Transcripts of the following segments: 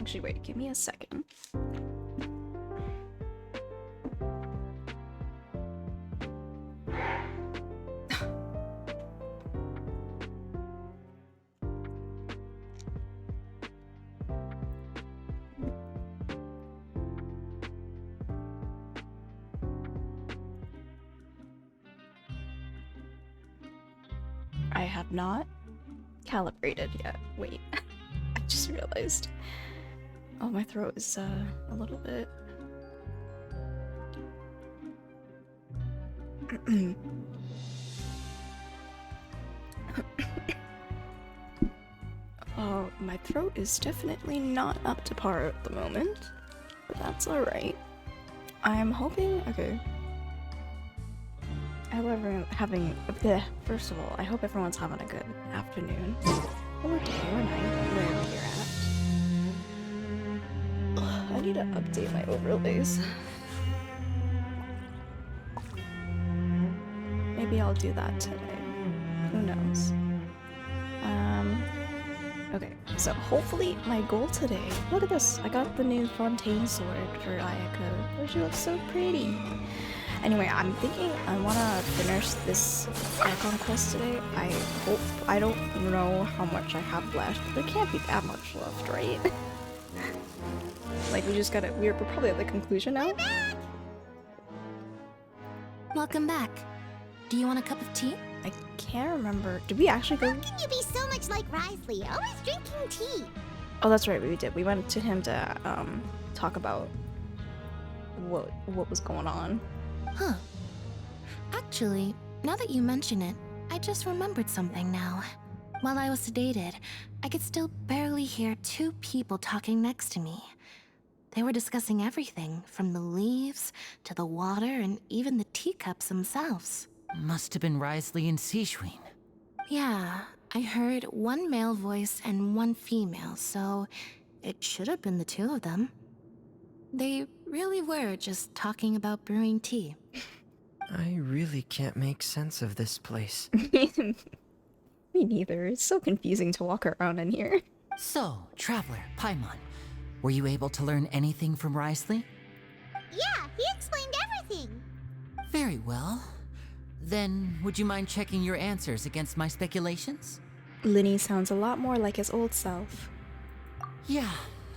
Actually, wait, give me a second. I have not calibrated yet. Wait, I just realized. Oh, my throat is a little bit. Oh, my throat is definitely not up to par at the moment, but that's alright. I'm hoping. Okay. However, first of all, I hope everyone's having a good afternoon, or day, or night, wherever you're at. Ugh, I need to update my overlays. Maybe I'll do that today. Who knows? Okay, so hopefully my goal today. Look at this! I got the new Fontaine sword for Ayaka. Oh, she looks so pretty. Anyway, I'm thinking I wanna finish this Archon quest today. I don't know how much I have left. There can't be that much left, right? Like we're probably at the conclusion now. Welcome back. Do you want a cup of tea? I can't remember. Did we actually go? How can you be so much like Risley, always drinking tea? Oh, that's right, we did. We went to him to talk about what was going on. Huh. Actually, now that you mention it, I just remembered something now. While I was sedated, I could still barely hear two people talking next to me. They were discussing everything, from the leaves to the water and even the teacups themselves. Must have been Risley and Sishwin. Yeah, I heard one male voice and one female, so it should have been the two of them. They really were just talking about brewing tea. I really can't make sense of this place. Me neither. It's so confusing to walk around in here. So, Traveler, Paimon, were you able to learn anything from Risley? Yeah, he explained everything. Very well. Then, would you mind checking your answers against my speculations? Linny sounds a lot more like his old self. Yeah,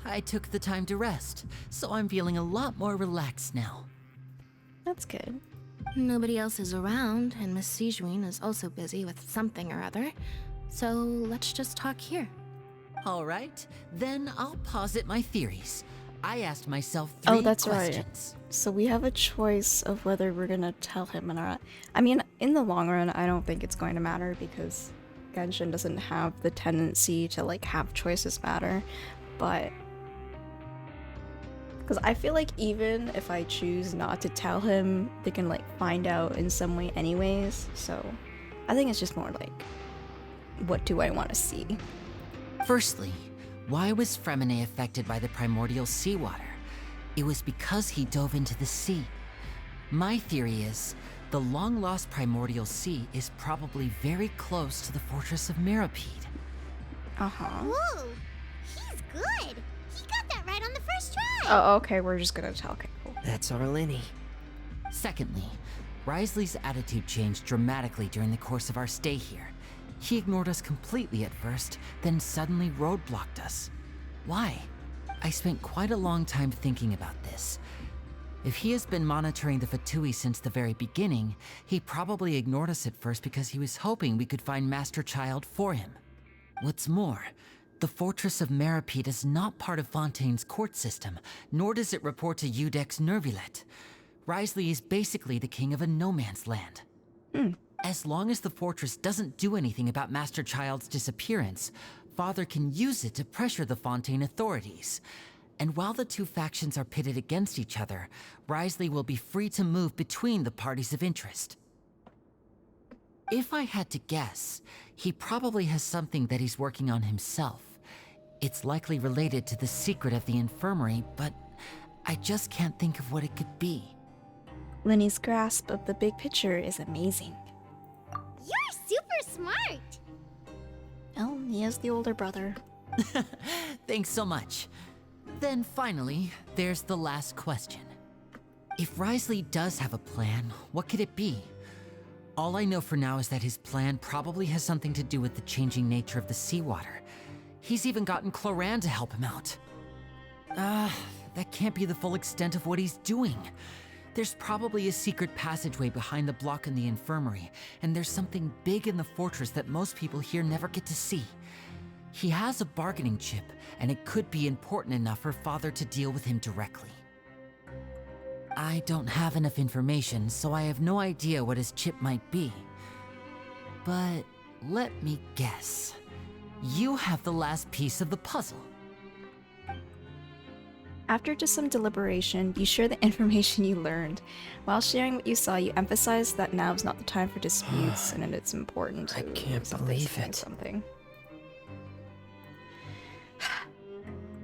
I took the time to rest, so I'm feeling a lot more relaxed now. That's good. Nobody else is around, and Miss Sijwin is also busy with something or other, so let's just talk here. All right, then I'll posit my theories. I asked myself three that's questions. right. So we have a choice of whether we're gonna tell him or not. I mean, in the long run, I don't think it's going to matter because Genshin doesn't have the tendency to like have choices matter, but because I feel like even if I choose not to tell him, they can like find out in some way anyways. So I think it's just more like, what do I want to see? Firstly, why was Fremine affected by the primordial seawater? It was because he dove into the sea. My theory is, the long-lost primordial sea is probably very close to the fortress of Mirapede. Uh-huh. Whoa, he's good. He got that right on the first try. Oh, okay, we're just gonna tell. Okay, cool. That's our Linny. Secondly, Risley's attitude changed dramatically during the course of our stay here. He ignored us completely at first, then suddenly roadblocked us. Why? I spent quite a long time thinking about this. If he has been monitoring the Fatui since the very beginning, he probably ignored us at first because he was hoping we could find Master Child for him. What's more, the Fortress of Mirapede is not part of Fontaine's court system, nor does it report to Udex Nervilet. Risley is basically the king of a no-man's land. As long as the fortress doesn't do anything about Master Child's disappearance, Father can use it to pressure the Fontaine authorities. And while the two factions are pitted against each other, Risley will be free to move between the parties of interest. If I had to guess, he probably has something that he's working on himself. It's likely related to the secret of the infirmary, but I just can't think of what it could be. Linny's grasp of the big picture is amazing. You're super smart. Oh, he is the older brother. Thanks so much. Then finally, there's the last question. If Risley does have a plan, what could it be? All I know for now is that his plan probably has something to do with the changing nature of the seawater. He's even gotten Cloran to help him out. That can't be the full extent of what he's doing. There's probably a secret passageway behind the block in the infirmary, and there's something big in the fortress that most people here never get to see. He has a bargaining chip, and it could be important enough for Father to deal with him directly. I don't have enough information, so I have no idea what his chip might be. But let me guess. You have the last piece of the puzzle. After just some deliberation, you share the information you learned. While sharing what you saw, you emphasize that now is not the time for disputes, and that it's important to I can't believe it. something.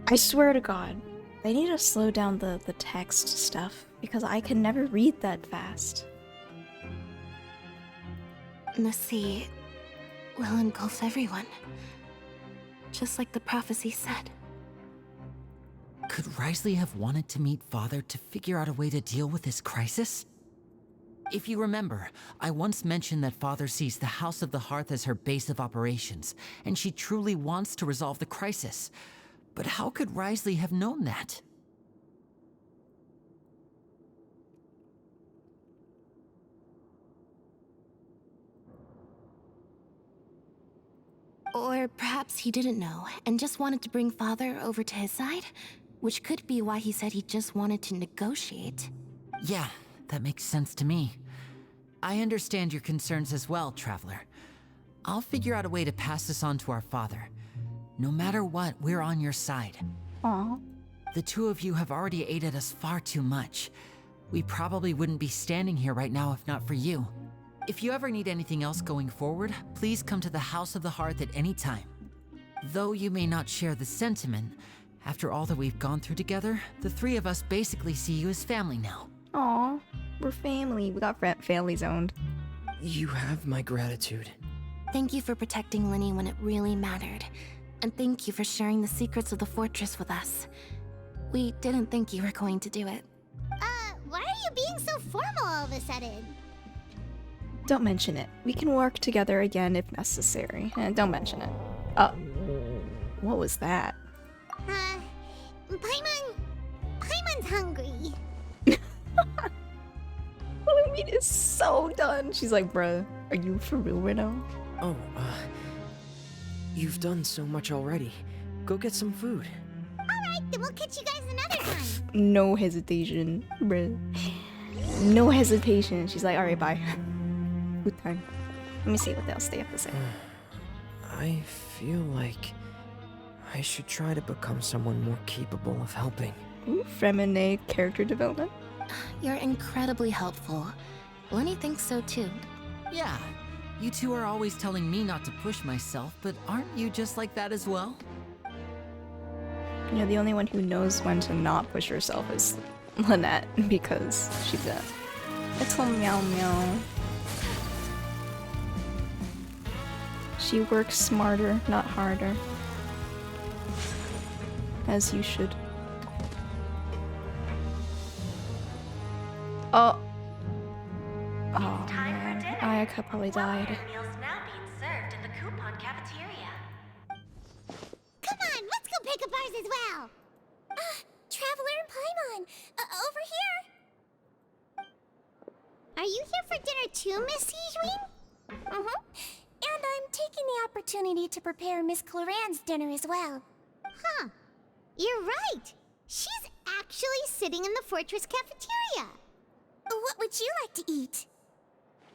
I swear to God, they need to slow down the text stuff, because I can never read that fast. The sea will engulf everyone. Just like the prophecy said. Could Risley have wanted to meet Father to figure out a way to deal with this crisis? If you remember, I once mentioned that Father sees the House of the Hearth as her base of operations, and she truly wants to resolve the crisis. But how could Risley have known that? Or perhaps he didn't know, and just wanted to bring Father over to his side? Which could be why he said he just wanted to negotiate. Yeah, that makes sense to me. I understand your concerns as well, Traveler. I'll figure out a way to pass this on to our father. No matter what, we're on your side. Aw. The two of you have already aided us far too much. We probably wouldn't be standing here right now if not for you. If you ever need anything else going forward, please come to the House of the Hearth at any time. Though you may not share the sentiment, after all that we've gone through together, the three of us basically see you as family now. Aw, we're family. We got family zoned. You have my gratitude. Thank you for protecting Linny when it really mattered. And thank you for sharing the secrets of the fortress with us. We didn't think you were going to do it. Why are you being so formal all of a sudden? Don't mention it. We can work together again if necessary. And don't mention it. What was that? Paimon's hungry. Halloween is so done. She's like, bruh, are you for real right now? Oh, you've done so much already. Go get some food. Alright, then we'll catch you guys another time. No hesitation, bruh. No hesitation. She's like, alright, bye. Good time. Let me see what else they have to say. I feel like I should try to become someone more capable of helping. Ooh, feminine character development. You're incredibly helpful. Lenny thinks so too. Yeah, you two are always telling me not to push myself, but aren't you just like that as well? You know, the only one who knows when to not push herself is Lynette, because she's a little meow meow. She works smarter, not harder. As you should. Oh man, Ayaka probably died. Meals now being served in the coupon cafeteria. Come on, let's go pick up ours as well. Traveler and Paimon, over here. Are you here for dinner too, Miss Sijwin? And I'm taking the opportunity to prepare Miss Cloran's dinner as well. Huh. You're right. She's actually sitting in the fortress cafeteria. What would you like to eat?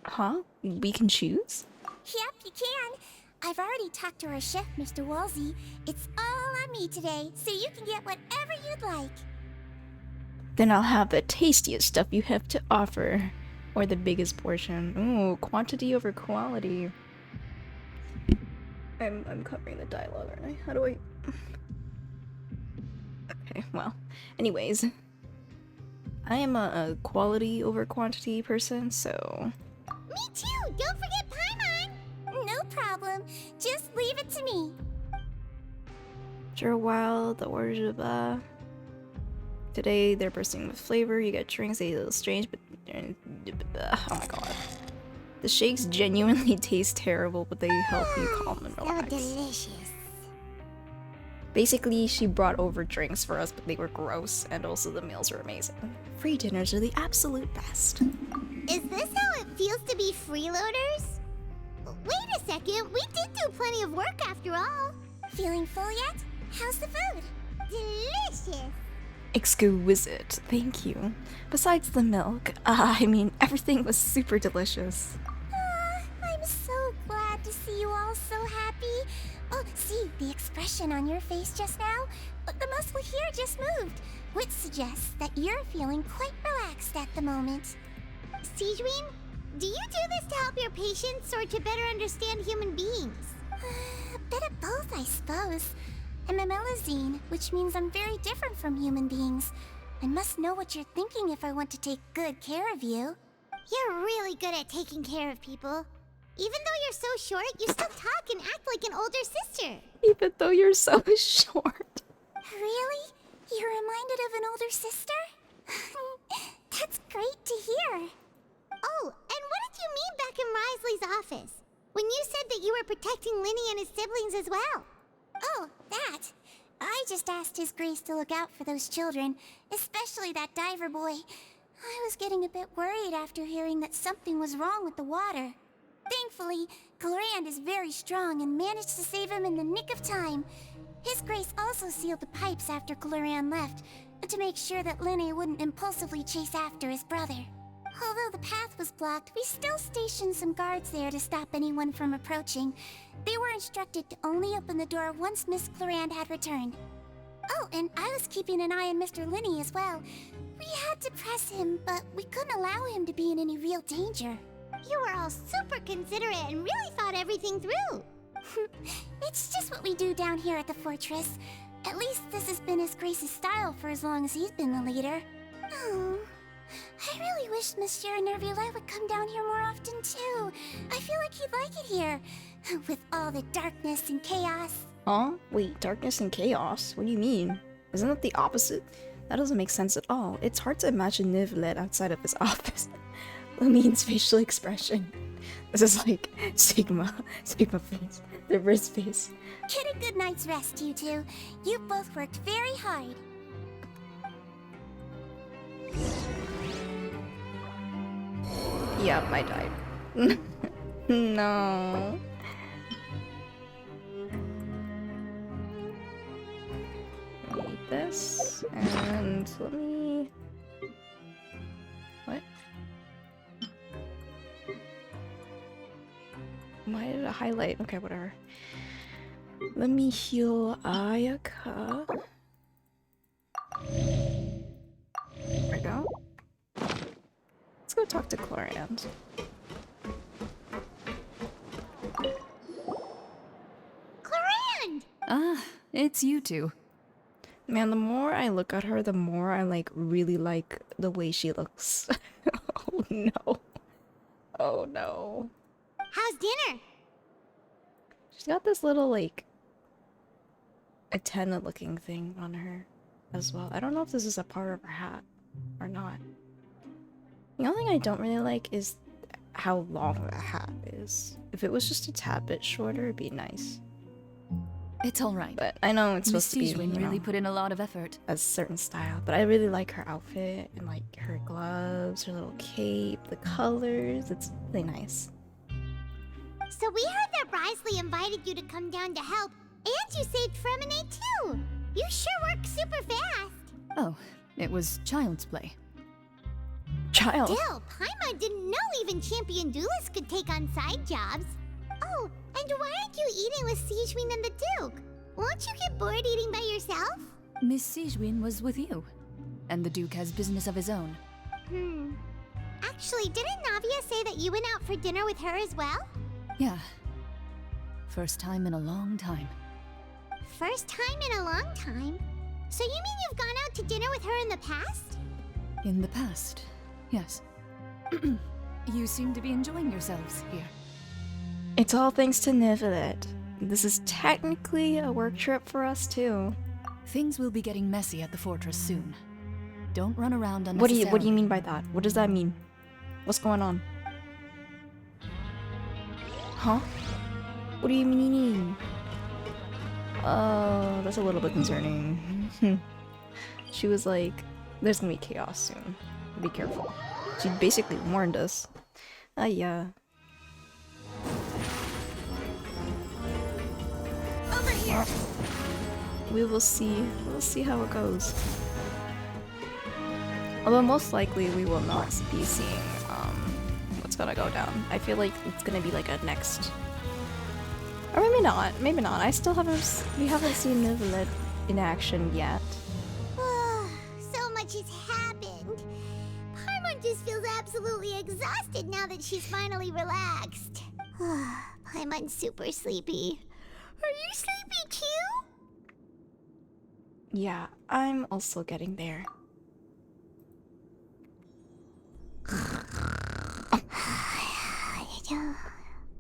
Huh? We can choose? Yep, you can. I've already talked to our chef, Mr. Wolsey. It's all on me today, so you can get whatever you'd like. Then I'll have the tastiest stuff you have to offer. Or the biggest portion. Ooh, quantity over quality. I'm covering the dialogue, aren't I? How do I... Okay, well. Anyways. I am a quality over quantity person, so... Me too! Don't forget Paimon! No problem. Just leave it to me. After a while, the orders of, Today they're bursting with flavor. You get drinks, they a little strange, but oh my god. The shakes genuinely taste terrible, but they help you calm and So relax. delicious. Basically, she brought over drinks for us, but they were gross, and also the meals were amazing. Free dinners are the absolute best. Is this how it feels to be freeloaders? Wait a second, we did do plenty of work after all. Feeling full yet? How's the food? Delicious. Exquisite, thank you. Besides the milk, I mean, everything was super delicious. I'm so glad to see you all so happy. Oh, see, the expression on your face just now? The muscle here just moved, which suggests that you're feeling quite relaxed at the moment. Sijwin, do you do this to help your patients or to better understand human beings? A bit of both, I suppose. I'm a Melazine, which means I'm very different from human beings. I must know what you're thinking if I want to take good care of you. You're really good at taking care of people. Even though you're so short, you still talk and act like an older sister. Even though you're so short. Really? You're reminded of an older sister? That's great to hear. Oh, and what did you mean back in Risley's office? When you said that you were protecting Linny and his siblings as well? Oh, that. I just asked His Grace to look out for those children, especially that diver boy. I was getting a bit worried after hearing that something was wrong with the water. Thankfully, Glorand is very strong and managed to save him in the nick of time. His Grace also sealed the pipes after Glorand left, to make sure that Linny wouldn't impulsively chase after his brother. Although the path was blocked, we still stationed some guards there to stop anyone from approaching. They were instructed to only open the door once Miss Glorand had returned. Oh, and I was keeping an eye on Mr. Linny as well. We had to press him, but we couldn't allow him to be in any real danger. You were all super considerate and really thought everything through. It's just what we do down here at the fortress. At least this has been His Grace's style for as long as he's been the leader. Oh, I really wish Monsieur Nerville would come down here more often too. I feel like he'd like it here, with all the darkness and chaos. Huh? Wait, darkness and chaos? What do you mean? Isn't that the opposite? That doesn't make sense at all. It's hard to imagine Nivlet outside of his office. Lumine's facial expression. This is like Sigma face, the wrist face. Get a good night's rest, you two. You both worked very hard. Yep, I died. No. Let me eat this, and let me... What? Why did it highlight? Okay, whatever. Let me heal Ayaka. There we go. Let's go talk to Glorand. Glorand! Ah, it's you two. Man, the more I look at her, the more I like really like the way she looks. Oh no. Oh no. How's dinner? She's got this little like antenna looking thing on her as well. I don't know if this is a part of her hat or not. The only thing I don't really like is how long the hat is. If it was just a tad bit shorter, it'd be nice. It's all right. But I know it's supposed to be, Miss you really know, put in a lot of effort. a certain style. But I really like her outfit and like her gloves, her little cape, the colors. It's really nice. So we heard that Risley invited you to come down to help, and you saved Fremonade too! You sure work super fast! Oh, it was child's play. Child. Still, Paimon didn't know even champion duelists could take on side jobs. Oh, and why aren't you eating with Sijwin and the Duke? Won't you get bored eating by yourself? Miss Sijwin was with you, and the Duke has business of his own. Actually, didn't Navia say that you went out for dinner with her as well? Yeah. First time in a long time. First time in a long time? So you mean you've gone out to dinner with her in the past? In the past, yes. You seem to be enjoying yourselves here. It's all thanks to Nivelet. This is technically a work trip for us too. Things will be getting messy at the fortress soon. Don't run around What do unnecessarily. you mean by that? What does that mean? What's going on? Huh? What do you mean? That's a little bit concerning. She was like, there's gonna be chaos soon. Be careful. She basically warned us. Yeah. Over here. We will see. We'll see how it goes. Although most likely we will not be seeing what's gonna go down. I feel like it's gonna be like a next, or maybe not. Maybe not. I still haven't. We haven't seen Nivelet in action yet. So much has happened. Paimon just feels absolutely exhausted now that she's finally relaxed. Paimon's super sleepy. Are you sleepy too? Yeah, I'm also getting there.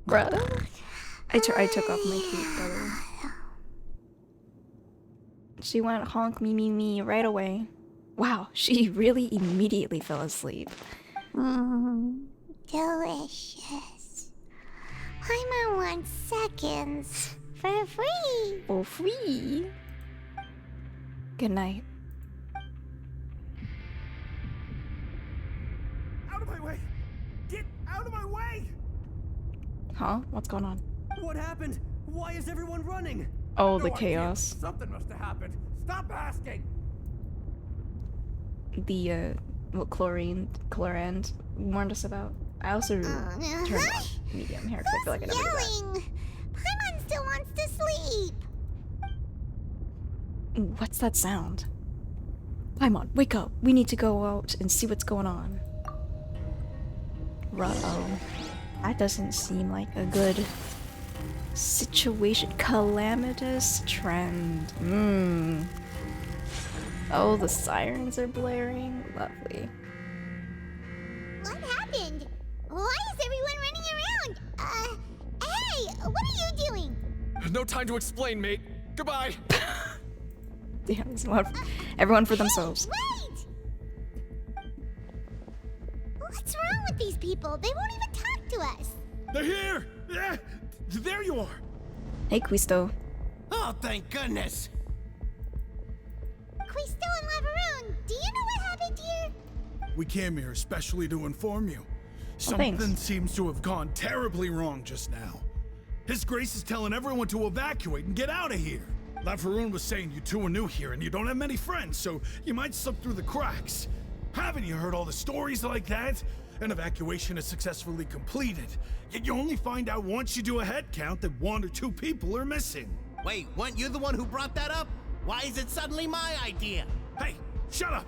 Bruh. I took off my cape, brother. She went honk me me me right away. Wow, she really immediately fell asleep. Delicious. Paimon wants seconds for free. For free. Good night. Out of my way! Get out of my way! Huh? What's going on? What happened? Why is everyone running? Oh, No the idea. chaos. Something must have happened. Stop asking. The what Chlorand warned us about. I also turned on medium hair because I feel like I never do that. Yelling! Paimon still wants to sleep. Ooh, what's that sound? Paimon, wake up! We need to go out and see what's going on. Ruh-oh. That doesn't seem like a good situation. Calamitous trend. Oh, the sirens are blaring. Lovely. What happened? Why is everyone running around? Hey, what are you doing? No time to explain, mate. Goodbye. Damn, it's everyone for themselves. Wait! What's wrong with these people? They won't even talk to us. They're here! Yeah, there you are! Hey, Quisto. Oh, thank goodness! Quisto and Laveroon, do you know what happened here? We came here especially to inform you. thanks. Something seems to have gone terribly wrong just now. His Grace is telling everyone to evacuate and get out of here. Laveroon was saying you two are new here and you don't have many friends, so you might slip through the cracks. Haven't you heard all the stories like that? An evacuation is successfully completed, yet you only find out once you do a head count that 1 or 2 people are missing. Wait, weren't you the one who brought that up? Why is it suddenly my idea? Hey, shut up!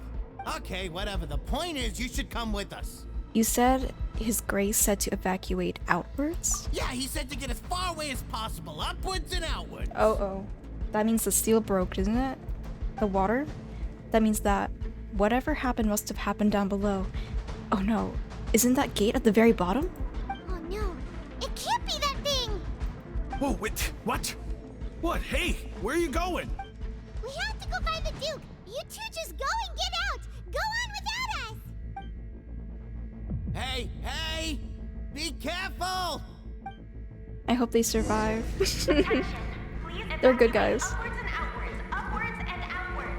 Okay, whatever. The point is, you should come with us. You said His Grace said to evacuate outwards? Yeah, he said to get as far away as possible, upwards and outwards. Oh. That means the seal broke, isn't it? The water? That means that whatever happened must have happened down below. Oh no. Isn't that gate at the very bottom? Oh no, it can't be that thing! Whoa, wait, what? What? Hey, where are you going? We have to go find the Duke! You two just go and get out! Go on without us! Hey! Be careful! I hope they survive. They're good guys. Upwards and outwards.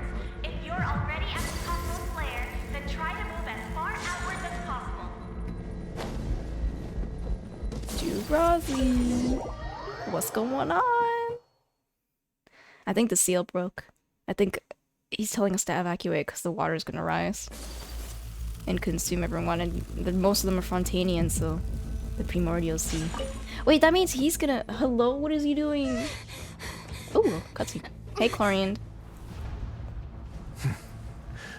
If you're already at the cosmos flare, then try to move as far outwards as possible. Jubrazi. What's going on? I think the seal broke. I think he's telling us to evacuate because the water is gonna rise and consume everyone, and most of them are Fontanians, so the primordial sea. Wait, that means he's gonna. Hello, what is he doing? Ooh, cutscene. Hey, Chlorand.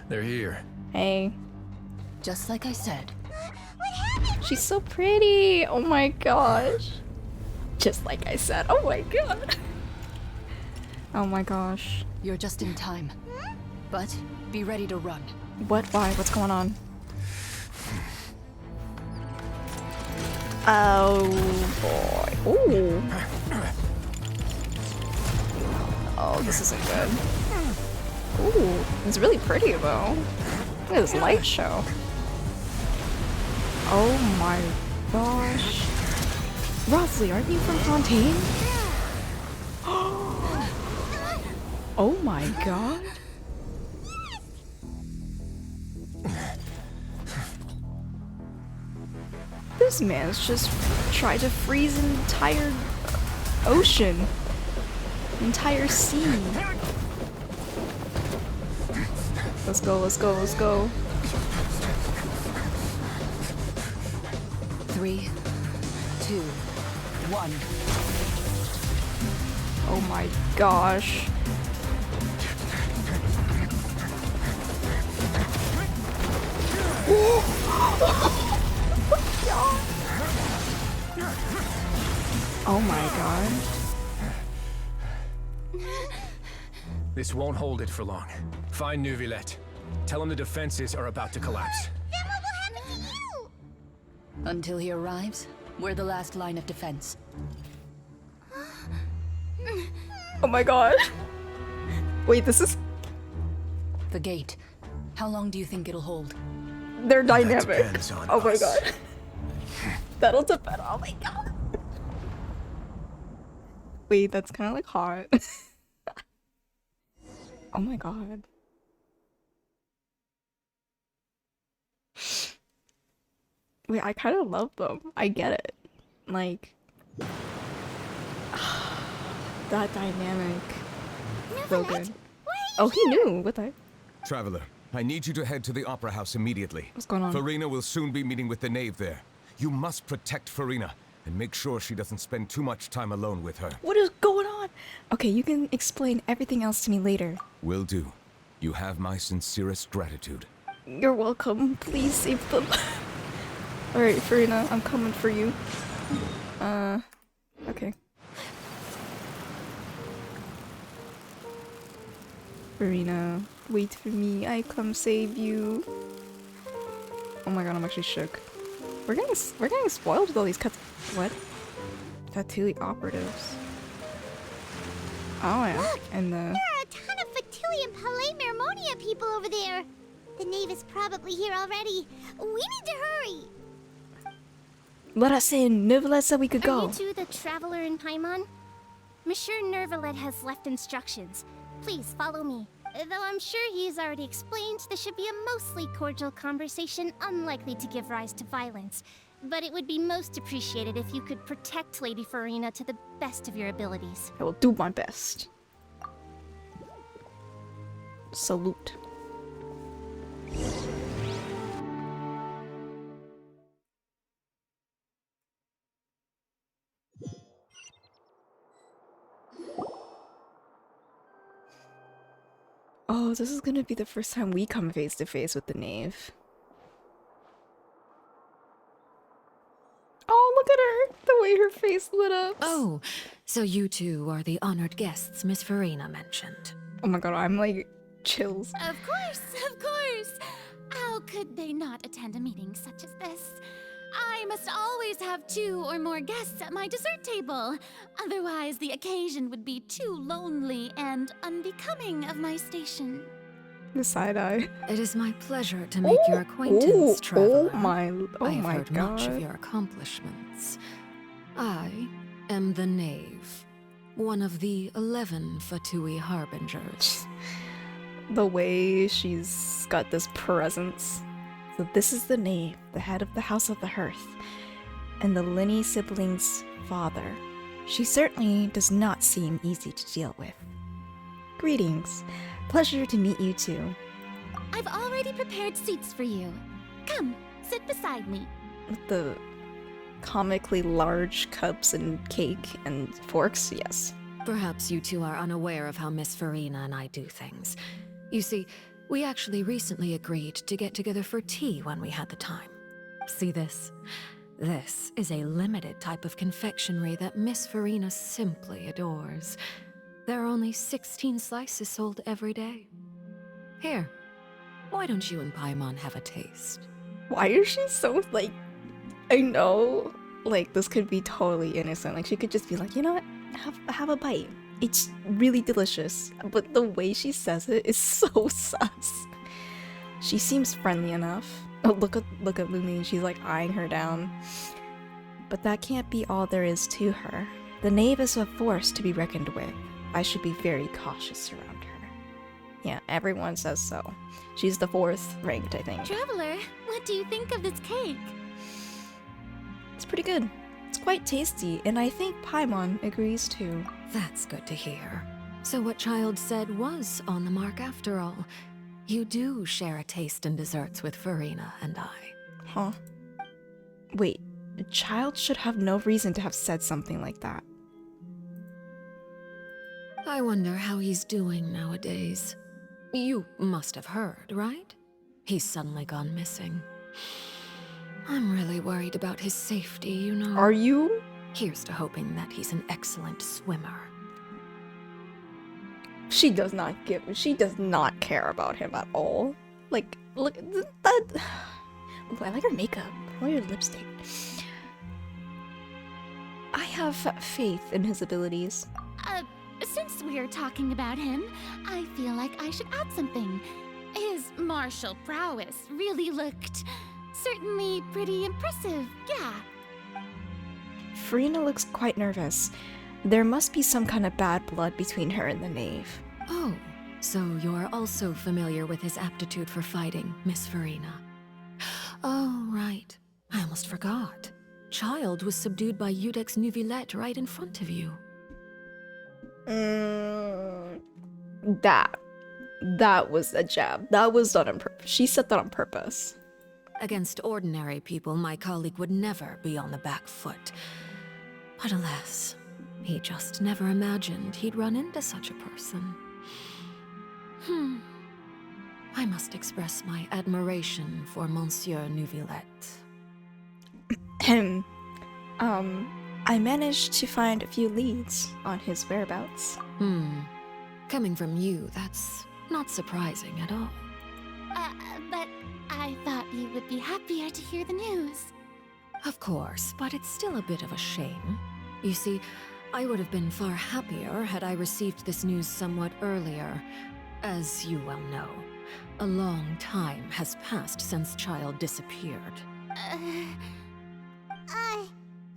They're here. Hey. Just like I said. She's so pretty. Oh my gosh. Just like I said. Oh my god. Oh my gosh. You're just in time. But be ready to run. What? Why? What's going on? Oh boy. Ooh. Oh, this isn't good. Ooh, it's really pretty though. Look at this light show. Oh my gosh. Rosalie, aren't you from Fontaine? Oh my god. This man's just tried to freeze an entire ocean. Entire sea. Let's go, let's go, let's go. 3, 2, 1. Oh my gosh. Oh my god. This won't hold it for long. Find Neuvillette. Tell him the defenses are about to collapse. Then what will happen to you? Until he arrives, we're the last line of defense. Oh my god. Wait, this is... The gate. How long do you think it'll hold? They're That dynamic. depends on Oh my us. god. That'll depend. Oh my god. Wait, that's kind of like hot. Oh my god. Wait, I kind of love them. I get it. Like, that dynamic. Logan. Oh, he knew. What the? Traveler, I need you to head to the Opera House immediately. What's going on? Farina will soon be meeting with the knave there. You must protect Farina and make sure she doesn't spend too much time alone with her. What is going on? Okay, you can explain everything else to me later. Will do. You have my sincerest gratitude. You're welcome. Please save them. Alright, Farina, I'm coming for you. Okay. Farina, wait for me. I come save you. Oh my god, I'm actually shook. We're getting spoiled with all these cuts. What? Fatui operatives. Oh yeah, Look, and the... there are a ton of Fatui and Palais Mermonia people over there. The knave is probably here already. We need to hurry. Let us in. Neuvillette said we could Are go. you two the traveler in Paimon? Monsieur Neuvillette has left instructions. Please follow me. Though I'm sure he's already explained, this should be a mostly cordial conversation, unlikely to give rise to violence. But it would be most appreciated if you could protect Lady Farina to the best of your abilities. I will do my best. Salute. Oh, this is gonna be the first time we come face to face with the knave. Oh, look at her! The way her face lit up. Oh, so you two are the honored guests Miss Farina mentioned. Oh my god, I'm like chills. Of course, of course. How could they not attend a meeting such as this? I must always have 2 or more guests at my dessert table. Otherwise, the occasion would be too lonely and unbecoming of my station. The side eye. It is my pleasure to make your acquaintance, traveler. Oh my I have heard god. much of your accomplishments. I am the knave, one of the 11 Fatui harbingers. The way she's got this presence. So this is the knave, the head of the House of the Hearth, and the Linny siblings' father. She certainly does not seem easy to deal with. Greetings. Pleasure to meet you too. I've already prepared seats for you. Come, sit beside me. With the comically large cups and cake and forks, yes. Perhaps you two are unaware of how Miss Farina and I do things. You see, we actually recently agreed to get together for tea when we had the time. See this? This is a limited type of confectionery that Miss Farina simply adores. There are only 16 slices sold every day. Here, why don't you and Paimon have a taste? Why is she so, like, I know, like, this could be totally innocent. Like, she could just be like, you know what, have a bite. It's really delicious. But the way she says it is so sus. She seems friendly enough. Oh, look at Lumi. She's like eyeing her down. But that can't be all there is to her. The knave is a force to be reckoned with. I should be very cautious around her. Yeah, everyone says so. She's the 4th ranked, I think. Traveler, what do you think of this cake? It's pretty good. It's quite tasty, and I think Paimon agrees too. That's good to hear. So what Child said was on the mark after all. You do share a taste in desserts with Farina and I. Huh? Wait, a Child should have no reason to have said something like that. I wonder how he's doing nowadays. You must have heard, right? He's suddenly gone missing. I'm really worried about his safety, you know. Are you? Here's to hoping that he's an excellent swimmer. She does not care about him at all. Like, look at that. Ooh, I like her makeup. I like her lipstick. I have faith in his abilities. Since we're talking about him, I feel like I should add something. His martial prowess really looked certainly pretty impressive, yeah. Farina looks quite nervous. There must be some kind of bad blood between her and the knave. Oh, so you're also familiar with his aptitude for fighting, Miss Farina. Oh, right. I almost forgot. Child was subdued by Udex Nuvillette right in front of you. That was a jab. That was done on purpose. She said that on purpose. Against ordinary people, my colleague would never be on the back foot. But alas, he just never imagined he'd run into such a person. I must express my admiration for Monsieur Nuvillette. I managed to find a few leads on his whereabouts. Coming from you, that's not surprising at all. But I thought you would be happier to hear the news. Of course, but it's still a bit of a shame. You see, I would have been far happier had I received this news somewhat earlier. As you well know, a long time has passed since Child disappeared.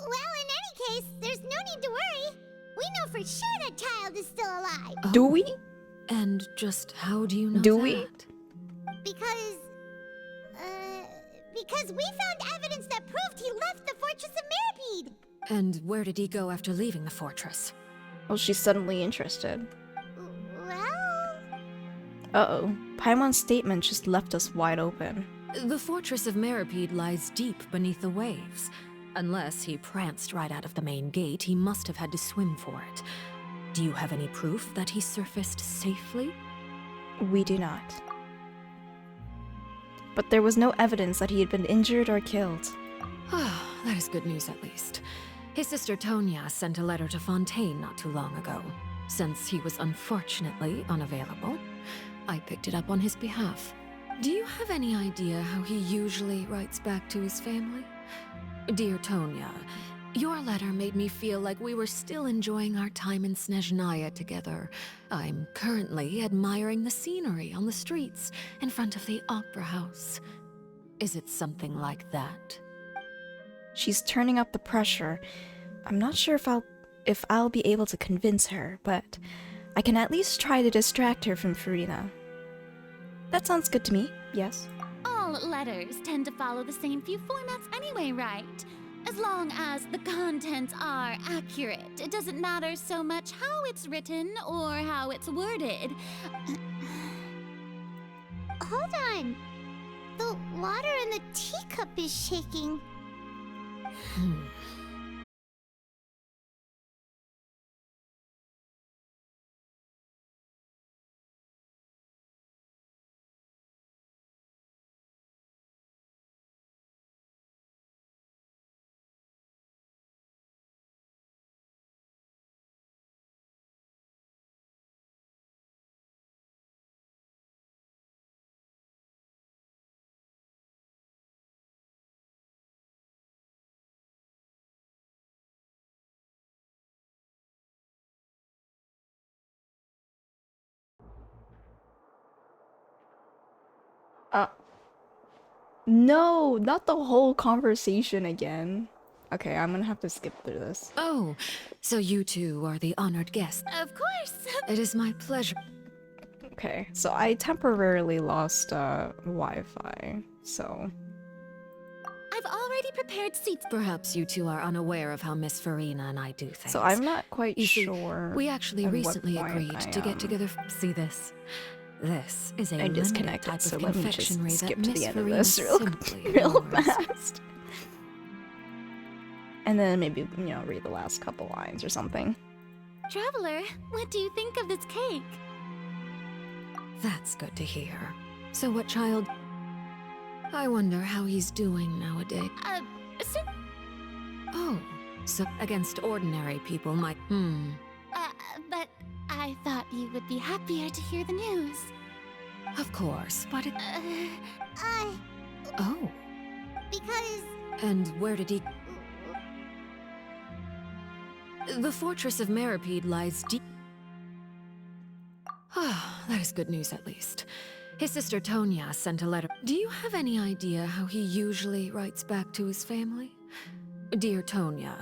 Well, in any case, there's no need to worry. We know for sure that Child is still alive. Oh, do we? And just how do you know do that? we? Because we found evidence that proved he left the Fortress of Mirapede. And where did he go after leaving the fortress? Well, she's suddenly interested. Well... Uh-oh. Paimon's statement just left us wide open. The Fortress of Mirapede lies deep beneath the waves. Unless he pranced right out of the main gate, he must have had to swim for it. Do you have any proof that he surfaced safely? We do not. But there was no evidence that he had been injured or killed. Ah, that is good news at least. His sister Tonya sent a letter to Fontaine not too long ago. Since he was unfortunately unavailable, I picked it up on his behalf. Do you have any idea how he usually writes back to his family? Dear Tonya, your letter made me feel like we were still enjoying our time in Snezhnaya together. I'm currently admiring the scenery on the streets in front of the Opera House. Is it something like that? She's turning up the pressure. I'm not sure if I'll be able to convince her, but I can at least try to distract her from Farina. That sounds good to me, yes? All letters tend to follow the same few formats anyway, right? As long as the contents are accurate, it doesn't matter so much how it's written or how it's worded. Hold on. The water in the teacup is shaking. No, not the whole conversation again. Okay, I'm gonna have to skip through this. Oh, so you two are the honored guests. Of course. It is my pleasure. Okay, so I temporarily lost Wi-Fi, so I've already prepared seats. Perhaps you two are unaware of how Miss Farina and I do things. so I'm not quite You see, sure. we actually at what recently point agreed to get together. See this? This is a I limited disconnected, type so of let me confectionery just that skip to Miss the end of Farina this simply real ignores. fast. And then maybe, you know, read the last couple lines or something. Traveler, what do you think of this cake? That's good to hear. So what child? I wonder how he's doing nowadays. So, Oh, so against ordinary people might... but I thought you would be happier to hear the news. Of course, but it... Oh. Because... And where did he... The fortress of Meripede lies deep... Ah, that is good news at least. His sister Tonya sent a letter. Do you have any idea how he usually writes back to his family? Dear Tonya...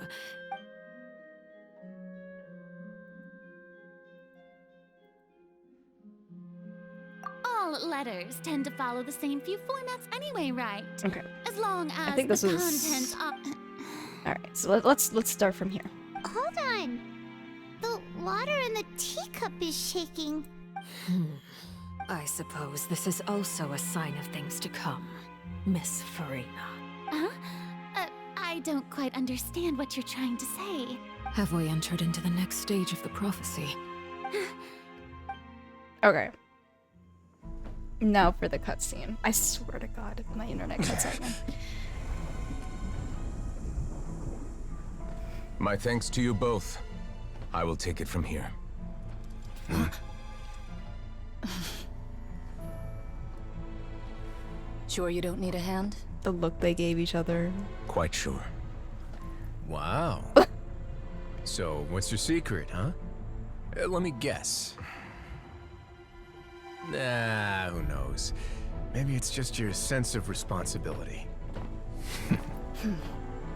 All letters tend to follow the same few formats anyway, right? Okay. As long as I think the this is... contents are... Alright, so let's start from here. Hold on. The water in the teacup is shaking. I suppose this is also a sign of things to come, Miss Farina. Huh? I don't quite understand what you're trying to say. Have we entered into the next stage of the prophecy? Okay. Now for the cutscene. I swear to God, if my internet cuts out again. My thanks to you both. I will take it from here. Sure you don't need a hand? The look they gave each other. Quite sure. Wow. So, what's your secret, huh? Let me guess. Nah, who knows? Maybe it's just your sense of responsibility.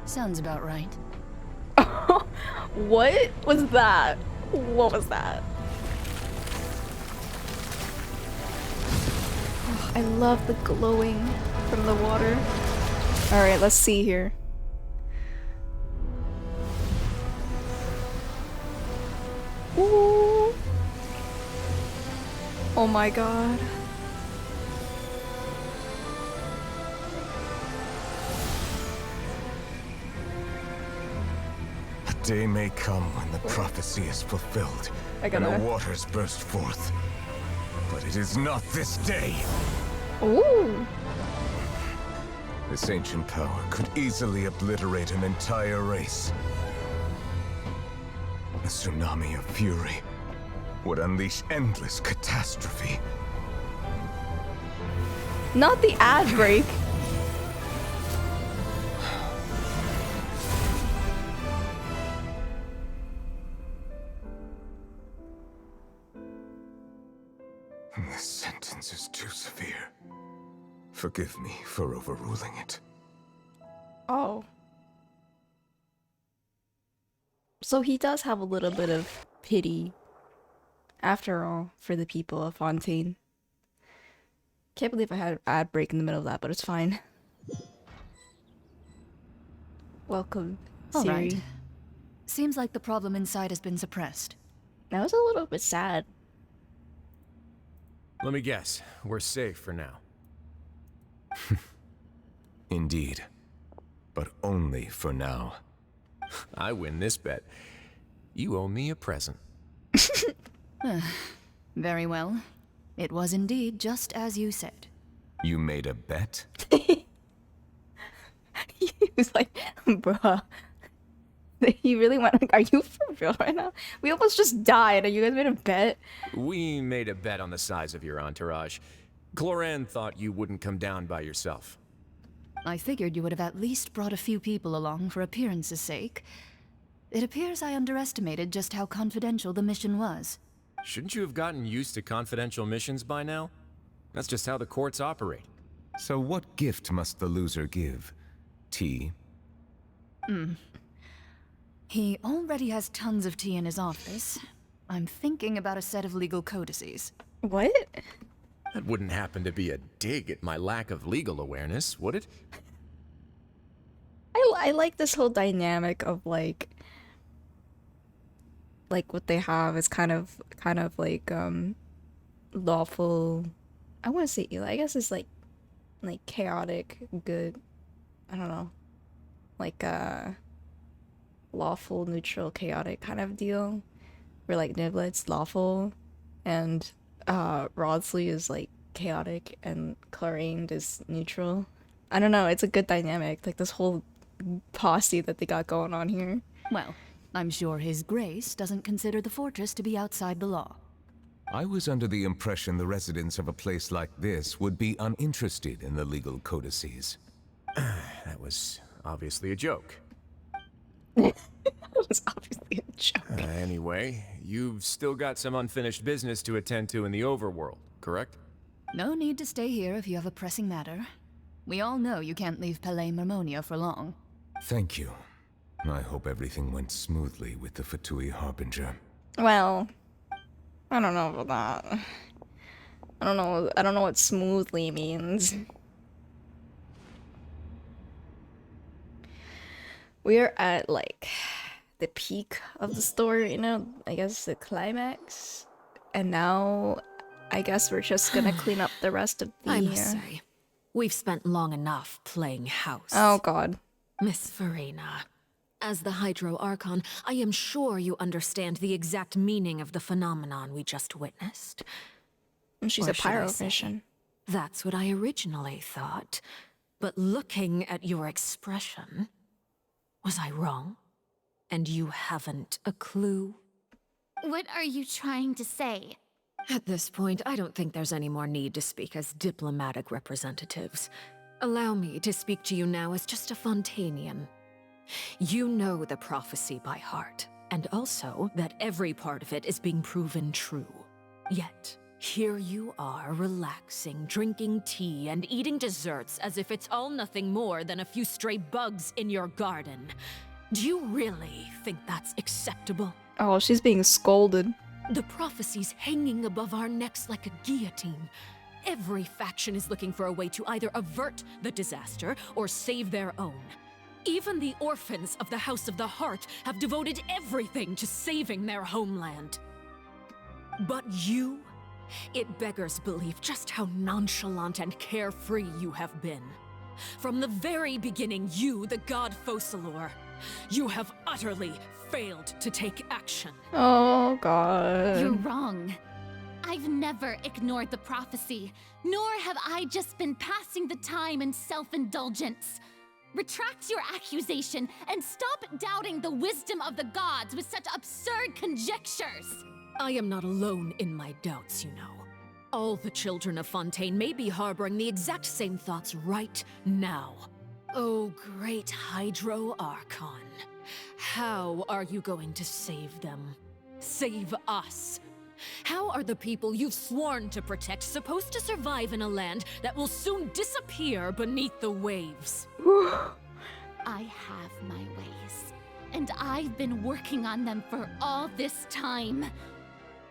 Sounds about right. What was that? What was that? Oh, I love the glowing from the water. Alright, let's see here. Ooh. Oh my god. A day may come when the prophecy is fulfilled and the waters burst forth. But it is not this day. Ooh. This ancient power could easily obliterate an entire race. A tsunami of fury would unleash endless catastrophe. Not the ad break. This sentence is too severe. Forgive me for overruling it. Oh. So he does have a little bit of pity, after all, for the people of Fontaine. Can't believe I had an ad break in the middle of that, but it's fine. Welcome, All Siri. right. Seems like the problem inside has been suppressed. That was a little bit sad. Let me guess. We're safe for now. Indeed. But only for now. I win this bet. You owe me a present. Very well. It was indeed just as you said. You made a bet? He was like, bruh. He really went like, are you for real right now? We almost just died and you guys made a bet? We made a bet on the size of your entourage. Cloran thought you wouldn't come down by yourself. I figured you would have at least brought a few people along for appearance's sake. It appears I underestimated just how confidential the mission was. Shouldn't you have gotten used to confidential missions by now? That's just how the courts operate. So what gift must the loser give? Tea? He already has tons of tea in his office. I'm thinking about a set of legal codices. What? That wouldn't happen to be a dig at my lack of legal awareness, would it? I like this whole dynamic of like what they have is kind of like lawful. I want to say I guess it's like chaotic good. I don't know. Like lawful, neutral, chaotic kind of deal. Where like Niblet's lawful and Rodsley is like chaotic and Clarine is neutral. I don't know, it's a good dynamic, like this whole posse that they got going on here. Well, I'm sure His Grace doesn't consider the fortress to be outside the law. I was under the impression the residents of a place like this would be uninterested in the legal codices. That was obviously a joke. That was obviously a joke. Anyway, you've still got some unfinished business to attend to in the overworld, correct? No need to stay here if you have a pressing matter. We all know you can't leave Palais Mermonia for long. Thank you. I hope everything went smoothly with the Fatui Harbinger. Well, I don't know about that. I don't know what smoothly means. We're at like the peak of the story, you know, I guess the climax. And now I guess we're just gonna clean up the rest of the I must say, we've spent long enough playing house. Oh god. Miss Farina, as the Hydro Archon, I am sure you understand the exact meaning of the phenomenon we just witnessed. And she's Or a should I say, pyrophysician. That's what I originally thought. But looking at your expression, was I wrong? And you haven't a clue? What are you trying to say? At this point, I don't think there's any more need to speak as diplomatic representatives. Allow me to speak to you now as just a Fontainian. You know the prophecy by heart, and also that every part of it is being proven true. Yet, here you are relaxing, drinking tea, and eating desserts as if it's all nothing more than a few stray bugs in your garden. Do you really think that's acceptable? Oh, she's being scolded. The prophecy's hanging above our necks like a guillotine. Every faction is looking for a way to either avert the disaster or save their own. Even the orphans of the House of the Hearth have devoted everything to saving their homeland. But you? It beggars belief just how nonchalant and carefree you have been. From the very beginning, you, the god Focalor, you have utterly failed to take action. Oh god. You're wrong. I've never ignored the prophecy, nor have I just been passing the time in self-indulgence. Retract your accusation and stop doubting the wisdom of the gods with such absurd conjectures. I am not alone in my doubts, you know. All the children of Fontaine may be harboring the exact same thoughts right now. Oh, great Hydro Archon. How are you going to save them? Save us? How are the people you've sworn to protect supposed to survive in a land that will soon disappear beneath the waves? I have my ways, and I've been working on them for all this time.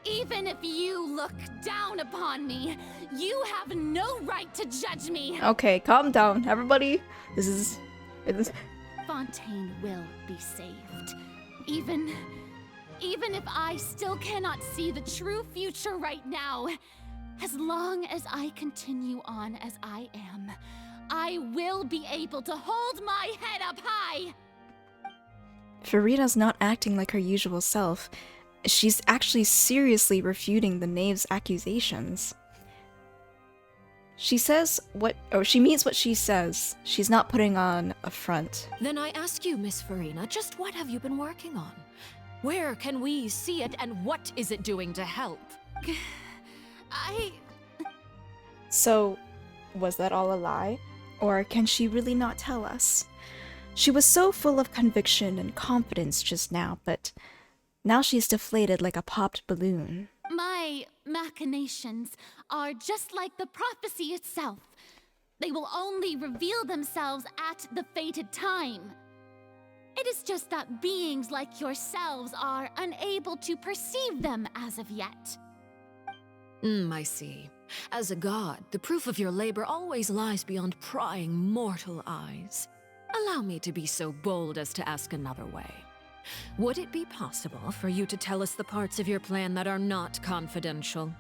Even if you look down upon me, you have no right to judge me. Okay, calm down, everybody. This is. Fontaine will be saved. Even if I still cannot see the true future right now, as long as I continue on as I am, I will be able to hold my head up high! Farina's not acting like her usual self. She's actually seriously refuting the knave's accusations. She means what she says. She's not putting on a front. Then I ask you, Miss Farina, just what have you been working on? Where can we see it, and what is it doing to help? So, was that all a lie? Or can she really not tell us? She was so full of conviction and confidence just now, but now she's deflated like a popped balloon. My machinations are just like the prophecy itself. They will only reveal themselves at the fated time. It is just that beings like yourselves are unable to perceive them as of yet. I see. As a god, the proof of your labor always lies beyond prying mortal eyes. Allow me to be so bold as to ask another way. Would it be possible for you to tell us the parts of your plan that are not confidential?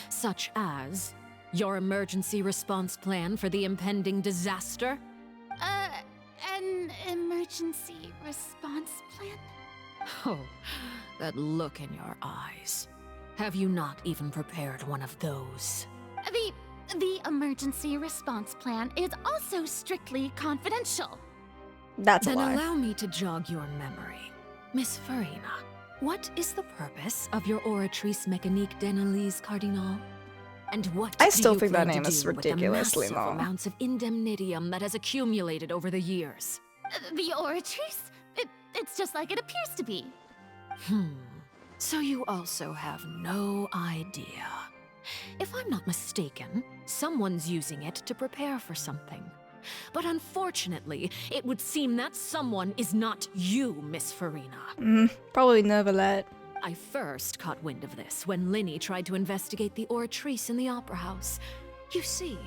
Such as your emergency response plan for the impending disaster? An emergency response plan? Oh, that look in your eyes. Have you not even prepared one of those? The emergency response plan is also strictly confidential. That's a then lie. Allow me to jog your memory. Miss Farina, what is the purpose of your Oratrice Mécanique d'Analyse Cardinal? And what I do still you think that plan to name is do with ridiculously the massive long. amounts of indemnitium that has accumulated over the years? The Oratrice? It's just like it appears to be. So you also have no idea. If I'm not mistaken, someone's using it to prepare for something. But unfortunately, it would seem that someone is not you, Miss Farina. Probably Neuvillette. I first caught wind of this when Linny tried to investigate the Oratrice in the Opera House. You see,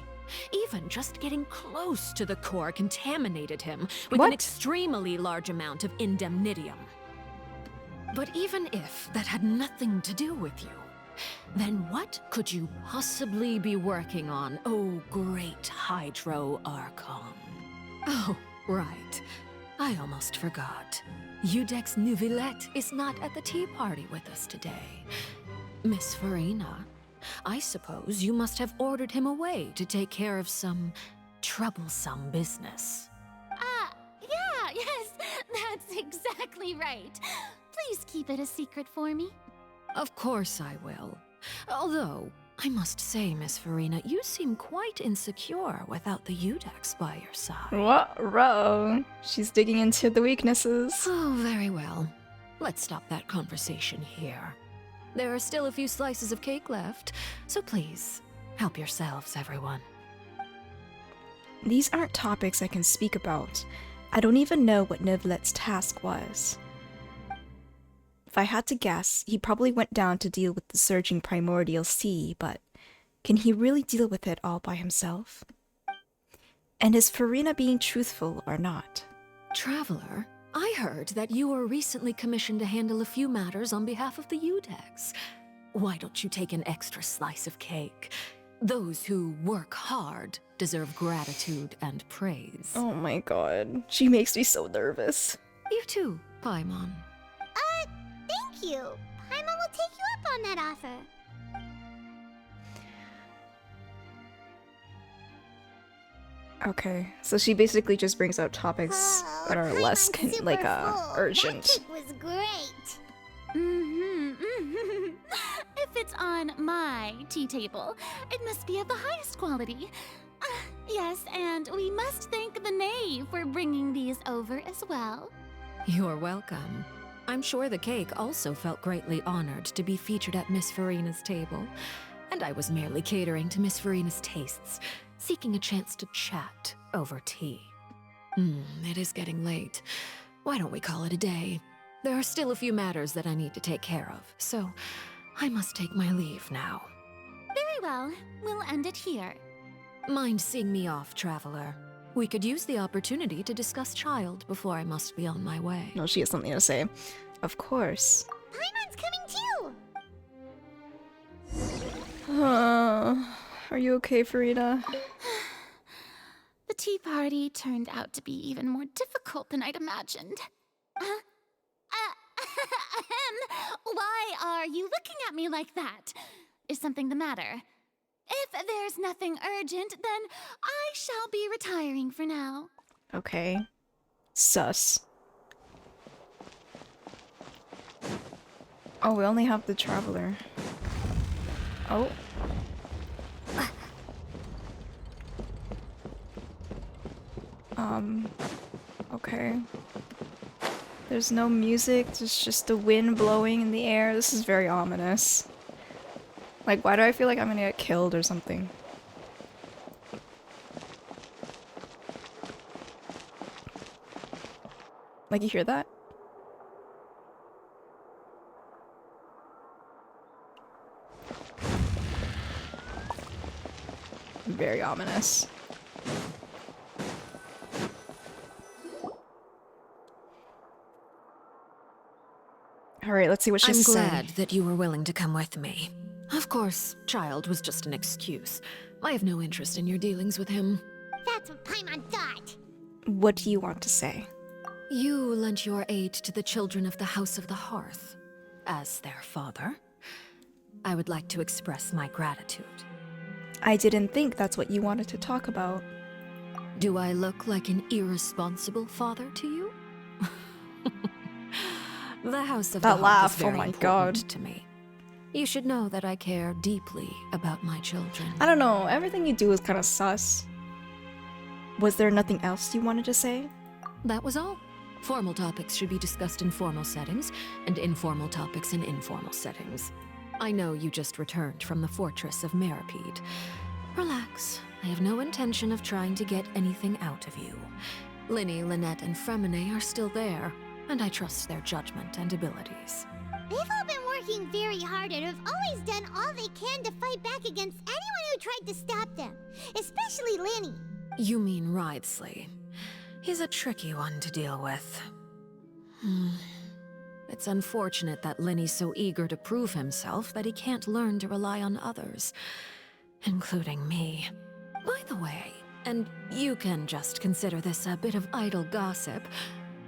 even just getting close to the core contaminated him with an extremely large amount of indemnitium. But even if that had nothing to do with you, then what could you possibly be working on, oh great Hydro Archon? Oh, right. I almost forgot. Udex Neuvillette is not at the tea party with us today. Miss Farina, I suppose you must have ordered him away to take care of some troublesome business. Yeah, yes, that's exactly right. Please keep it a secret for me. Of course I will. Although, I must say, Miss Farina, you seem quite insecure without the Udex by your side. What? She's digging into the weaknesses. Oh, very well. Let's stop that conversation here. There are still a few slices of cake left, so please, help yourselves, everyone. These aren't topics I can speak about. I don't even know what Neuvillette's task was. If I had to guess, he probably went down to deal with the surging primordial sea, but can he really deal with it all by himself? And is Farina being truthful or not? Traveler, I heard that you were recently commissioned to handle a few matters on behalf of the Udex. Why don't you take an extra slice of cake? Those who work hard deserve gratitude and praise. Oh my god, she makes me so nervous. You too, Paimon. Thank you. Paimon will take you up on that offer. Okay, so she basically just brings out topics that are less Paimon's like super full. urgent. That cake was great. If it's on my tea table, it must be of the highest quality. Yes, and we must thank the knave for bringing these over as well. You're welcome. I'm sure the cake also felt greatly honored to be featured at Miss Farina's table. And I was merely catering to Miss Farina's tastes, seeking a chance to chat over tea. It is getting late. Why don't we call it a day? There are still a few matters that I need to take care of, so I must take my leave now. Very well. We'll end it here. Mind seeing me off, Traveler? We could use the opportunity to discuss Child before I must be on my way. No, she has something to say. Of course. Paimon's coming too! Are you okay, Farina? The tea party turned out to be even more difficult than I'd imagined. Why are you looking at me like that? Is something the matter? If there's nothing urgent, then I shall be retiring for now. Okay. Sus. Oh, we only have the Traveler. Oh. Okay. There's no music, there's just the wind blowing in the air. This is very ominous. Like, why do I feel like I'm gonna get killed or something? Like, you hear that? Very ominous. Alright, let's see what she I'm has to say. glad that you were willing to come with me. Of course, child was just an excuse. I have no interest in your dealings with him. That's what Paimon thought. What do you want to say? You lent your aid to the children of the House of the Hearth. As their father, I would like to express my gratitude. I didn't think that's what you wanted to talk about. Do I look like an irresponsible father to you? The House of the That Hearth laugh, is very oh my important god. to me. You should know that I care deeply about my children. I don't know, everything you do is kind of sus. Was there nothing else you wanted to say? That was all. Formal topics should be discussed in formal settings, and informal topics in informal settings. I know you just returned from the fortress of Meripede. Relax. I have no intention of trying to get anything out of you. Linny, Lynette, and Fremine are still there, and I trust their judgment and abilities. They've all been working very hard and have always done all they can to fight back against anyone who tried to stop them, especially Linny. You mean Wriothesley. He's a tricky one to deal with. It's unfortunate that Linny's so eager to prove himself that he can't learn to rely on others, including me. By the way, and you can just consider this a bit of idle gossip,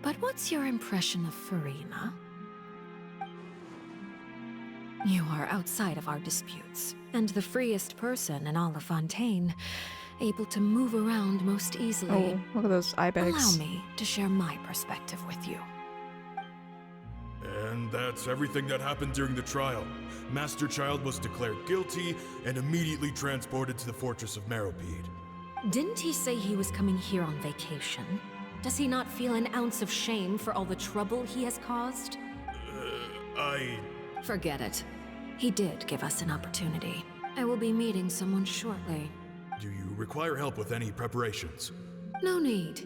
but what's your impression of Farina? You are outside of our disputes, and the freest person in all of Fontaine, able to move around most easily. Oh, look at those eye bags. Allow me to share my perspective with you. And that's everything that happened during the trial. Master Child was declared guilty and immediately transported to the Fortress of Meripede. Didn't he say he was coming here on vacation? Does he not feel an ounce of shame for all the trouble he has caused? Forget it. He did give us an opportunity. I will be meeting someone shortly. Do you require help with any preparations? No need.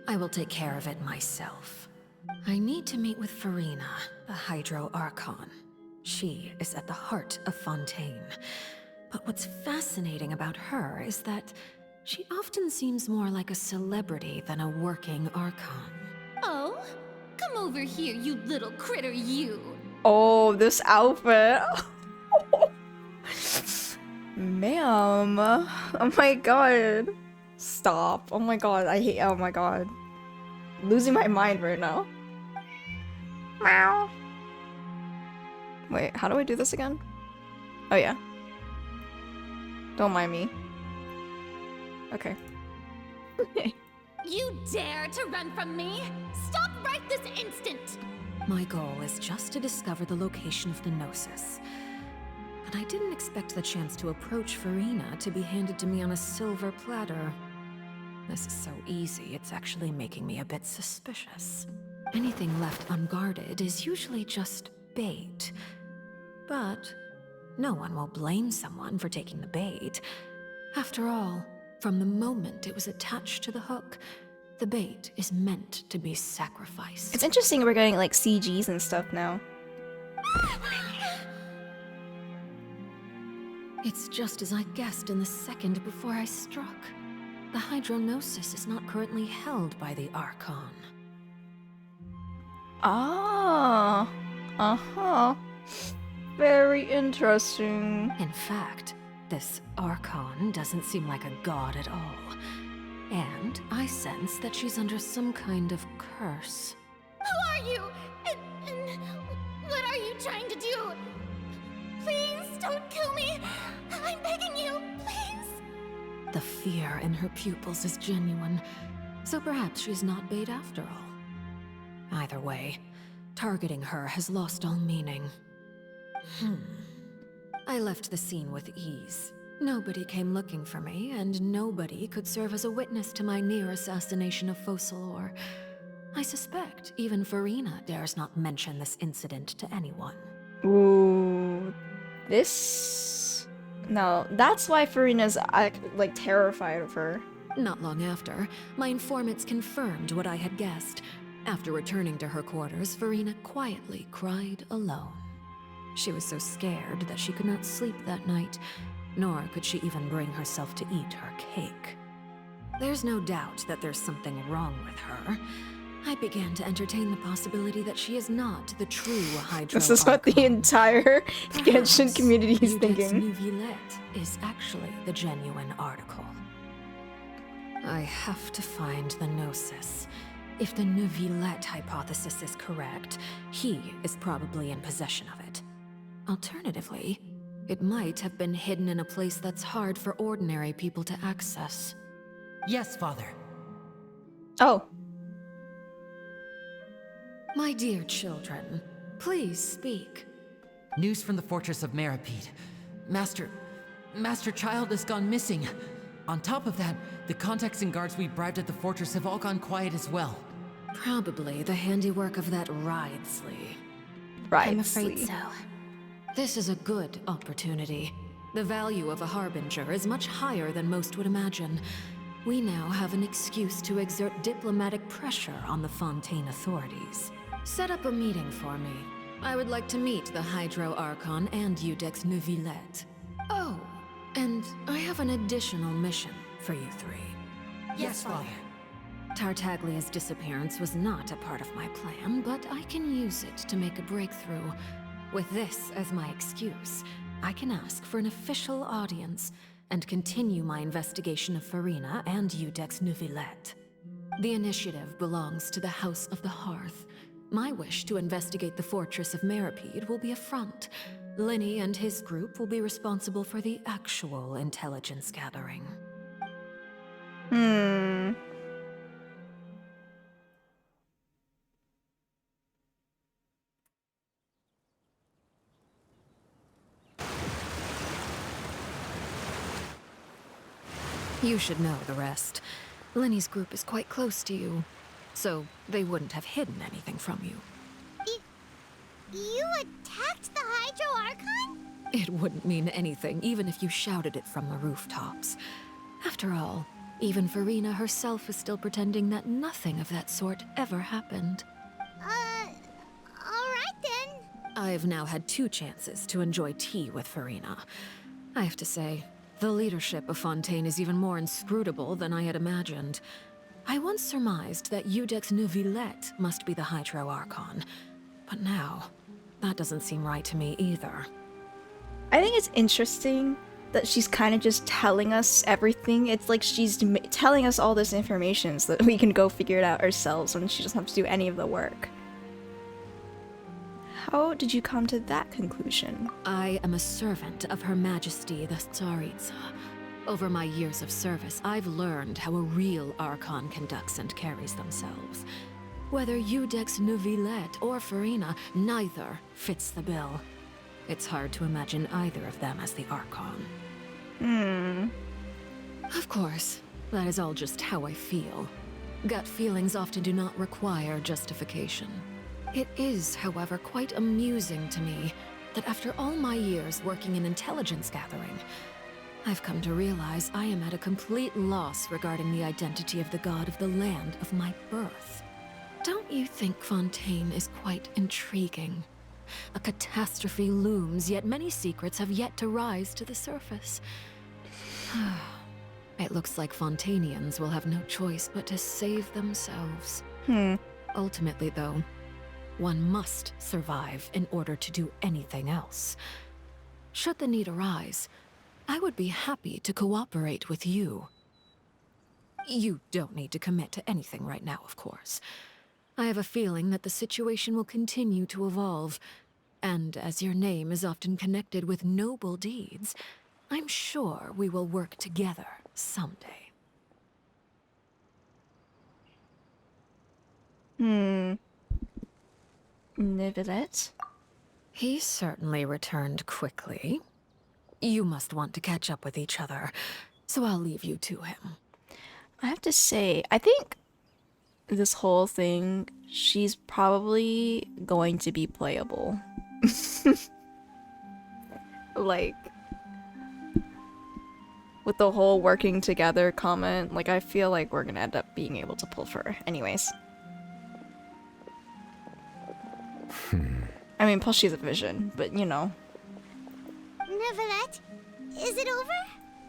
I will take care of it myself. I need to meet with Farina, the Hydro Archon. She is at the heart of Fontaine. But what's fascinating about her is that she often seems more like a celebrity than a working Archon. Oh? Come over here, you little critter, you! Oh, this outfit. Ma'am. Oh my god. Stop. Oh my god, I hate, oh my god. Losing my mind right now. Meow. Wait, how do I do this again? Oh yeah. Don't mind me. Okay. You dare to run from me? Stop right this instant! My goal is just to discover the location of the Gnosis. But I didn't expect the chance to approach Farina to be handed to me on a silver platter. This is so easy, it's actually making me a bit suspicious. Anything left unguarded is usually just bait. But no one will blame someone for taking the bait. After all, from the moment it was attached to the hook, the bait is meant to be sacrificed. It's interesting we're getting like CGs and stuff now. It's just as I guessed in the second before I struck. The Hydrognosis is not currently held by the Archon. Ah. Uh-huh. Very interesting. In fact, this Archon doesn't seem like a god at all. And I sense that she's under some kind of curse. Who are you? And what are you trying to do? Please don't kill me! I'm begging you, please! The fear in her pupils is genuine, so perhaps she's not bait after all. Either way, targeting her has lost all meaning. I left the scene with ease. Nobody came looking for me, and nobody could serve as a witness to my near assassination of Focalor. I suspect even Farina dares not mention this incident to anyone. Ooh. This... No, that's why Farina's like terrified of her. Not long after, my informants confirmed what I had guessed. After returning to her quarters, Farina quietly cried alone. She was so scared that she could not sleep that night, nor could she even bring herself to eat her cake. There's no doubt that there's something wrong with her. I began to entertain the possibility that she is not the true Hydro This is what the entire Genshin community is Udex thinking. Neuvillette is actually the genuine article. I have to find the Gnosis. If the Neuvillette hypothesis is correct, he is probably in possession of it. Alternatively, it might have been hidden in a place that's hard for ordinary people to access. Yes, Father. Oh. My dear children, please speak. News from the Fortress of Meripede. Master Child has gone missing. On top of that, the contacts and guards we bribed at the fortress have all gone quiet as well. Probably the handiwork of that Ridesley. Right. I'm afraid so. This is a good opportunity. The value of a Harbinger is much higher than most would imagine. We now have an excuse to exert diplomatic pressure on the Fontaine authorities. Set up a meeting for me. I would like to meet the Hydro Archon and Udex Neuvillette. Oh, and I have an additional mission for you three. Yes, Father. Tartaglia's disappearance was not a part of my plan, but I can use it to make a breakthrough. With this as my excuse, I can ask for an official audience and continue my investigation of Farina and Udex Neuvillette. The initiative belongs to the House of the Hearth. My wish to investigate the Fortress of Meripede will be a front. Linny and his group will be responsible for the actual intelligence gathering. You should know the rest. Linny's group is quite close to you, so they wouldn't have hidden anything from you. You attacked the Hydro Archon? It wouldn't mean anything, even if you shouted it from the rooftops. After all, even Farina herself is still pretending that nothing of that sort ever happened. Alright then. I've now had 2 chances to enjoy tea with Farina. I have to say, the leadership of Fontaine is even more inscrutable than I had imagined. I once surmised that Udex Neuvillette must be the Hydro Archon, but now, that doesn't seem right to me either. I think it's interesting that she's kind of just telling us everything. It's like she's telling us all this information so that we can go figure it out ourselves when she doesn't have to do any of the work. How did you come to that conclusion? I am a servant of Her Majesty the Tsaritsa. Over my years of service, I've learned how a real Archon conducts and carries themselves. Whether Udex Neuvillette or Farina, neither fits the bill. It's hard to imagine either of them as the Archon. Of course, that is all just how I feel. Gut feelings often do not require justification. It is, however, quite amusing to me that after all my years working in intelligence gathering, I've come to realize I am at a complete loss regarding the identity of the god of the land of my birth. Don't you think Fontaine is quite intriguing? A catastrophe looms, yet many secrets have yet to rise to the surface. It looks like Fontainians will have no choice but to save themselves. Ultimately, though, one must survive in order to do anything else. Should the need arise, I would be happy to cooperate with you. You don't need to commit to anything right now, of course. I have a feeling that the situation will continue to evolve, and as your name is often connected with noble deeds, I'm sure we will work together someday. Neuvillette? He certainly returned quickly. You must want to catch up with each other, so I'll leave you to him. I have to say, I think this whole thing, she's probably going to be playable. Like, with the whole working together comment, like, I feel like we're gonna end up being able to pull for her. Anyways. I mean, plus she's a vision, but you know. Neuvillette, is it over?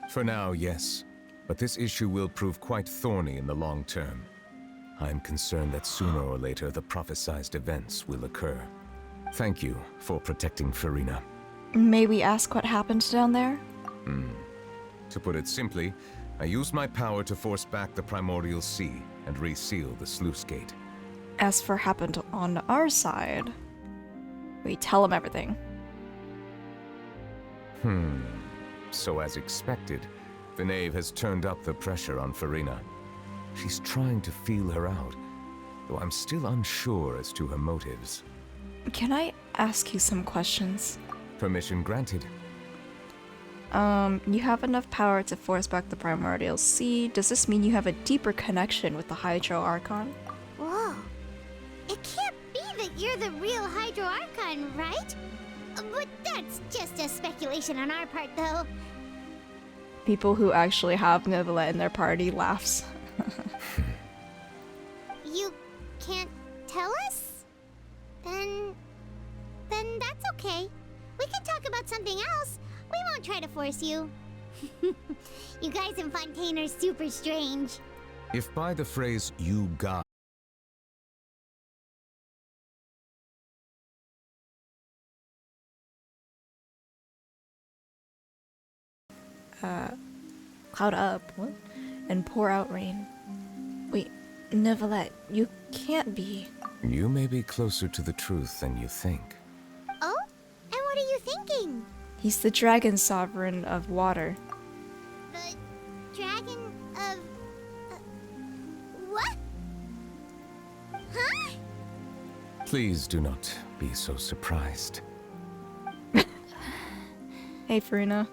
For now, yes. But this issue will prove quite thorny in the long term. I'm concerned that sooner or later the prophesized events will occur. Thank you for protecting Farina. May we ask what happened down there? To put it simply, I used my power to force back the primordial sea and reseal the sluice gate. As for happened on our side, we tell him everything. So as expected, the knave has turned up the pressure on Farina. She's trying to feel her out, though I'm still unsure as to her motives. Can I ask you some questions? Permission granted. You have enough power to force back the primordial sea. Does this mean you have a deeper connection with the Hydro Archon? Whoa. It can't be that you're the real Hydro Archon, right? But that's just a speculation on our part, though. People who actually have Neuvillette in their party laughs. You can't tell us? Then that's okay. We can talk about something else. We won't try to force you. You guys in Fontaine are super strange. If by the phrase, you got... Cloud up, what? And pour out rain. Wait, Neuvillette, you can't be. You may be closer to the truth than you think. Oh? And what are you thinking? He's the dragon sovereign of water. The dragon of... what? Huh? Please do not be so surprised. Hey, Farina.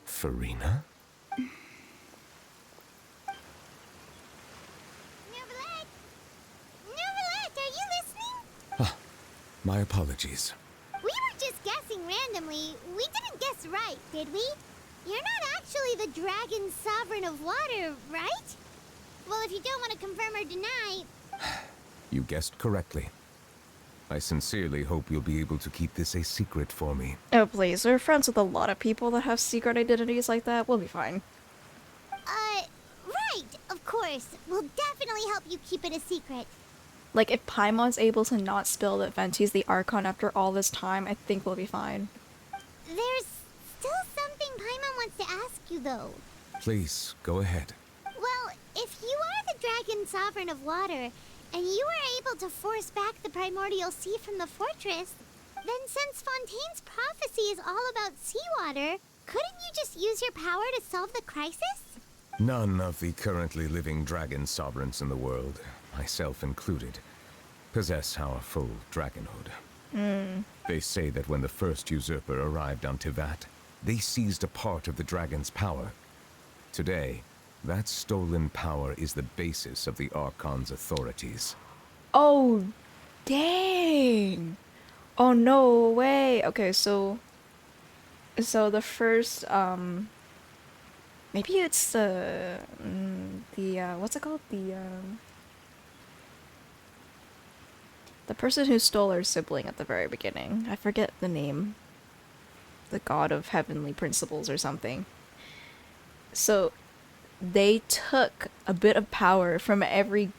Farina? Neuvillette! Neuvillette, are you listening? My apologies. We were just guessing randomly. We didn't guess right, did we? You're not actually the dragon sovereign of water, right? Well, if you don't want to confirm or deny... You guessed correctly. I sincerely hope you'll be able to keep this a secret for me. Oh, please. We're friends with a lot of people that have secret identities like that. We'll be fine. Right, of course. We'll definitely help you keep it a secret. Like, if Paimon's able to not spill that Venti's the Archon after all this time, I think we'll be fine. There's still something Paimon wants to ask you, though. Please, go ahead. Well, if you are the dragon sovereign of water, and you were able to force back the primordial sea from the fortress, then since Fontaine's prophecy is all about seawater, couldn't you just use your power to solve the crisis? None of the currently living dragon sovereigns in the world, myself included, possess our full dragonhood. They say that when the first usurper arrived on Tivat, they seized a part of the dragon's power. Today, that stolen power is the basis of the Archon's authorities. Oh, dang! Oh, no way! Okay, so the first, maybe it's what's it called? The person who stole her sibling at the very beginning. I forget the name. The god of heavenly principles or something. So, they took a bit of power from every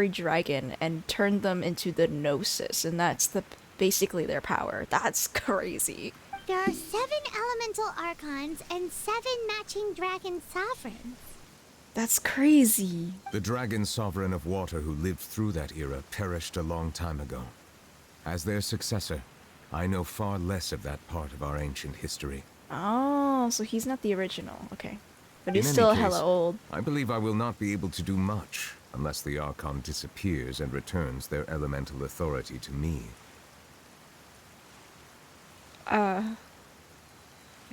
dragon and turned them into the Gnosis, and that's basically their power. That's crazy. There are 7 elemental archons and 7 matching dragon sovereigns. That's crazy. The dragon sovereign of water who lived through that era perished a long time ago. As their successor, I know far less of that part of our ancient history. Oh, so he's not the original. Okay. But he's In still any case, hella old. I believe I will not be able to do much unless the Archon disappears and returns their elemental authority to me.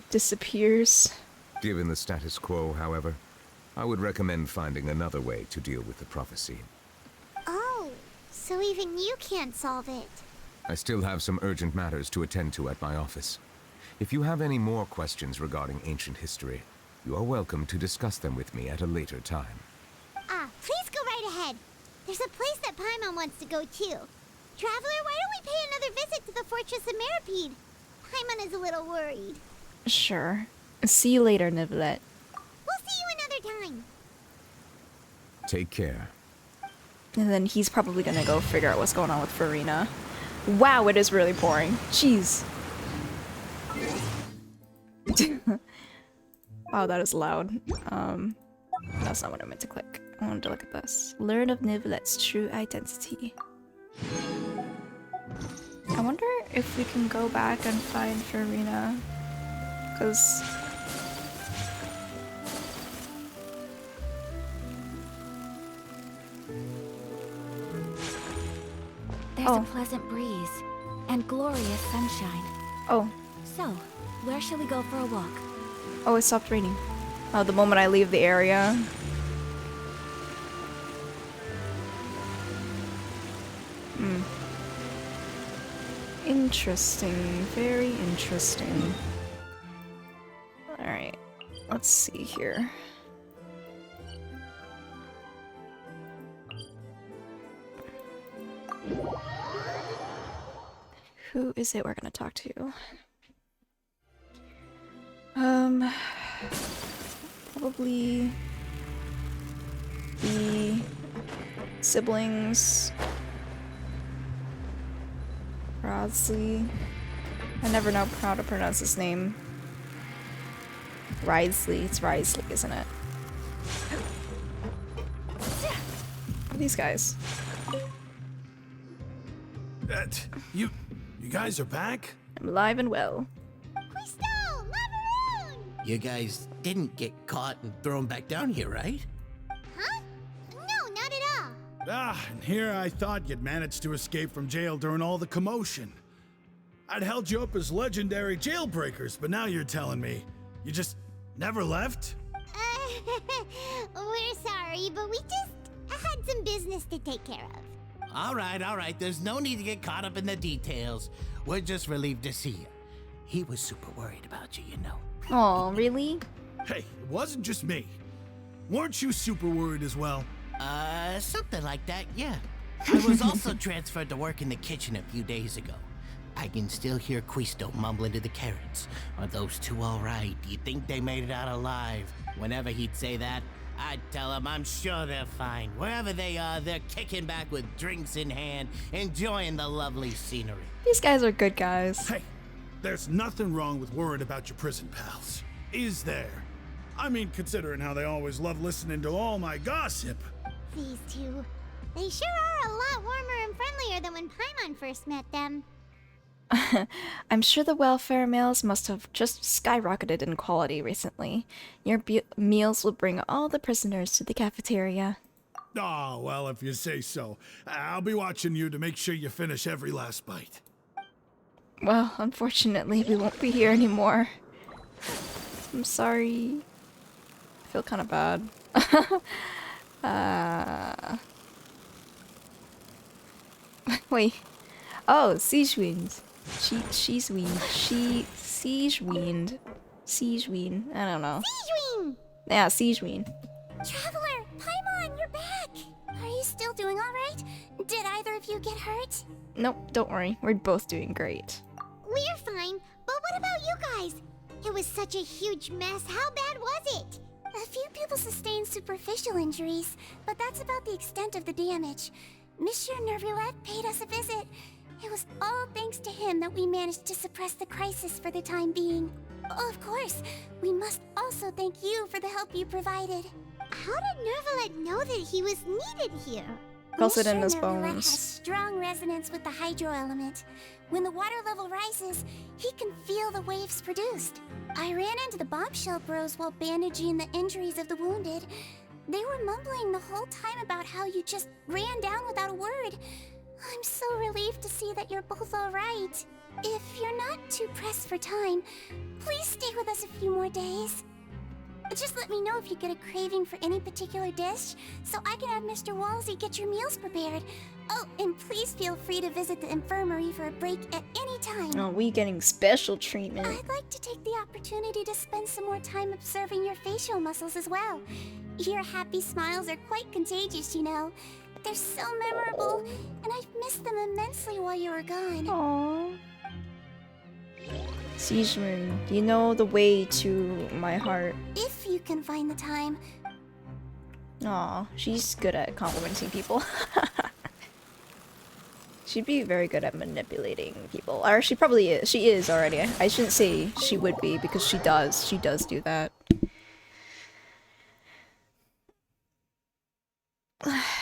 Disappears? Given the status quo, however, I would recommend finding another way to deal with the prophecy. Oh, so even you can't solve it. I still have some urgent matters to attend to at my office. If you have any more questions regarding ancient history, you are welcome to discuss them with me at a later time. Please go right ahead. There's a place that Paimon wants to go too. Traveler, why don't we pay another visit to the Fortress of Meripede? Paimon is a little worried. Sure. See you later, Nivelet. We'll see you another time. Take care. And then he's probably gonna go figure out what's going on with Farina. Wow, it is really pouring. Jeez. Wow, that is loud. That's not what I meant to click. I wanted to look at this. Learn of Nivelet's true identity. I wonder if we can go back and find Farina. Because... There's a pleasant breeze and glorious sunshine. Oh. So, where shall we go for a walk? Oh, it stopped raining. Oh, the moment I leave the area. Hmm. Interesting. Very interesting. Alright. Let's see here. Who is it we're gonna talk to? Probably the siblings. Rosley. I never know how to pronounce his name. Risley. It's Risley, isn't it? These guys. You guys are back? I'm alive and well. You guys didn't get caught and thrown back down here, right? Huh? No, not at all. And here I thought you'd managed to escape from jail during all the commotion. I'd held you up as legendary jailbreakers, but now you're telling me you just never left? We're sorry, but we just had some business to take care of. All right. There's no need to get caught up in the details. We're just relieved to see you. He was super worried about you, you know. Oh, really? Hey, it wasn't just me. Weren't you super worried as well? Something like that, yeah. I was also transferred to work in the kitchen a few days ago. I can still hear Quisto mumbling to the carrots. Are those two all right? Do you think they made it out alive? Whenever he'd say that, I'd tell him I'm sure they're fine. Wherever they are, they're kicking back with drinks in hand, enjoying the lovely scenery. These guys are good guys. Hey, there's nothing wrong with worrying about your prison pals, is there? I mean, considering how they always love listening to all my gossip. These two, they sure are a lot warmer and friendlier than when Paimon first met them. I'm sure the welfare meals must have just skyrocketed in quality recently. Your meals will bring all the prisoners to the cafeteria. Oh, well, if you say so. I'll be watching you to make sure you finish every last bite. Well, unfortunately, we won't be here anymore. I'm sorry. I feel kind of bad. Wait. Oh, Siege Wind. She's Wind. Siege Wind. Siege Wind. I don't know. Siege Wind! Yeah, Siege Wind. Traveler, Paimon, you're back! Are you still doing alright? Did either of you get hurt? Nope, don't worry. We're both doing great. We're fine, but what about you guys? It was such a huge mess. How bad was it? A few people sustained superficial injuries, but that's about the extent of the damage. Monsieur Nervulet paid us a visit. It was all thanks to him that we managed to suppress the crisis for the time being. Of course, we must also thank you for the help you provided. How did Nervulet know that he was needed here? Felt it in his Nervulet bones. has strong resonance with the hydro element. When the water level rises, he can feel the waves produced. I ran into the bombshell bros while bandaging the injuries of the wounded. They were mumbling the whole time about how you just ran down without a word. I'm so relieved to see that you're both alright. If you're not too pressed for time, please stay with us a few more days. Just let me know if you get a craving for any particular dish, so I can have Mr. Wolsey get your meals prepared. Oh, and please feel free to visit the infirmary for a break at any time. Oh, we getting special treatment. I'd like to take the opportunity to spend some more time observing your facial muscles as well. Your happy smiles are quite contagious, you know. They're so memorable, and I've missed them immensely while you were gone. Aww. Sijun, you know the way to my heart. If you can find the time. Aw, she's good at complimenting people. She'd be very good at manipulating people. Or she probably is. She is already. I shouldn't say she would be because she does. She does do that.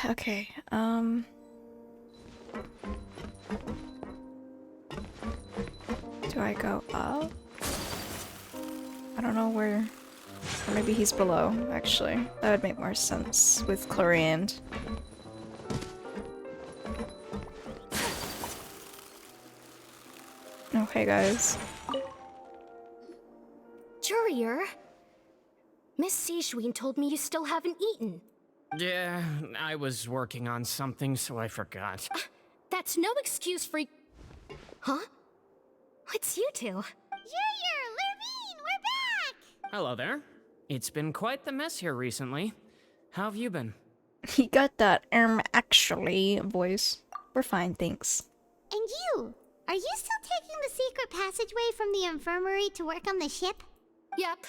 Okay, do I go up? I don't know where. Or maybe he's below, actually. That would make more sense with Clorand. Okay, guys. Jurier, Miss Sijun told me you still haven't eaten. Yeah, I was working on something, so I forgot. That's no excuse for... Huh? What's you two? Jurier, Lurvine, we're back! Hello there. It's been quite the mess here recently. How have you been? He got that actually voice. We're fine, thanks. And you? Are you still taking the secret passageway from the infirmary to work on the ship? Yep.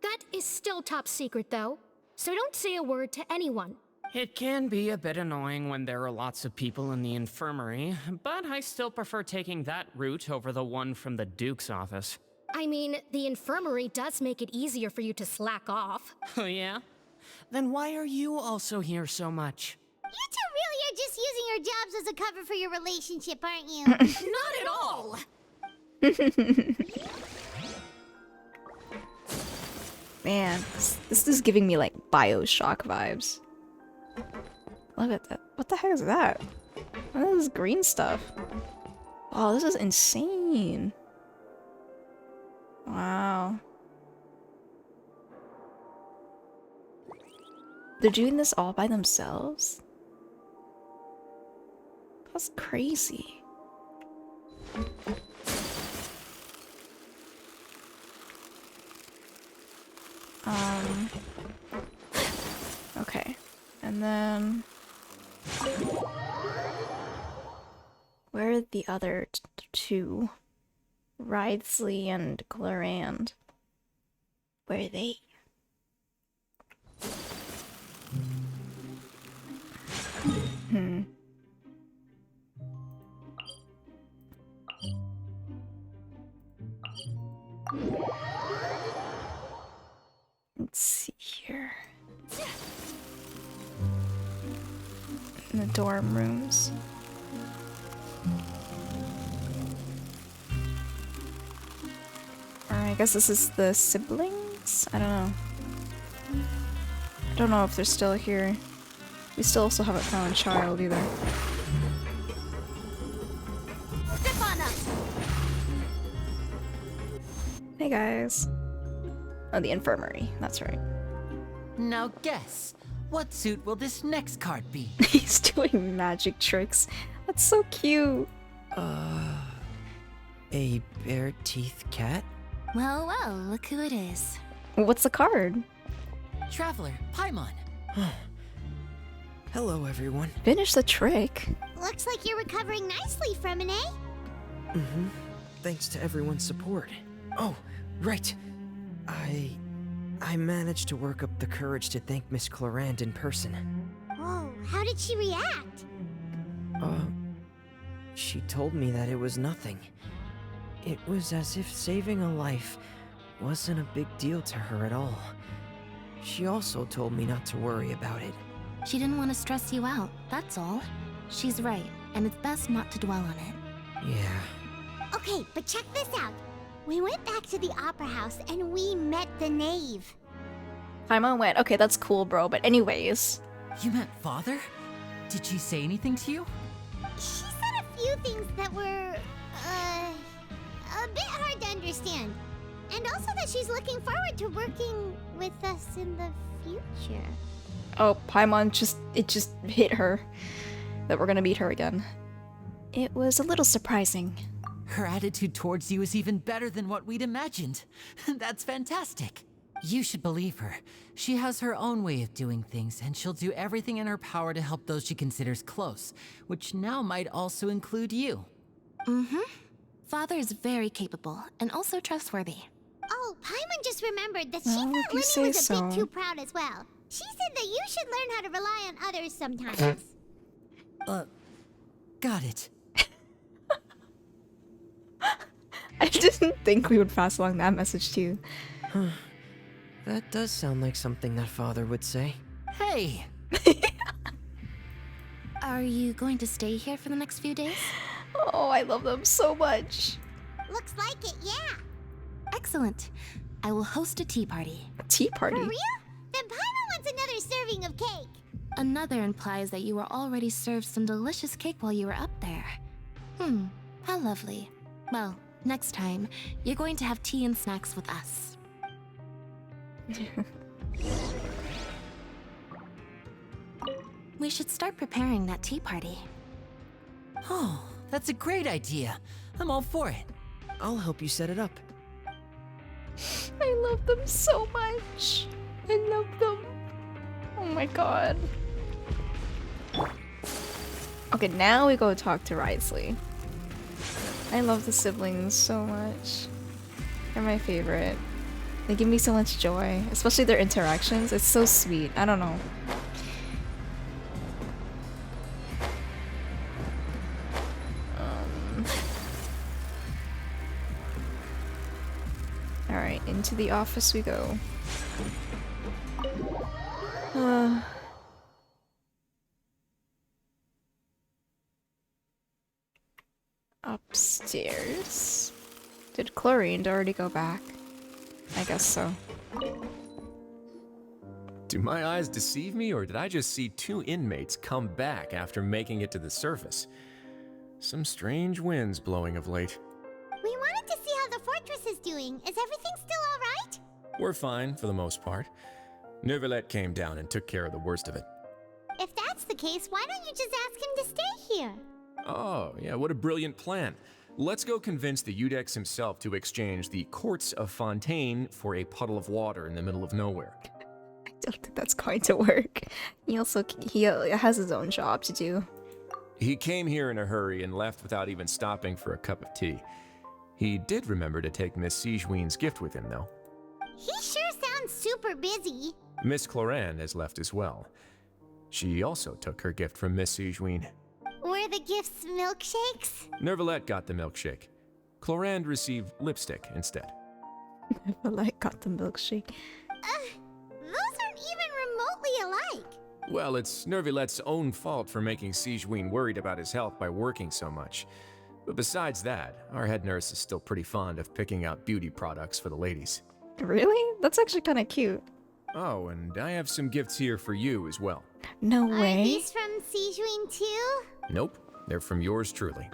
That is still top secret, though. So don't say a word to anyone. It can be a bit annoying when there are lots of people in the infirmary, but I still prefer taking that route over the one from the Duke's office. I mean, the infirmary does make it easier for you to slack off. Oh yeah? Then why are you also here so much? You two really are just using your jobs as a cover for your relationship, aren't you? Not at all! Man, this is giving me like Bioshock vibes. Look at that. What the heck is that? What is this green stuff? Oh, this is insane. Wow. They're doing this all by themselves? That's crazy. Okay. And then... where are the other two? Wriothesley and Clorand. Where are they? Let's see here. In the dorm rooms. Or I guess this is the siblings? I don't know. I don't know if they're still here. We still also haven't found a child either. Step on up. Hey guys. Oh, the infirmary. That's right. Now guess, what suit will this next card be? He's doing magic tricks. That's so cute. A bare teeth cat? Well, well, look who it is. What's the card? Traveler, Paimon. Hello, everyone. Finish the trick. Looks like you're recovering nicely from it, eh? Mm-hmm. Thanks to everyone's support. Oh, right. I managed to work up the courage to thank Miss Clorand in person. Whoa, how did she react? She told me that it was nothing. It was as if saving a life wasn't a big deal to her at all. She also told me not to worry about it. She didn't want to stress you out, that's all. She's right, and it's best not to dwell on it. Yeah. Okay, but check this out. We went back to the opera house and we met the knave. Paimon went, okay, that's cool, bro, but anyways. You met Father? Did she say anything to you? She said a few things that were, a bit hard to understand. And also that she's looking forward to working with us in the future. Oh, Paimon it just hit her that we're gonna meet her again. It was a little surprising. Her attitude towards you is even better than what we'd imagined. That's fantastic. You should believe her. She has her own way of doing things, and she'll do everything in her power to help those she considers close, which now might also include you. Mm-hmm. Father is very capable and also trustworthy. Oh, Paimon just remembered that she Well, if thought you Lyney say was a so. bit too proud as well. She said that you should learn how to rely on others sometimes. Got it. I didn't think we would pass along that message to you. That does sound like something that father would say. Hey! Are you going to stay here for the next few days? Oh, I love them so much. Looks like it, yeah. Excellent. I will host a tea party. A tea party? For real? Then Paimon wants another serving of cake. Another implies that you were already served some delicious cake while you were up there. How lovely. Well, next time, you're going to have tea and snacks with us. We should start preparing that tea party. Oh, that's a great idea. I'm all for it. I'll help you set it up. I love them so much. I love them. Oh my god. Okay, now we go talk to Wriothesley. I love the siblings so much. They're my favorite. They give me so much joy, especially their interactions. It's so sweet. I don't know. Alright, into the office we go. Upstairs. Did Chlorine already go back? I guess so. Do my eyes deceive me, or did I just see two inmates come back after making it to the surface? Some strange winds blowing of late. We wanted to see how the fortress is doing. Is everything still alright? We're fine, for the most part. Neuvillette came down and took care of the worst of it. If that's the case, why don't you just ask him to stay here? Oh, yeah, what a brilliant plan. Let's go convince the Udex himself to exchange the courts of Fontaine for a puddle of water in the middle of nowhere. I don't think that's going to work. He has his own job to do. He came here in a hurry and left without even stopping for a cup of tea. He did remember to take Miss Sigewinne's gift with him, though. He sure sounds super busy. Miss Cloran has left as well. She also took her gift from Miss Sigewinne. Were the gifts milkshakes? Neuvillette got the milkshake. Cloran received lipstick instead. Neuvillette got the milkshake. Those aren't even remotely alike. Well, it's Neuvillette's own fault for making Sigewinne worried about his health by working so much. But besides that, our head nurse is still pretty fond of picking out beauty products for the ladies. Really? That's actually kind of cute. Oh, and I have some gifts here for you as well. No way. Are these from Sigewinne too? Nope, they're from yours truly.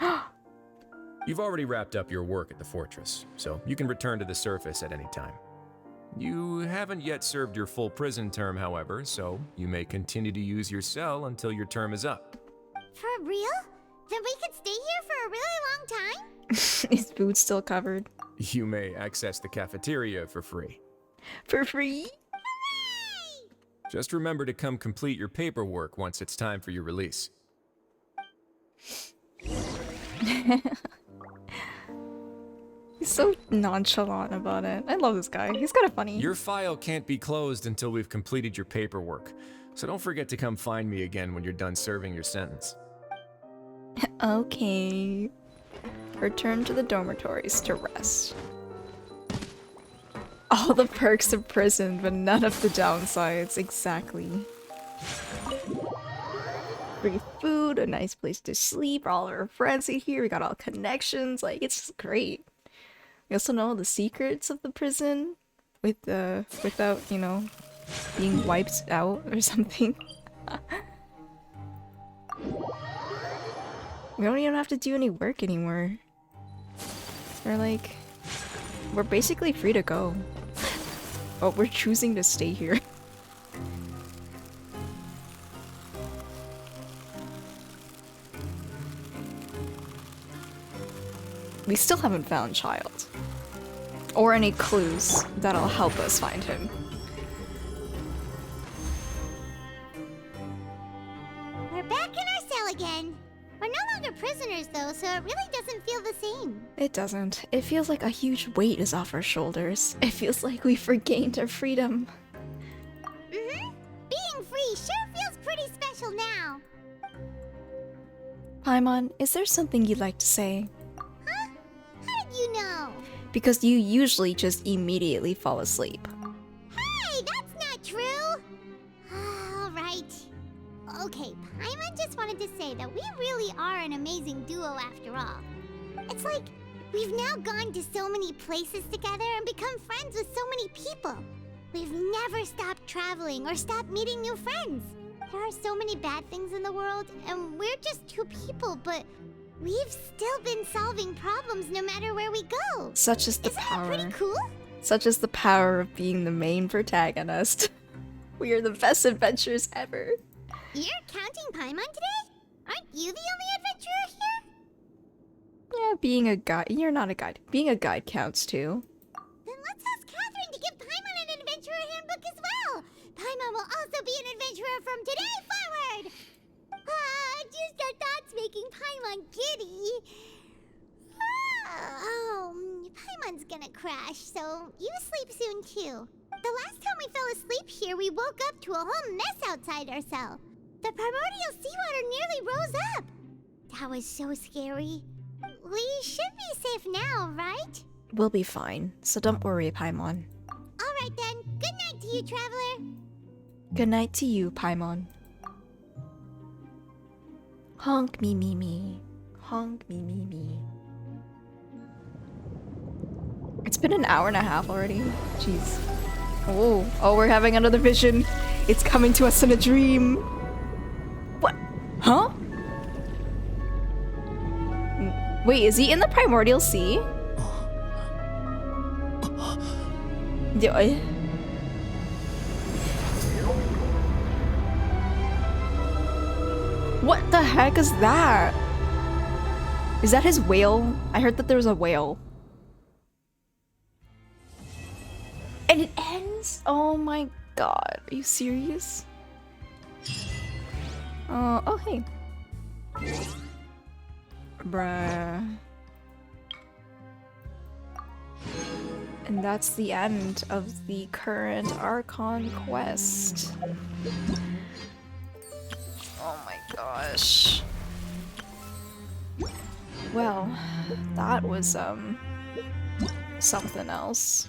You've already wrapped up your work at the fortress, so you can return to the surface at any time. You haven't yet served your full prison term, however, so you may continue to use your cell until your term is up. For real? Then we could stay here for a really long time? His food's still covered. You may access the cafeteria for free. For free? Hooray! Just remember to come complete your paperwork once it's time for your release. He's so nonchalant about it. I love this guy. He's kind of funny. Your file can't be closed until we've completed your paperwork, so don't forget to come find me again when you're done serving your sentence. Okay. Return to the dormitories to rest. All the perks of prison, but none of the downsides. Exactly. Free food, a nice place to sleep, all our friends are here, we got all connections, like, it's just great. We also know the secrets of the prison without, you know, being wiped out or something. We don't even have to do any work anymore. We're basically free to go. But we're choosing to stay here. We still haven't found Child. Or any clues that'll help us find him. We're back in our cell again. We're no longer prisoners though, so it really doesn't feel the same. It doesn't. It feels like a huge weight is off our shoulders. It feels like we've regained our freedom. Mm-hmm. Being free sure feels pretty special now. Paimon, is there something you'd like to say? Huh? How did you know? Because you usually just immediately fall asleep. Hey, that's not true! Alright. Okay, Paimon just wanted to say that we really are an amazing duo after all. It's like, we've now gone to so many places together and become friends with so many people. We've never stopped traveling or stopped meeting new friends. There are so many bad things in the world, and we're just two people, but we've still been solving problems no matter where we go. Such is the Isn't power. that pretty cool? Such is the power of being the main protagonist. We are the best adventurers ever. You're counting Paimon today? Aren't you the only adventurer here? Yeah, being a guide. You're not a guide. Being a guide counts too. Then let's ask Catherine to give Paimon an adventurer handbook as well. Paimon will also be an adventurer from today forward. Just the thoughts making Paimon giddy. Paimon's gonna crash, so you sleep soon too. The last time we fell asleep here, we woke up to a whole mess outside our cell. The primordial seawater nearly rose up. That was so scary. We should be safe now, right? We'll be fine, so don't worry, Paimon. Alright then, good night to you, Traveler. Good night to you, Paimon. Honk me me me. Honk me me me. It's been an hour and a half already. Jeez. Oh, we're having another vision. It's coming to us in a dream. What? Huh? Wait, is he in the primordial sea? What the heck is that? Is that his whale? I heard that there was a whale. And it ends? Oh my god. Are you serious? Oh hey. Bruh. And that's the end of the current Archon quest. Oh my gosh. Well, that was, something else.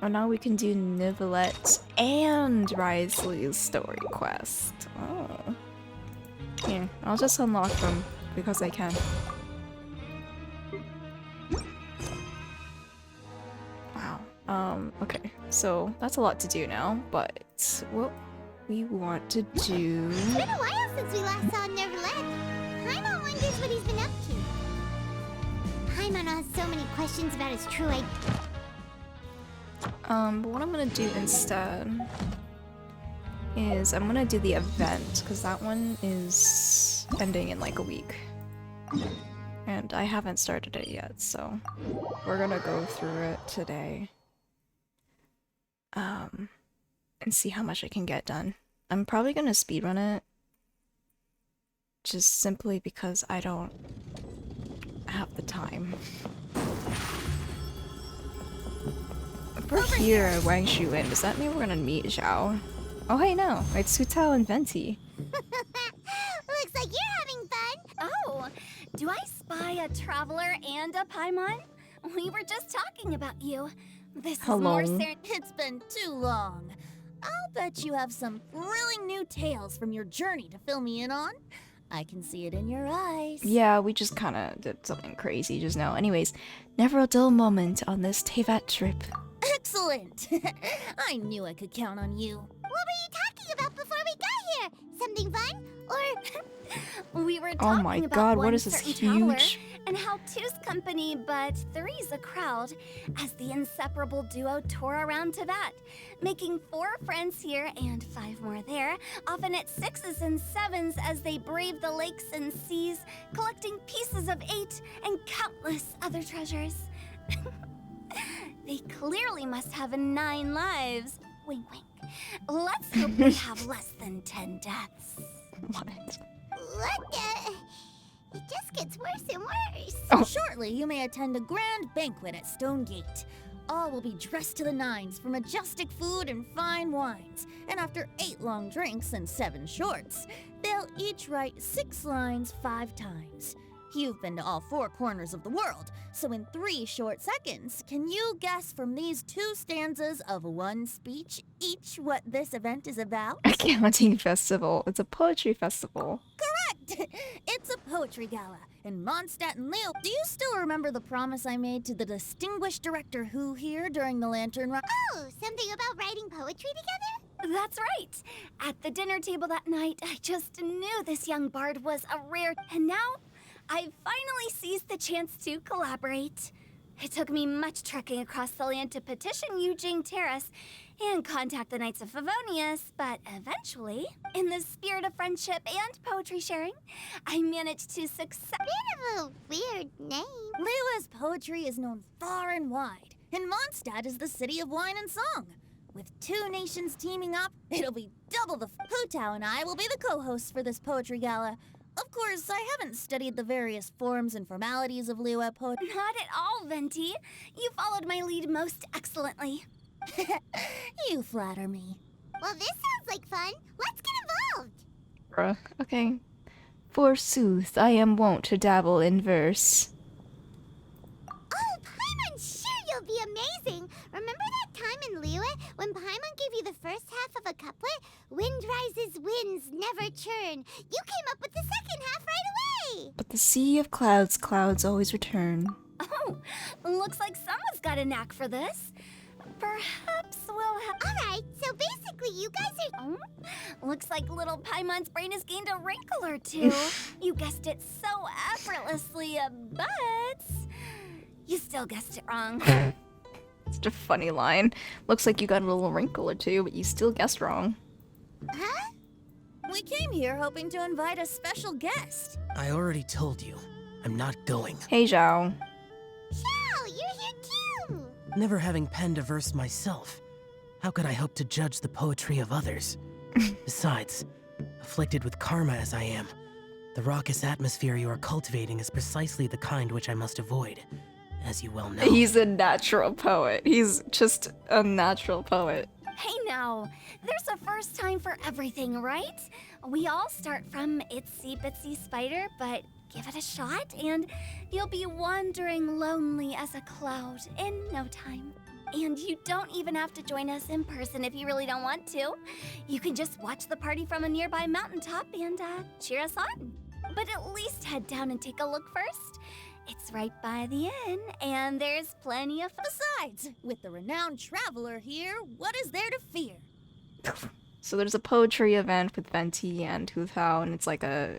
Oh, now we can do Nivelette and Wriothesley's story quest. Oh. Here, I'll just unlock them because I can. Wow. Okay. So, that's a lot to do now, but what we want to do... It's been a while since we last saw Nivelette. Paimon wonders what he's been up to. Paimon has so many questions about his true identity. But what I'm gonna do instead is I'm gonna do the event, because that one is ending in like a week. And I haven't started it yet, so we're gonna go through it today. And see how much I can get done. I'm probably gonna speedrun it, just simply because I don't have the time. If we're here at Wang Shu Inn, does that mean we're gonna meet Zhao? Oh hey no, it's Su Tao and Venti. Looks like you're having fun! Oh, do I spy a traveler and a Paimon? We were just talking about you. This is more It's been too long. I'll bet you have some thrilling new tales from your journey to fill me in on. I can see it in your eyes. Yeah, we just kinda did something crazy just now. Anyways, never a dull moment on this Teyvat trip. Excellent! I knew I could count on you. What were you talking about before we got here? Something fun? Or... We were Oh talking my about god, one what is this certain traveler, huge... and how two's company, but three's a crowd, as the inseparable duo tour around Teyvat, making 4 friends here and 5 more there, often at 6s and 7s as they brave the lakes and seas, collecting pieces of 8 and countless other treasures. They clearly must have 9 lives. Wink, wink. Let's hope they have less than 10 deaths. What? What the? It just gets worse and worse. Oh. Shortly, you may attend a grand banquet at Stone Gate. All will be dressed to the nines for majestic food and fine wines. And after 8 long drinks and 7 shorts, they'll each write 6 lines 5 times. You've been to all 4 corners of the world, so in 3 short seconds, can you guess from these 2 stanzas of 1 speech each what this event is about? Accounting festival. It's a poetry festival. Correct! It's a poetry gala. And Mondstadt and Leo, do you still remember the promise I made to the distinguished director Who here during the Lantern Run? Oh, something about writing poetry together? That's right. At the dinner table that night, I just knew this young bard was a rare... And now, I've finally seized the chance to collaborate. It took me much trekking across the land to petition Eugene Terrace and contact the Knights of Favonius, but eventually, in the spirit of friendship and poetry sharing, I managed to success... Bit of a weird name. Liyue's poetry is known far and wide, and Mondstadt is the city of wine and song. With 2 nations teaming up, it'll be double the... Hutao and I will be the co-hosts for this poetry gala. Of course, I haven't studied the various forms and formalities of Liyue poetry. Not at all, Venti. You followed my lead most excellently. You flatter me. Well, this sounds like fun. Let's get involved. Bruh. Okay. Forsooth, I am wont to dabble in verse. Oh, Paimon's sure you'll be amazing. Remember that time in Liyue when Paimon gave you the first half of a couplet? Wind rises, winds never churn. You came up with the second half right away. But the sea of clouds, clouds always return. Oh, looks like someone's got a knack for this. Perhaps we'll have... Alright, so basically you guys are... Oh, looks like little Paimon's brain has gained a wrinkle or 2. You guessed it so effortlessly, but... You still guessed it wrong. Such a funny line. Looks like you got a little wrinkle or 2, but you still guessed wrong. Huh? We came here hoping to invite a special guest. I already told you. I'm not going. Hey, Zhao. Xiao, you're here too! Never having penned a verse myself, how could I hope to judge the poetry of others? Besides, afflicted with karma as I am, the raucous atmosphere you are cultivating is precisely the kind which I must avoid, as you well know. He's a natural poet. He's just a natural poet. Hey now, there's a first time for everything, right? We all start from itsy bitsy spider, but give it a shot and you'll be wandering lonely as a cloud in no time. And you don't even have to join us in person if you really don't want to. You can just watch the party from a nearby mountaintop and cheer us on. But at least head down and take a look first. It's right by the inn, and there's plenty of... Besides, with the renowned traveler here, what is there to fear? So there's a poetry event with Venti and Hutao, and it's like a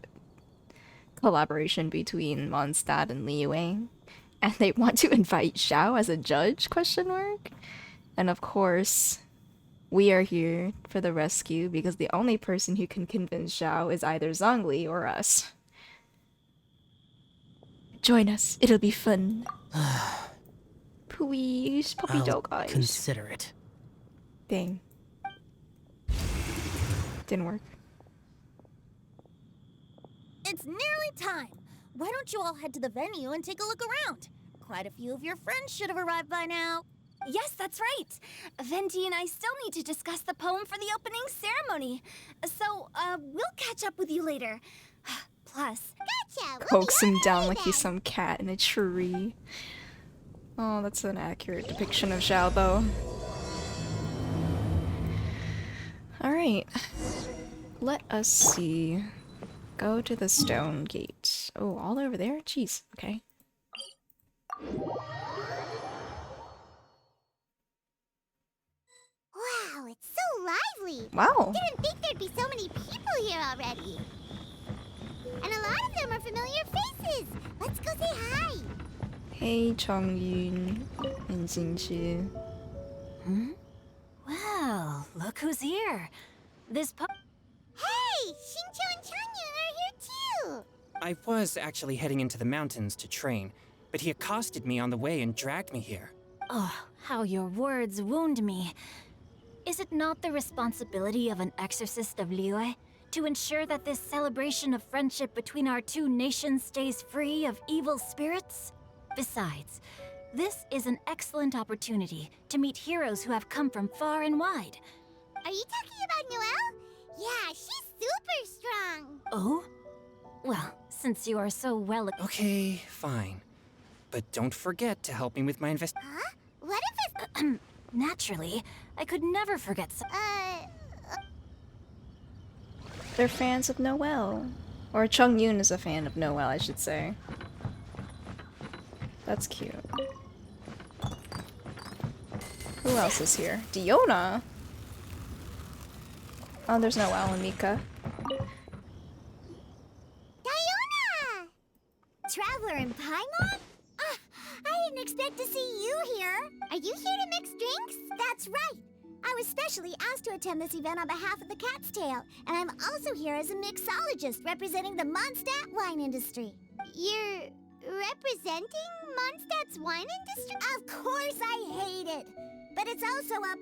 collaboration between Mondstadt and Liyue. And they want to invite Xiao as a judge, question mark? And of course, we are here for the rescue because the only person who can convince Xiao is either Zhongli or us. Join us, it'll be fun. Please, puppy dog eyes. Consider it. Dang. Didn't work. It's nearly time. Why don't you all head to the venue and take a look around? Quite a few of your friends should have arrived by now. Yes, that's right. Venti and I still need to discuss the poem for the opening ceremony. So, we'll catch up with you later. Plus, gotcha! Coax him down like he's some cat in a tree. Oh, that's an accurate depiction of Xiao, though. Alright. Let us see. Go to the stone gate. Oh, all over there? Jeez, okay. Wow, it's so lively! Wow. Didn't think there'd be so many people here already. And a lot of them are familiar faces. Let's go say hi. Hey, Chongyun and Xingqi. well, look who's here. This Hey, Xingqiu and Changyun are here too. I was actually heading into the mountains to train. but he accosted me on the way and dragged me here. Oh, how your words wound me. Is it not the responsibility of an exorcist of Liyue to ensure that this celebration of friendship between our two nations stays free of evil spirits? Besides, this is an excellent opportunity to meet heroes who have come from far and wide. Are you talking about Noelle? Yeah, she's super strong. Oh? Well, since you are so well... Okay, fine. But don't forget to help me with my Huh? What if it's... Naturally, I could never forget They're fans of Noelle. Or Chung Yoon is a fan of Noelle, I should say. That's cute. Who else is here? Diona? Oh, there's Noelle and Mika. Diona! Traveler in Paimon? I didn't expect to see you here. Are you here to mix drinks? That's right. I was specially asked to attend this event on behalf of the Cat's Tail, and I'm also here as a mixologist representing the Mondstadt wine industry. You're representing Mondstadt's wine industry? Of course I hate it. But it's also a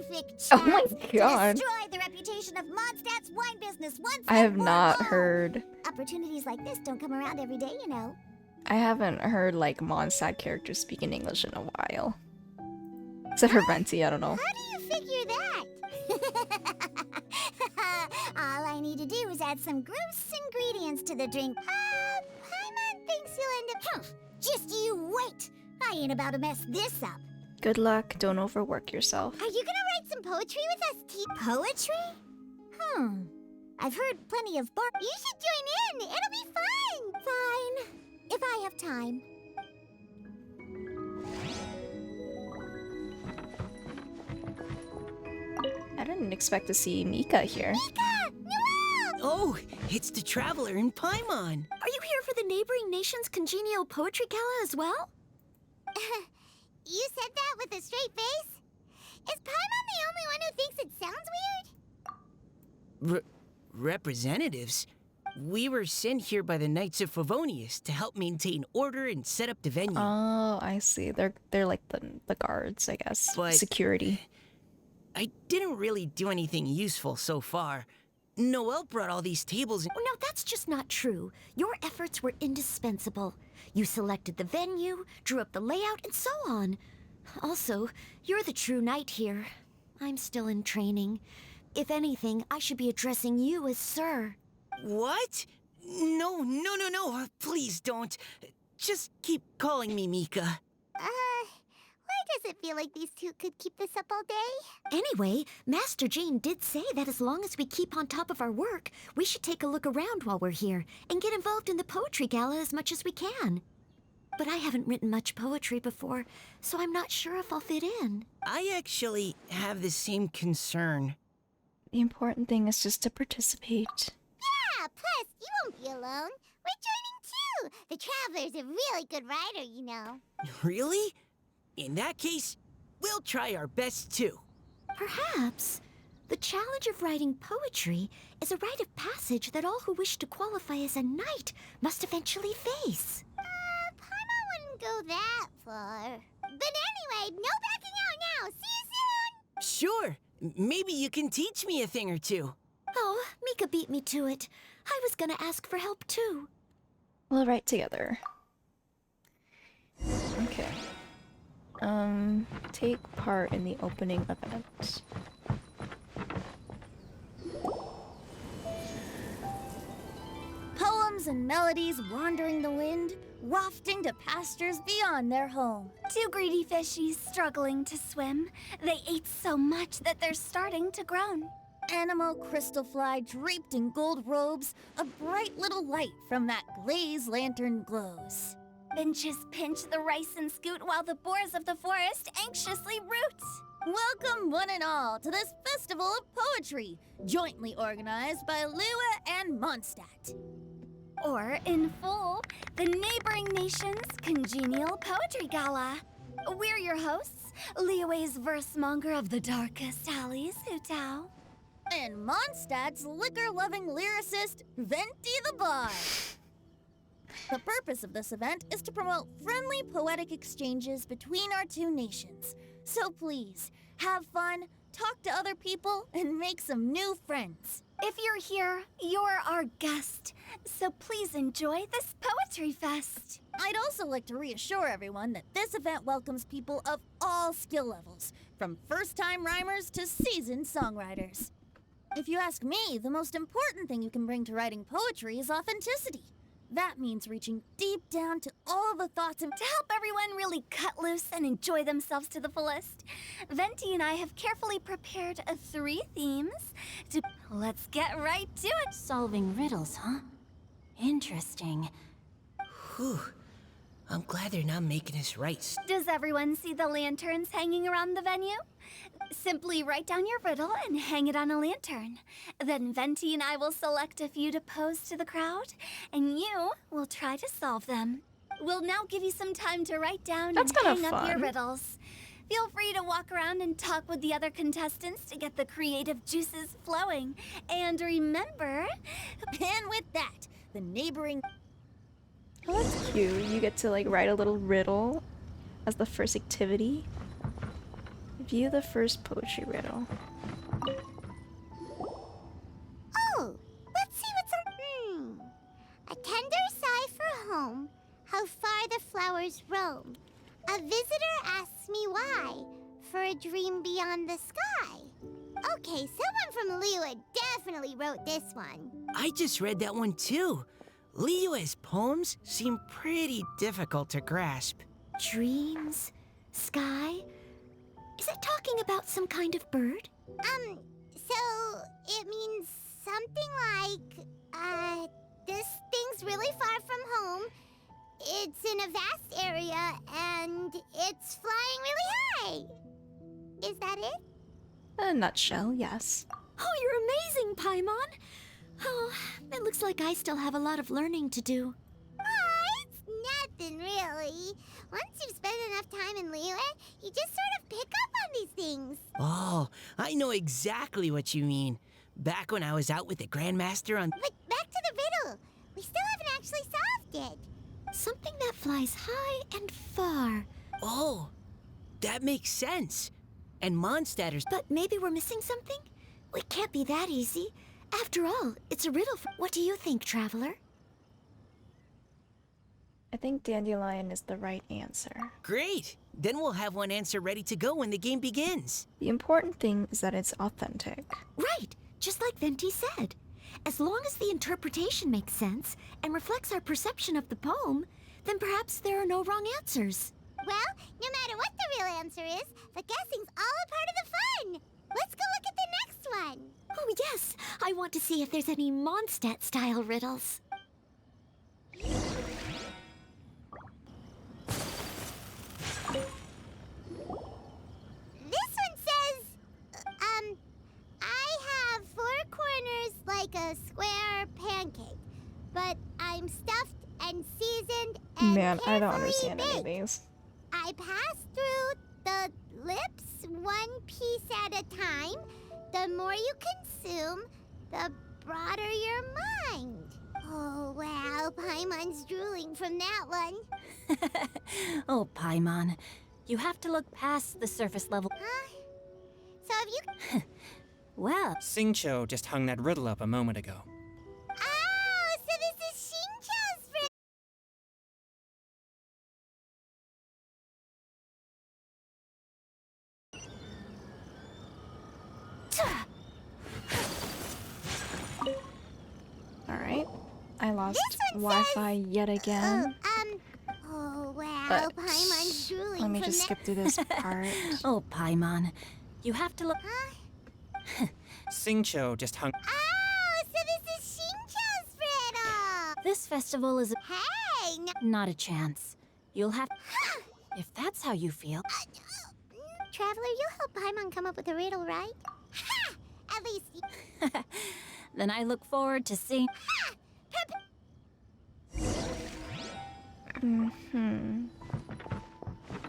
perfect chance Oh my god. to destroy the reputation of Mondstadt's wine business once I have and for not all. heard. Opportunities like this don't come around every day, you know. I haven't heard like Mondstadt characters speak in English in a while. Except for Venti, I don't know. How do you figure that? All I need to do is add some gross ingredients to the drink. Paimon thinks you'll end up... Just you wait! I ain't about to mess this up. Good luck, don't overwork yourself. Are you gonna write some poetry with us, T? Poetry? I've heard plenty of bar... You should join in! It'll be fun! Fine. If I have time. I didn't expect to see Mika here. Mika! Noelle! Oh, it's the Traveler in Paimon. Are you here for the neighboring nation's congenial poetry gala as well? You said that with a straight face? Is Paimon the only one who thinks it sounds weird? Representatives? We were sent here by the Knights of Favonius to help maintain order and set up the venue. Oh, I see. They're like the guards, I guess. But security. I didn't really do anything useful so far. Noelle brought all these tables and... Oh, no, that's just not true. Your efforts were indispensable. You selected the venue, drew up the layout, and so on. Also, you're the true knight here. I'm still in training. If anything, I should be addressing you as Sir. What? No. Please don't. Just keep calling me Mika. Why does it feel like these two could keep this up all day? Anyway, Master Jane did say that as long as we keep on top of our work, we should take a look around while we're here and get involved in the poetry gala as much as we can. But I haven't written much poetry before, so I'm not sure if I'll fit in. I actually have the same concern. The important thing is just to participate. Yeah, plus, you won't be alone. We're joining too. The Traveler's a really good writer, you know. Really? In that case, we'll try our best too. Perhaps. The challenge of writing poetry is a rite of passage that all who wish to qualify as a knight must eventually face. Paimon wouldn't go that far. But anyway, no backing out now. See you soon! Sure. Maybe you can teach me a thing or two. Oh, Mika beat me to it. I was gonna ask for help too. We'll write together. Okay. Take part in the opening event. Poems and melodies wandering the wind, wafting to pastures beyond their home. Two greedy fishies struggling to swim. They ate so much that they're starting to groan. Animal crystal fly draped in gold robes, a bright little light from that glazed lantern glows. Benches pinch the rice and scoot while the boars of the forest anxiously root. Welcome one and all to this festival of poetry, jointly organized by Liyue and Mondstadt. Or, in full, the neighboring nation's congenial poetry gala. We're your hosts, Liyue's verse-monger of the darkest alleys, Hutao. And Mondstadt's liquor-loving lyricist, Venti the Bard. The purpose of this event is to promote friendly poetic exchanges between our two nations. So please, have fun, talk to other people, and make some new friends. If you're here, you're our guest. So please enjoy this poetry fest. I'd also like to reassure everyone that this event welcomes people of all skill levels, from first-time rhymers to seasoned songwriters. If you ask me, the most important thing you can bring to writing poetry is authenticity. That means reaching deep down to all the thoughts and to help everyone really cut loose and enjoy themselves to the fullest. Venti and I have carefully prepared 3 themes to... Let's get right to it. Solving riddles, huh? Interesting. Whew. I'm glad they're not making us write. Does everyone see the lanterns hanging around the venue? Simply write down your riddle and hang it on a lantern. Then Venti and I will select a few to pose to the crowd, and you will try to solve them. We'll now give you some time to write down and hang up your riddles. Feel free to walk around and talk with the other contestants to get the creative juices flowing. And remember... And with that, the neighboring... Oh, that's cute. You get to like write a little riddle as the first activity. View the first poetry riddle. Oh, let's see what's on. A tender sigh for home, how far the flowers roam. A visitor asks me why, for a dream beyond the sky. Okay, someone from Liyue definitely wrote this one. I just read that one too. Liyue's poems seem pretty difficult to grasp. Dreams? Sky? Is it talking about some kind of bird? So it means something like, this thing's really far from home. It's in a vast area, and it's flying really high. Is that it? A nutshell, yes. Oh, you're amazing, Paimon! Oh, it looks like I still have a lot of learning to do. It's nothing, really. Once you've spent enough time in Liyue, you just sort of pick up on these things. Oh, I know exactly what you mean. Back when I was out with the Grandmaster on... But back to the riddle. We still haven't actually solved it. Something that flies high and far. Oh, that makes sense. And Mondstadter's... But maybe we're missing something? It can't be that easy. After all, it's a riddle. What do you think, Traveler? I think Dandelion is the right answer. Great! Then we'll have one answer ready to go when the game begins. The important thing is that it's authentic. Right! Just like Venti said. As long as the interpretation makes sense and reflects our perception of the poem, then perhaps there are no wrong answers. Well, no matter what the real answer is, the guessing's all a part of the fun! Let's go look at the next one! Oh yes! I want to see if there's any Mondstadt-style riddles. This one says, I have 4 corners like a square pancake, but I'm stuffed and seasoned and Man, I don't carefully understand any of baked. these. I pass through the lips one piece at a time. The more you consume, the broader your mind. Oh, wow, Paimon's drooling from that one. Oh, Paimon. You have to look past the surface level. Huh? So have you... Well... Xingqiu just hung that riddle up a moment ago. Oh, so this is Xingqiu's friend. Alright. I lost Wi-Fi yet again. Oh, wow, But Paimon's drooling let me from just that... skip through this part. Oh, Paimon. You have to look... Huh? Xingqiu just hung... Oh, so this is Xingqiu's riddle! This festival is... Hey! Not a chance. You'll have... If that's how you feel... Traveler, you'll help Paimon come up with a riddle, right? Ha! At least... Then I look forward to seeing... Ha!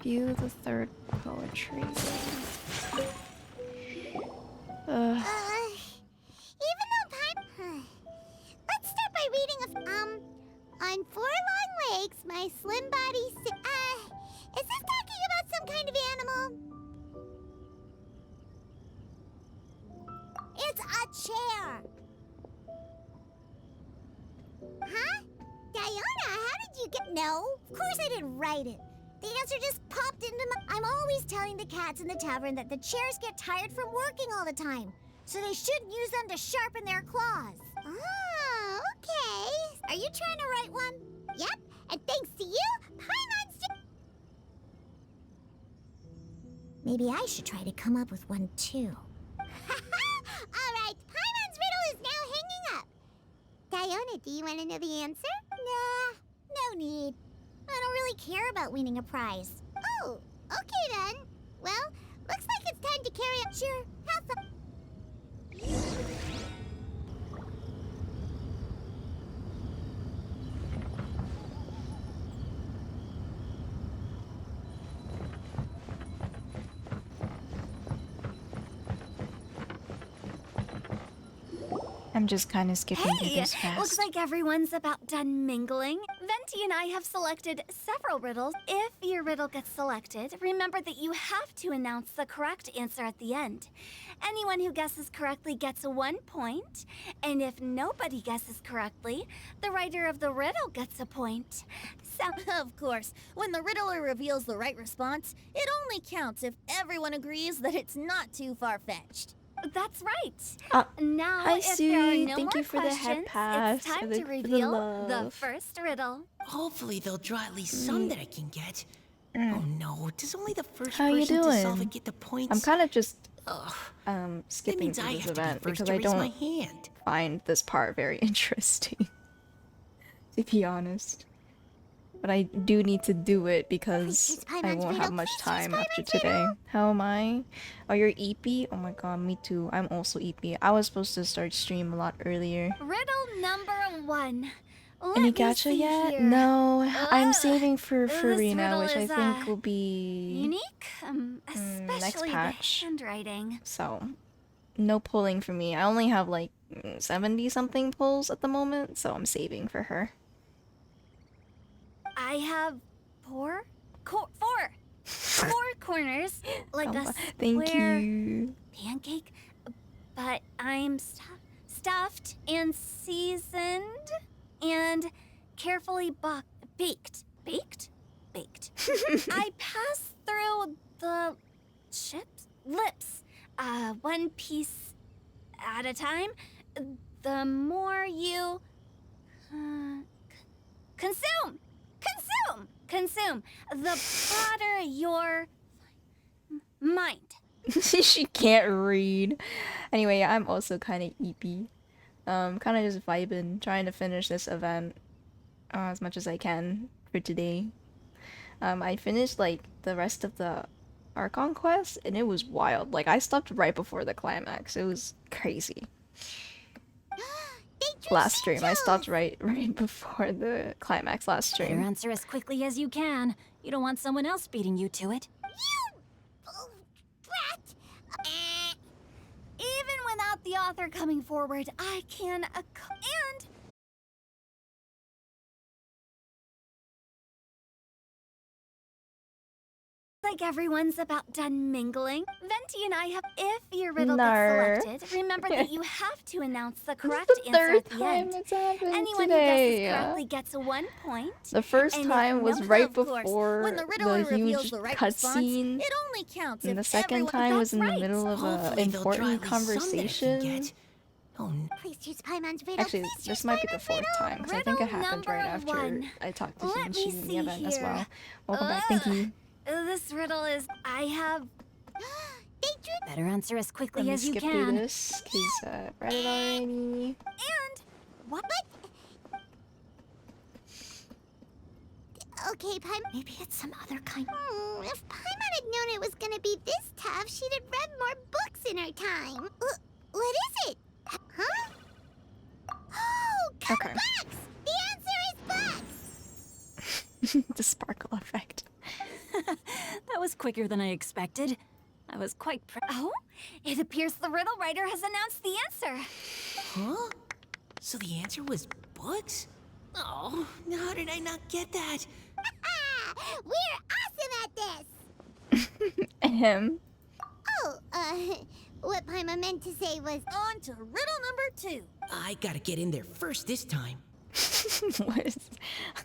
View the third poetry. Even though Let's start by reading on 4 lines makes my slim body is this talking about some kind of animal? It's a chair. Huh? Diona, how did you get... No, of course I didn't write it. The answer just popped into my... I'm always telling the cats in the tavern that the chairs get tired from working all the time. So they shouldn't use them to sharpen their claws. Oh, okay. Are you trying to write one? Yep, and thanks to you, Paimon's... Maybe I should try to come up with one too. All right, Paimon's riddle is now hanging up. Diona, do you want to know the answer? Nah, no need. I don't really care about winning a prize. Oh, okay then. Well, looks like it's time to carry up. Sure, have fun. I'm just kind of skipping through this fast. Looks like everyone's about done mingling. Venti and I have selected several riddles. If your riddle gets selected, remember that you have to announce the correct answer at the end. Anyone who guesses correctly gets 1 point, and if nobody guesses correctly, the writer of the riddle gets a point. So, of course, when the riddler reveals the right response, it only counts if everyone agrees that it's not too far-fetched. That's right. Now, Now, hi, if Sue. there are no Thank more you for the head questions, pass. it's time for the, to for the reveal the love. first riddle. Hopefully they'll draw at least some that I can get. Oh no, does only the first How you person to solve doing? it get the points? I'm kind of just skipping means through I this have to be event first because to I raise my don't hand. find this part very interesting, to be honest. But I do need to do it because I won't have much time after today. How am I? Oh, you're EP? Oh my god, me too. I'm also EP. I was supposed to start stream a lot earlier. Riddle number 1. Any Let me gacha see yet? here. No, I'm Ugh, saving for this Farina, riddle which I is, think will be unique, especially the patch. handwriting. So, no pulling for me. I only have like 70 something pulls at the moment, so I'm saving for her. I have 4 corners, like a Thank square you. pancake, but I'm stuffed and seasoned and carefully baked. Baked? I pass through the lips, 1 piece at a time. The more you consume, the broader your mind. She can't read. Anyway, I'm also kind of EP. Kind of just vibing, trying to finish this event as much as I can for today. I finished like the rest of the Archon quest, and it was wild. Like I stopped right before the climax. It was crazy. Last stream, I stopped right before the climax last Better stream. answer as quickly as you can. You don't want someone else beating you to it. Even without the author coming forward, I can and like everyone's about done mingling. Venti and I have, if your riddle gets selected, remember that you have to announce the correct answer at the end. Anyone who guesses correctly gets 1 point. The first and if time was no- right of course, before when the riddler the reveals huge the right response, cutscene, it only counts and if the second everyone... time was in the That's middle of an Hopefully they'll draw important at least some that I can conversation. get. Please choose Paimon's riddle. Actually, this might be the 4th time, because I think it happened right after I talked to Let me Genshin in the see event as well. here. Welcome back, thank you. This riddle is, I have... Better answer as Let quickly me as you skip through can. this, because I read it already. What? Okay, Paimon. Maybe it's some other kind. If Paimon had known it was gonna be this tough, she'd have read more books in her time. What is it? Huh? Oh, Okay. bucks! The answer is bucks! The sparkle effect. That was quicker than I expected. I was quite Oh? It appears the riddle writer has announced the answer. Huh? So the answer was books? Oh, how did I not get that? We're awesome at this! Ahem. Oh, what Paimon meant to say was... On to riddle number 2. I gotta get in there first this time. What is...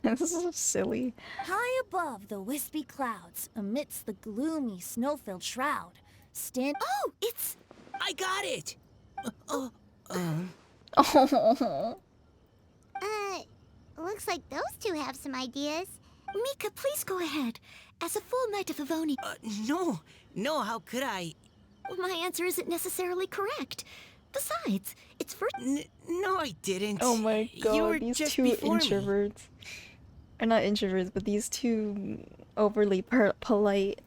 This is so silly. High above the wispy clouds, amidst the gloomy snow-filled shroud, stand... Oh, it's... I got it! Oh. Looks like those two have some ideas. Mika, please go ahead. As a full Knight of Livoni... No, how could I? My answer isn't necessarily correct. Besides, it's first... No, I didn't. Oh my god, You were these just two before me. introverts. Or not introverts, but these two overly polite.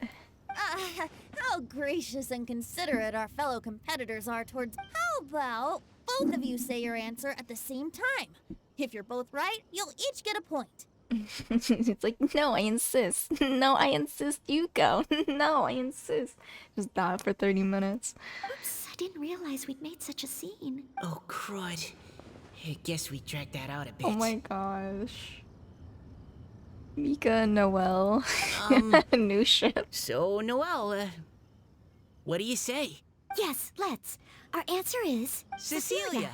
How gracious and considerate our fellow competitors are towards... How about both of you say your answer at the same time? If you're both right, you'll each get a point. It's like, no, I insist. No, I insist you go. No, I insist. Just that for 30 minutes. Oops, I didn't realize we'd made such a scene. Oh, crud. I guess we dragged that out a bit. Oh my gosh. Mika and Noelle. New ship. So, Noelle, what do you say? Yes, let's. Our answer is... Cecilia.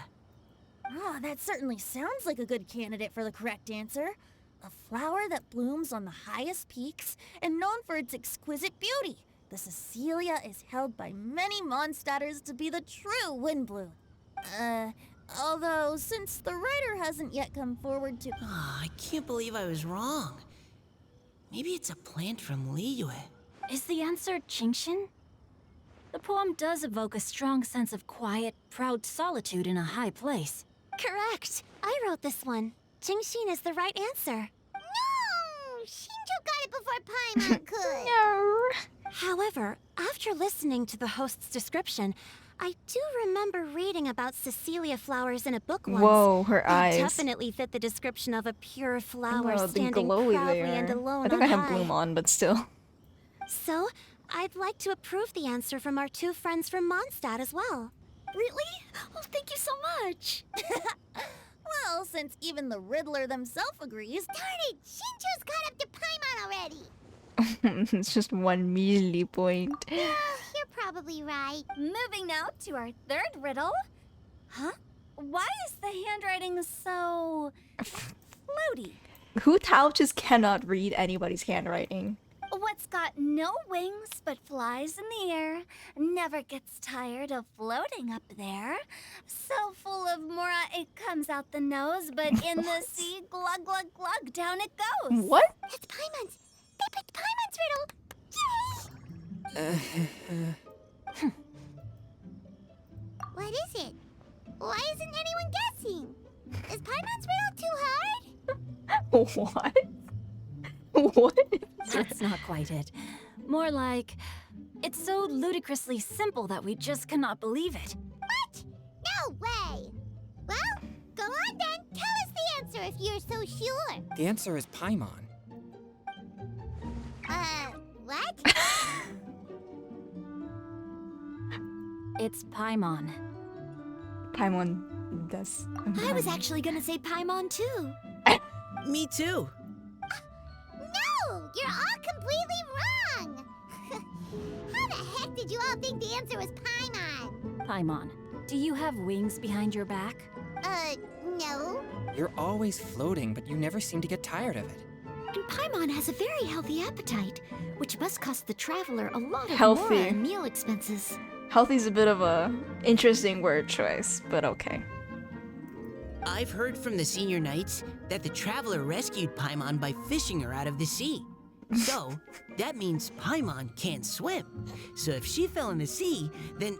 Oh, that certainly sounds like a good candidate for the correct answer. A flower that blooms on the highest peaks and known for its exquisite beauty. The Cecilia is held by many Mondstadters to be the true wind bloom. Although, since the writer hasn't yet come forward to... Oh, I can't believe I was wrong. Maybe it's a plant from Liyue. Is the answer Jingshin? The poem does evoke a strong sense of quiet, proud solitude in a high place. Correct. I wrote this one. Jingshin is the right answer. No! Shinjo got it before Paimon could. No. However, after listening to the host's description, I do remember reading about Cecilia flowers in a book once. Whoa, her They eyes. definitely fit the description of a pure flower Oh, the standing glowy proudly there. and alone I think I on have high. Bloom on, but still. So, I'd like to approve the answer from our two friends from Mondstadt as well. Really? Oh, thank you so much. Well, since even the Riddler themselves agrees... Darn it! Shinjo's caught up to Paimon already! It's just one measly point. You're probably right. Moving now to our third riddle. Huh? Why is the handwriting so... floaty? Hu Tao just cannot read anybody's handwriting. What's got no wings but flies in the air, never gets tired of floating up there. So full of mora it comes out the nose, but in the sea, glug glug glug, down it goes. What? It's Paimon's! They picked Paimon's riddle! Yay! What is it? Why isn't anyone guessing? Is Paimon's riddle too hard? What? What? That's not quite it. More like, it's so ludicrously simple that we just cannot believe it. What? No way! Well, go on then. Tell us the answer if you're so sure. The answer is Paimon. What? It's Paimon. Paimon does. I was actually gonna say Paimon too. Me too. No! You're all completely wrong! How the heck did you all think the answer was Paimon? Paimon, do you have wings behind your back? No. You're always floating, but you never seem to get tired of it. And Paimon has a very healthy appetite, which must cost the traveler a lot of Healthy. mora and meal expenses. Healthy's a bit of a interesting word choice, but okay. I've heard from the senior knights that the traveler rescued Paimon by fishing her out of the sea. So, that means Paimon can't swim. So if she fell in the sea, then...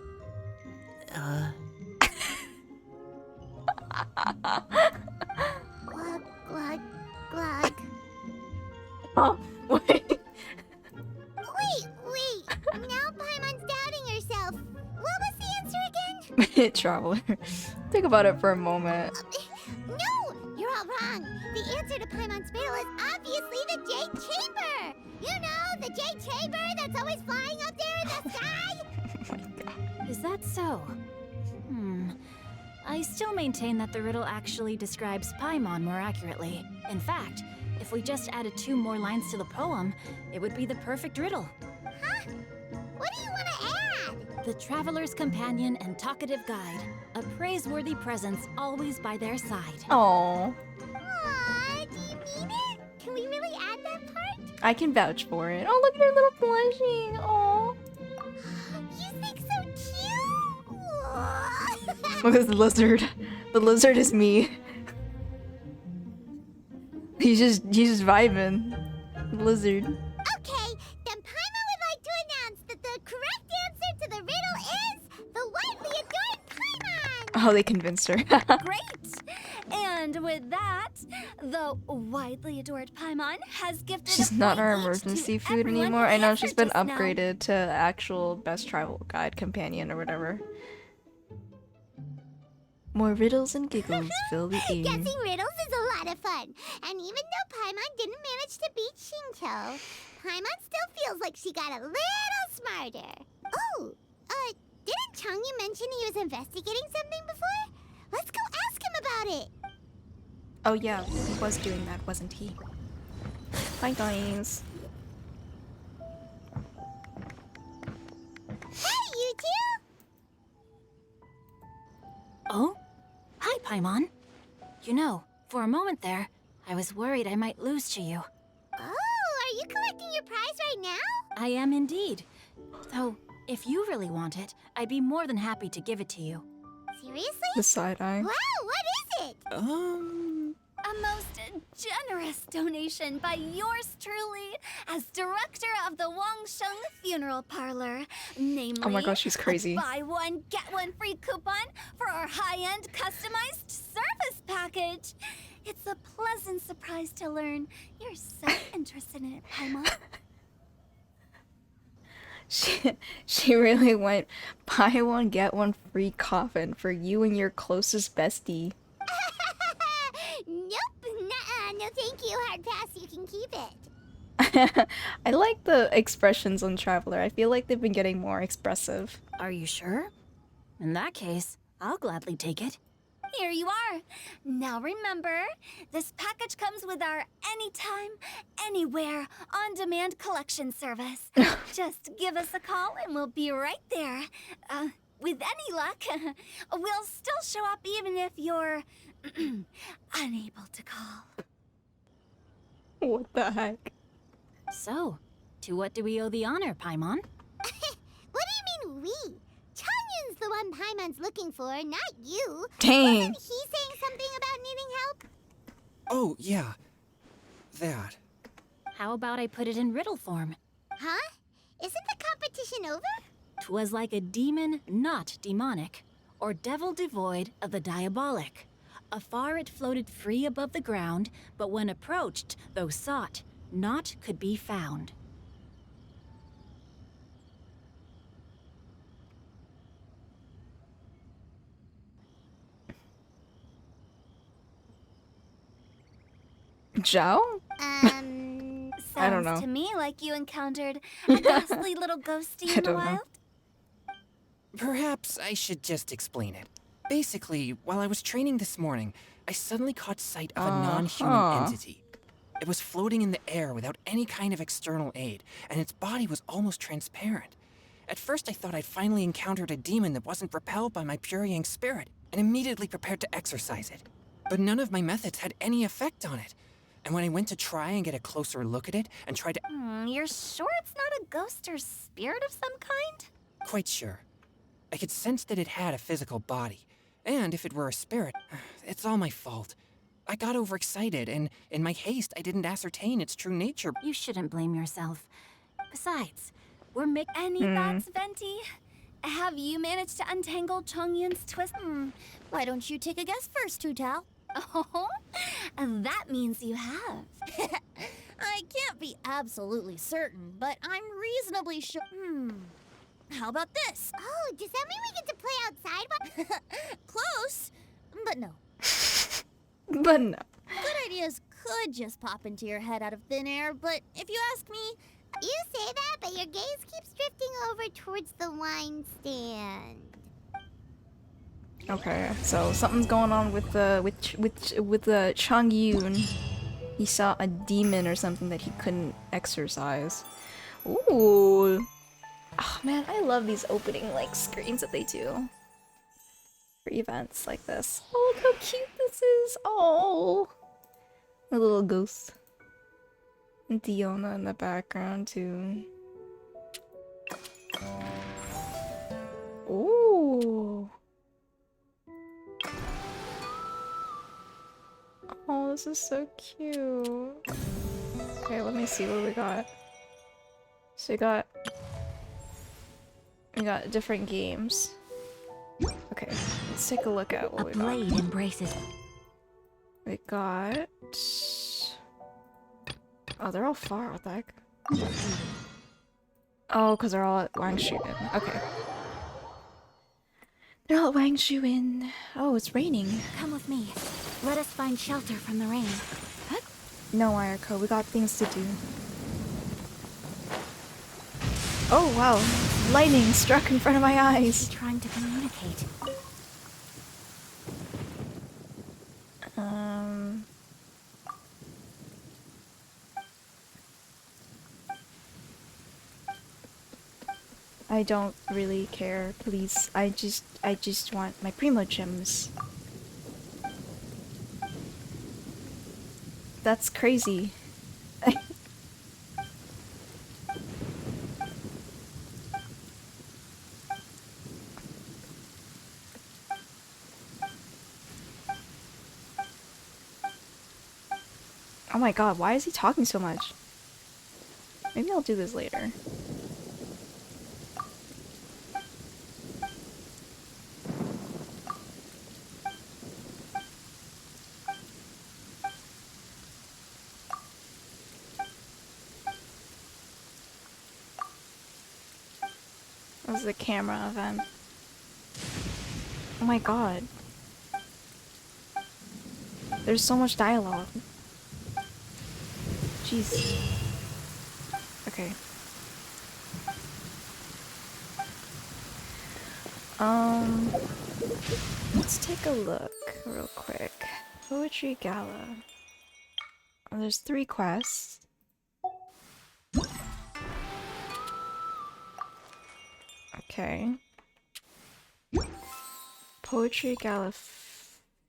Glug, glug, glug. Oh, wait. Wait. Now Paimon's doubting herself. What was the answer again? Traveler. Think about it for a moment. No! You're all wrong. The answer to Paimon's riddle is obviously the Jade Chamber! You know, the Jade Chamber that's always flying up there in the sky? Is that so? I still maintain that the riddle actually describes Paimon more accurately. In fact, if we just added 2 more lines to the poem, it would be the perfect riddle. Huh? What do you want to add? The traveler's companion and talkative guide, a praiseworthy presence always by their side. Oh, Aw, do you mean it? Can we really add that part? I can vouch for it. Oh, look at her little blushing. Oh, You think so cute? look at the lizard. The lizard is me. He's just vibing. The lizard. Okay, then Paimon would like to announce that the correct answer to the riddle is the widely adored Paimon! Oh, they convinced her. Great! And with that, the widely adored Paimon has gifted She's a not point our each to emergency food everyone anymore. who I know answered she's been just now. upgraded to actual best travel guide companion or whatever. More riddles and giggles fill the air. Guessing riddles is a lot of fun. And even though Paimon didn't manage to beat Shinto, Paimon still feels like she got a little smarter. Oh, didn't Changyu mention he was investigating something before? Let's go ask him about it. Oh yeah, he was doing that, wasn't he? Hi guys. Hey, you two! Oh? Hi, Paimon. You know, for a moment there, I was worried I might lose to you. Oh, are you collecting your prize right now? I am indeed. Though, if you really want it, I'd be more than happy to give it to you. Seriously? The side eye. Wow, what is it? A most generous donation by yours truly as director of the Wangsheng Funeral Parlor. Namely, Oh my gosh, she's crazy. a buy one, get one free coupon for our high-end customized service package. It's a pleasant surprise to learn you're so interested in it, Paimon. She really went buy one get one free coffin for you and your closest bestie. Nope, nuh-uh, no thank you, hard pass, you can keep it. I like the expressions on Traveler. I feel like they've been getting more expressive. Are you sure? In that case, I'll gladly take it. Here you are. Now remember, this package comes with our anytime, anywhere, on-demand collection service. Just give us a call and we'll be right there. With any luck, we'll still show up even if you're unable to call. What the heck? So, to what do we owe the honor, Paimon? What do you mean we? Changyun's the one Paimon's looking for, not you. Dang. Wasn't he saying something about needing help? Oh, yeah. That. How about I put it in riddle form? Huh? Isn't the competition over? 'Twas like a demon not demonic, or devil devoid of the diabolic. Afar it floated free above the ground, but when approached, though sought, naught could be found. Zhao? I don't know. Sounds to me like you encountered a ghastly little ghostie in the wild. Perhaps I should just explain it. Basically, while I was training this morning, I suddenly caught sight of a non-human entity. It was floating in the air without any kind of external aid, and its body was almost transparent. At first I thought I'd finally encountered a demon that wasn't repelled by my pure yang spirit, and immediately prepared to exorcise it. But none of my methods had any effect on it. And when I went to try and get a closer look at it and tried to... You're sure it's not a ghost or spirit of some kind? Quite sure. I could sense that it had a physical body. And if it were a spirit, it's all my fault. I got overexcited, and in my haste, I didn't ascertain its true nature. You shouldn't blame yourself. Besides, we're making... Any thoughts, Venti? Have you managed to untangle Chongyun's twist? Why don't you take a guess first, Tutao? Oh, that means you have. I can't be absolutely certain, but I'm reasonably sure. How about this? Oh, does that mean we get to play outside? Close, but no. But no. Good ideas could just pop into your head out of thin air, but if you ask me... You say that, but your gaze keeps drifting over towards the wine stand. Okay, so something's going on with the Chang Yun. He saw a demon or something that he couldn't exorcise. Ooh. Oh man, I love these opening like screens that they do for events like this. Oh, look how cute this is. Oh, a little ghost. And Diona in the background too. Ooh. Oh, this is so cute. Okay, let me see what we got. So we got different games. Okay, let's take a look at what we got. A blade embraces. We got. Oh, they're all far. What the heck? Oh, because they're all at Wangshuin. Okay. They're all at Wangshuin. Oh, it's raining. Come with me. Let us find shelter from the rain. What? No, Ayako, we got things to do. Oh, wow. Lightning struck in front of my eyes. Trying to communicate. I don't really care, please. I just want my primo gems. That's crazy. Oh my god, why is he talking so much? Maybe I'll do this later. This is a camera event. Oh my god. There's so much dialogue. Jeez. Okay. Let's take a look real quick. Poetry Gala. Oh, there's 3 quests. Okay. Poetry Gala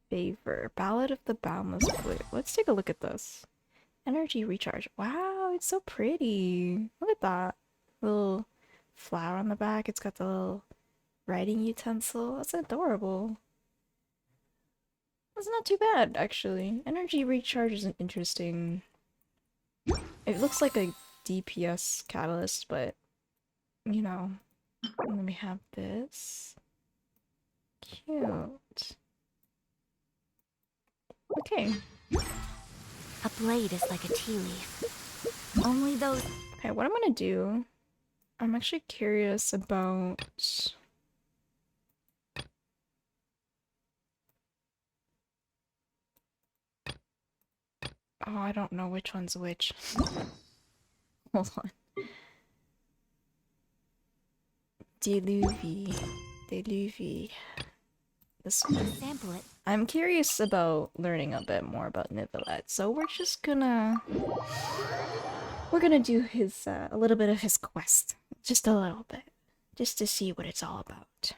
Favor. Ballad of the Boundless Blue. Let's take a look at this. Energy recharge. Wow, it's so pretty. Look at that. Little flower on the back. It's got the little writing utensil. That's adorable. That's not too bad, actually. Energy recharge is an interesting... It looks like a DPS catalyst, but, you know. Let me have this. Cute. Okay. A blade is like a tea leaf. Only those... Okay, what I'm gonna do... I'm actually curious about... Oh, I don't know which one's which. Hold on. Deluvie. This one. Sample it. I'm curious about learning a bit more about Nivelet, so we're just gonna... We're gonna do his, a little bit of his quest. Just a little bit. Just to see what it's all about.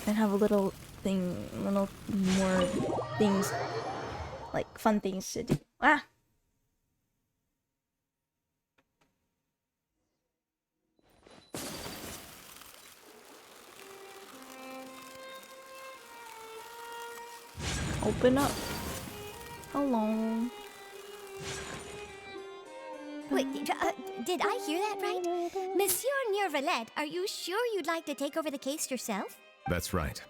And have a little more things, like fun things to do. Ah! Open up. Hello. Wait, did I hear that right? Monsieur Nervalet, are you sure you'd like to take over the case yourself? That's right.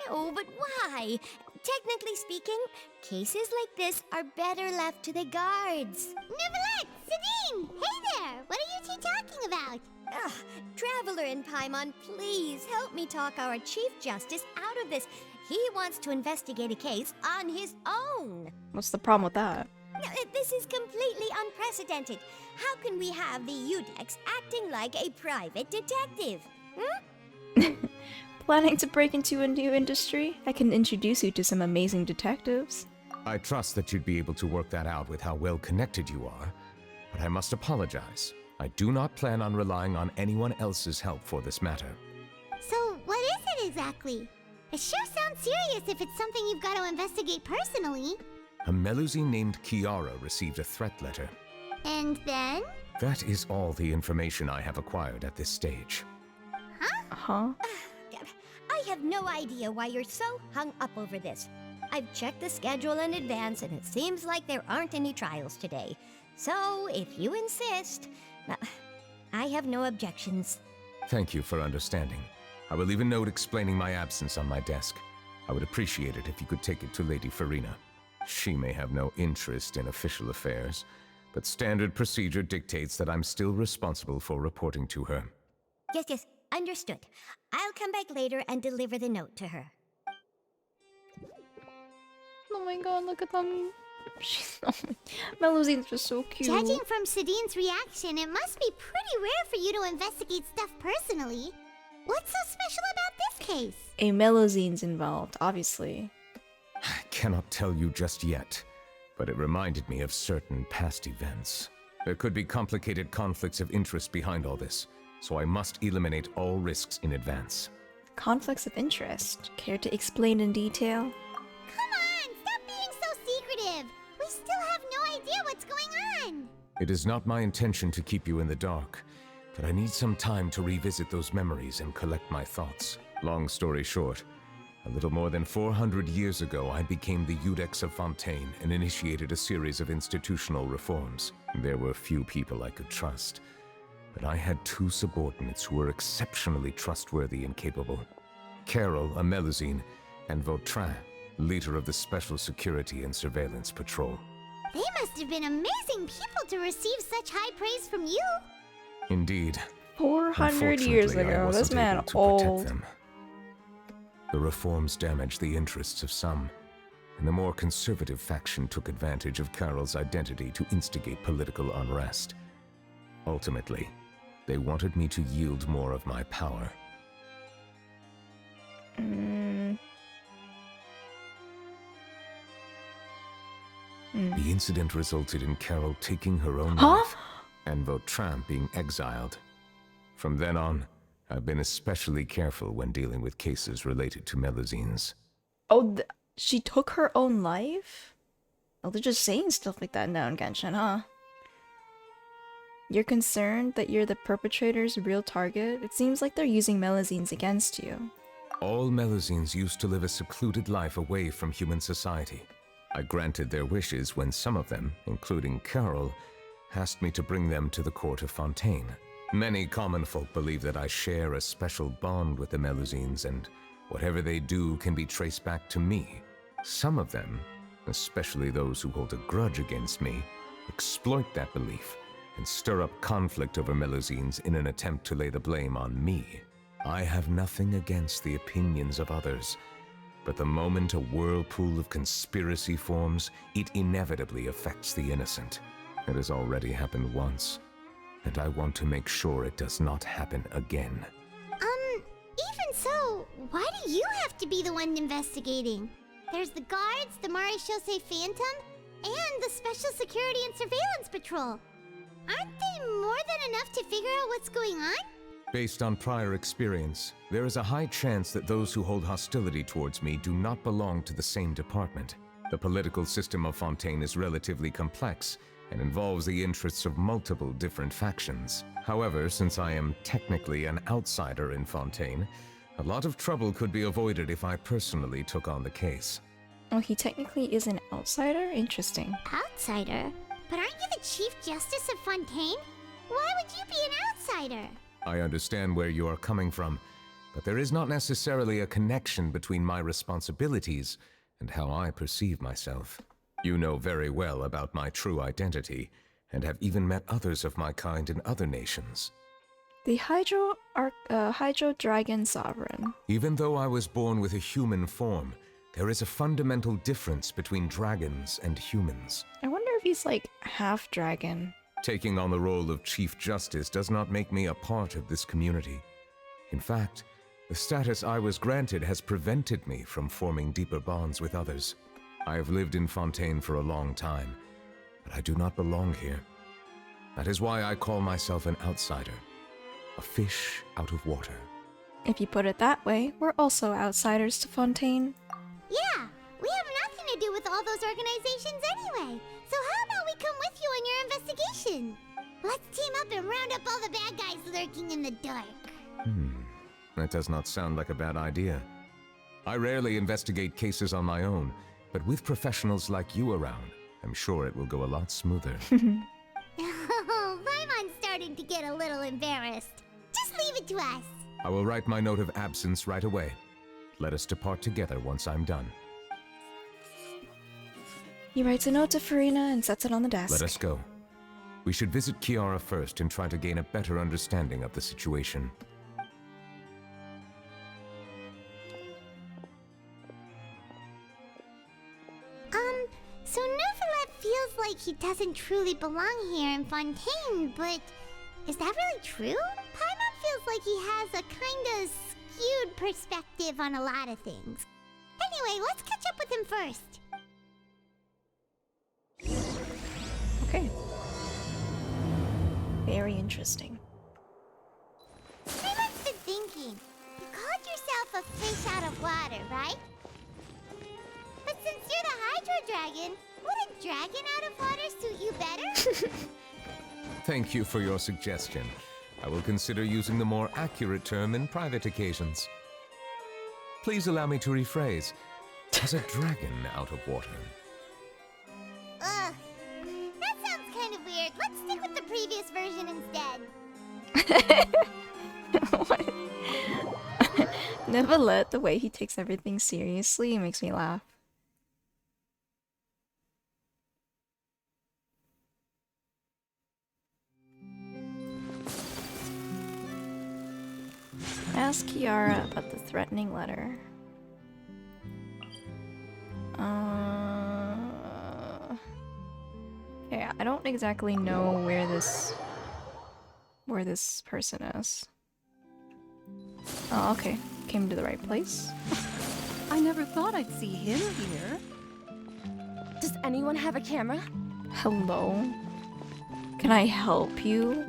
No, but why? Technically speaking, cases like this are better left to the guards. Nervalet! Sadine! Hey there! What are you two talking about? Ugh, Traveler in Paimon, please help me talk our Chief Justice out of this. He wants to investigate a case on his own. What's the problem with that? No, this is completely unprecedented. How can we have the Udex acting like a private detective? Hmm? planning to break into a new industry? I can introduce you to some amazing detectives. I trust that you'd be able to work that out with how well connected you are, but I must apologize. I do not plan on relying on anyone else's help for this matter. So, what is it exactly? It sure sounds serious if it's something you've got to investigate personally. A Melusine named Kiara received a threat letter. And then? That is all the information I have acquired at this stage. Huh? I have no idea why you're so hung up over this. I've checked the schedule in advance, and it seems like there aren't any trials today. So, if you insist, I have no objections. Thank you for understanding. I will leave a note explaining my absence on my desk. I would appreciate it if you could take it to Lady Farina. She may have no interest in official affairs, but standard procedure dictates that I'm still responsible for reporting to her. Yes, understood. I'll come back later and deliver the note to her. Oh my god, look at them. Melusine's just so cute. Judging from Sadine's reaction, it must be pretty rare for you to investigate stuff personally. What's so special about this case? A Melusine's involved, obviously. I cannot tell you just yet, but it reminded me of certain past events. There could be complicated conflicts of interest behind all this, so I must eliminate all risks in advance. Conflicts of interest? Care to explain in detail? Come on, stop being so secretive! We still have no idea what's going on! It is not my intention to keep you in the dark, but I need some time to revisit those memories and collect my thoughts. Long story short, a little more than 400 years ago, I became the Iudex of Fontaine and initiated a series of institutional reforms. There were few people I could trust, but I had two subordinates who were exceptionally trustworthy and capable. Carol, a Melusine, and Vautrin, leader of the Special Security and Surveillance Patrol. They must have been amazing people to receive such high praise from you. Indeed. 400 years ago, this man old. Them. The reforms damaged the interests of some, and the more conservative faction took advantage of Carol's identity to instigate political unrest. Ultimately, they wanted me to yield more of my power. The incident resulted in Carol taking her own life, and Vautrin being exiled. From then on, I've been especially careful when dealing with cases related to Melusines. Oh, she took her own life? Oh, they're just saying stuff like that now in Genshin, huh? You're concerned that you're the perpetrator's real target? It seems like they're using Melusines against you. All Melusines used to live a secluded life away from human society. I granted their wishes when some of them, including Carol, asked me to bring them to the court of Fontaine. Many common folk believe that I share a special bond with the Melusines, and whatever they do can be traced back to me. Some of them, especially those who hold a grudge against me, exploit that belief and stir up conflict over Melusines in an attempt to lay the blame on me. I have nothing against the opinions of others, but the moment a whirlpool of conspiracy forms, it inevitably affects the innocent. It has already happened once, and I want to make sure it does not happen again. Even so, why do you have to be the one investigating? There's the guards, the Marechaussee Phantom, and the Special Security and Surveillance Patrol. Aren't they more than enough to figure out what's going on? Based on prior experience, there is a high chance that those who hold hostility towards me do not belong to the same department. The political system of Fontaine is relatively complex and involves the interests of multiple different factions. However, since I am technically an outsider in Fontaine, a lot of trouble could be avoided if I personally took on the case. Oh, he technically is an outsider? Interesting. Outsider? But aren't you the Chief Justice of Fontaine? Why would you be an outsider? I understand where you are coming from, but there is not necessarily a connection between my responsibilities and how I perceive myself. You know very well about my true identity, and have even met others of my kind in other nations. The Hydro Dragon Sovereign. Even though I was born with a human form, there is a fundamental difference between dragons and humans. I wonder if he's like half dragon. Taking on the role of Chief Justice does not make me a part of this community. In fact, The status I was granted has prevented me from forming deeper bonds with others. I have lived in Fontaine for a long time, but I do not belong here. That is why I call myself an outsider. A fish out of water. If you put it that way, we're also outsiders to Fontaine. Yeah, we have nothing to do with all those organizations anyway. So how about we come with you on your investigation? Let's team up and round up all the bad guys lurking in the dark. That does not sound like a bad idea. I rarely investigate cases on my own, but with professionals like you around, I'm sure it will go a lot smoother. Oh, Paimon's starting to get a little embarrassed. Just leave it to us. I will write my note of absence right away. Let us depart together once I'm done. He writes a note to Farina and sets it on the desk. Let us go. We should visit Kiara first and try to gain a better understanding of the situation. So Neverlet feels like he doesn't truly belong here in Fontaine, but is that really true? Paimon feels like he has a kinda skewed perspective on a lot of things. Anyway, let's catch up with him first. Okay. Very interesting. Paimon's been thinking. You called yourself a fish out of water, right? But since you're the Hydro Dragon, would a dragon out of water suit you better? Thank you for your suggestion. I will consider using the more accurate term in private occasions. Please allow me to rephrase. As a dragon out of water. Ugh. That sounds kind of weird. Let's stick with the previous version instead. Neverlet, the way he takes everything seriously, makes me laugh. Ask Kiara about the threatening letter. Yeah, I don't exactly know where this person is. Oh, okay. Came to the right place. I never thought I'd see him here. Does anyone have a camera? Hello? Can I help you?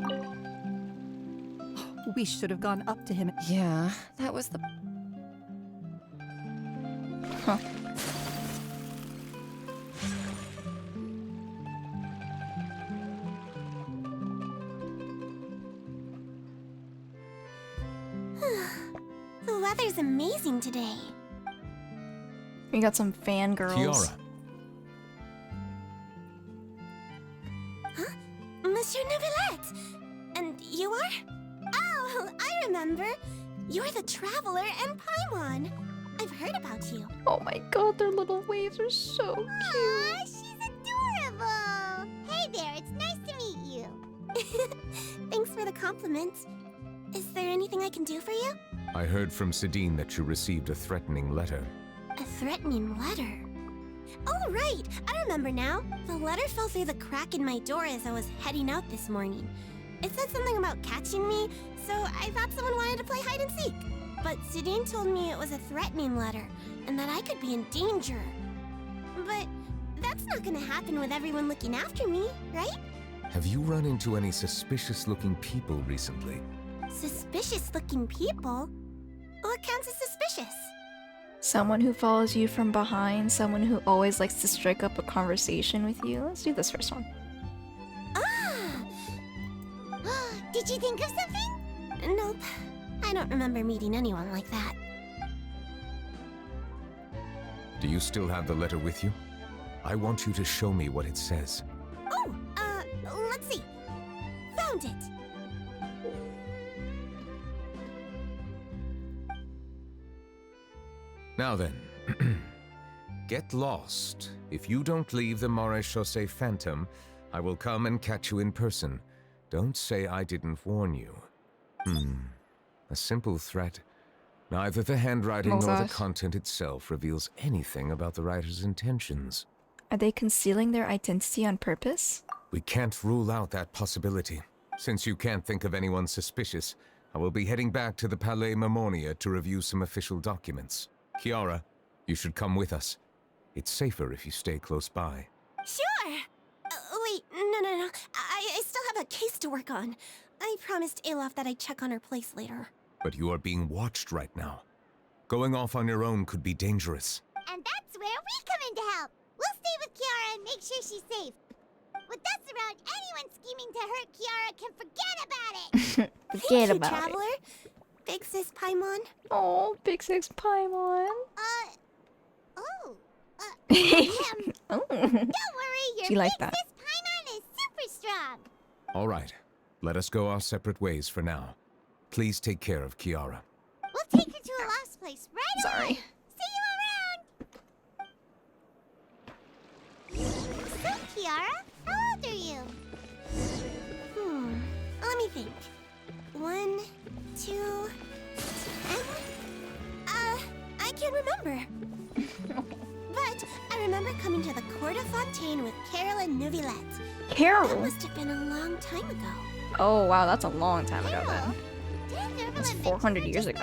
We should have gone up to him. Yeah, that was the... Huh. The weather's amazing today. We got some fangirls. Kiara. Huh? Monsieur Neuvillette! And you are? Oh, I remember. You're the Traveler and Paimon. I've heard about you. Oh my god, their little waves are so cute. Aw, she's adorable. Hey there, it's nice to meet you. Thanks for the compliment. Is there anything I can do for you? I heard from Sidine that you received a threatening letter. A threatening letter? Oh, right. I remember now. The letter fell through the crack in my door as I was heading out this morning. It said something about catching me, so I thought someone wanted to play hide and seek. But Sidine told me it was a threatening letter, and that I could be in danger. But that's not gonna happen with everyone looking after me, right? Have you run into any suspicious-looking people recently? Suspicious-looking people? What counts as suspicious? Someone who follows you from behind, someone who always likes to strike up a conversation with you. Let's do this first one. Ah! Did you think of something? Nope. I don't remember meeting anyone like that. Do you still have the letter with you? I want you to show me what it says. Oh, let's see. Found it. Now then, get lost. If you don't leave the Maréchaussée Phantom, I will come and catch you in person. Don't say I didn't warn you. A simple threat. Neither the handwriting nor the content itself reveals anything about the writer's intentions. Are they concealing their identity on purpose? We can't rule out that possibility. Since you can't think of anyone suspicious, I will be heading back to the Palais Mermonia to review some official documents. Kiara, you should come with us. It's safer if you stay close by. Sure! Wait, no. I still have a case to work on. I promised Alof that I'd check on her place later. But you are being watched right now. Going off on your own could be dangerous. And that's where we come in to help. We'll stay with Kiara and make sure she's safe. With us around, anyone scheming to hurt Kiara can forget about it. Forget about Traveler. Big Sis Paimon. Oh, Big Sis Paimon. Don't worry, your She like Big that. Sis Paimon is super strong. All right, let us go our separate ways for now. Please take care of Kiara. We'll take her to a lost place right Sorry. away. See you around. So, Kiara, how old are you? Let me think. 1, 2, 10? I can't remember. But I remember coming to the Court of Fontaine with Carol and Neuvillette. Carol? That must have been a long time ago. Oh wow, that's a long time ago then. Didn't It's Neuvillette 400 years ago.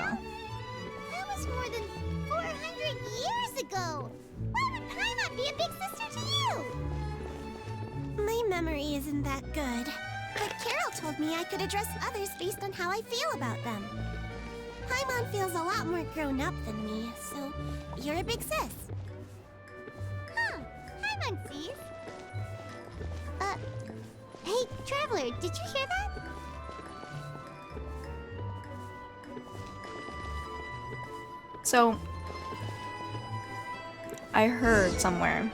That was more than 400 years ago. Why would Paimon be a big sister to you? My memory isn't that good. But Carol told me I could address others based on how I feel about them. Paimon feels a lot more grown up than me, so you're a big sis. Huh. Paimon sees. Hey, Traveler, did you hear that? So, I heard somewhere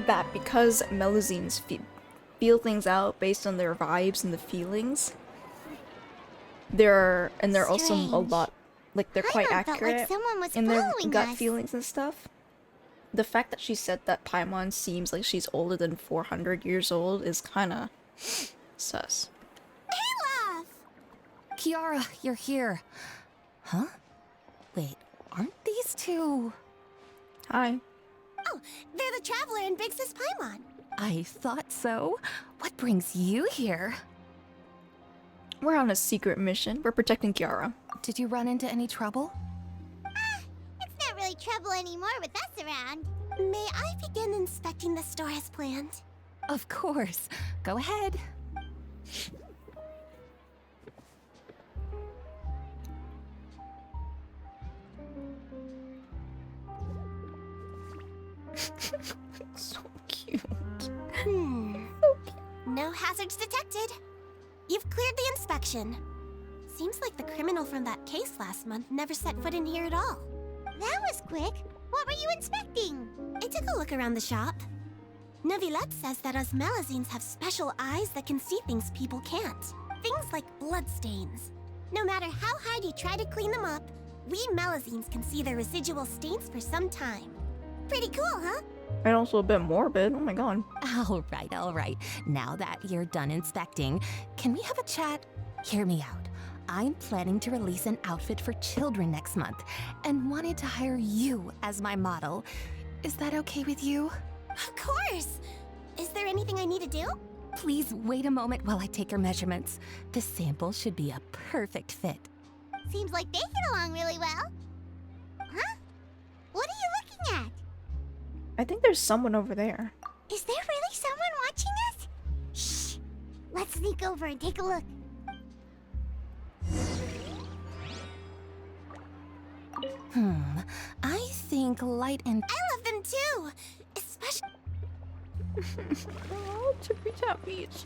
that because Melusines feel things out based on their vibes and the feelings, they're also a lot, like, they're quite Paimon felt like accurate someone was in their following gut us. feelings and stuff. The fact that she said that Paimon seems like she's older than 400 years old is kinda sus. Alof! Kiara, you're here. Huh? Wait, aren't these two? Hi. Oh, they're the Traveler and Big Sis Paimon. I thought so. What brings you here? We're on a secret mission. We're protecting Kiara. Did you run into any trouble? It's not really trouble anymore with us around. May I begin inspecting the store as planned? Of course. Go ahead. So cute. No hazards detected. You've cleared the inspection. Seems like the criminal from that case last month never set foot in here at all. That was quick. What were you inspecting? I took a look around the shop. Neuvillette says that us Melusines have special eyes that can see things people can't. Things like bloodstains. No matter how hard you try to clean them up, we Melusines can see their residual stains for some time. Pretty cool, huh? And also a bit morbid. Oh my god. All right. Now that you're done inspecting, can we have a chat? Hear me out. I'm planning to release an outfit for children next month and wanted to hire you as my model. Is that okay with you? Of course! Is there anything I need to do? Please wait a moment while I take your measurements. The sample should be a perfect fit. Seems like they get along really well. Huh? What are you looking at? I think there's someone over there. Is there really someone watching us? Shh! Let's sneak over and take a look. I think light and... I love them too! Especially... Oh, tippy tappies.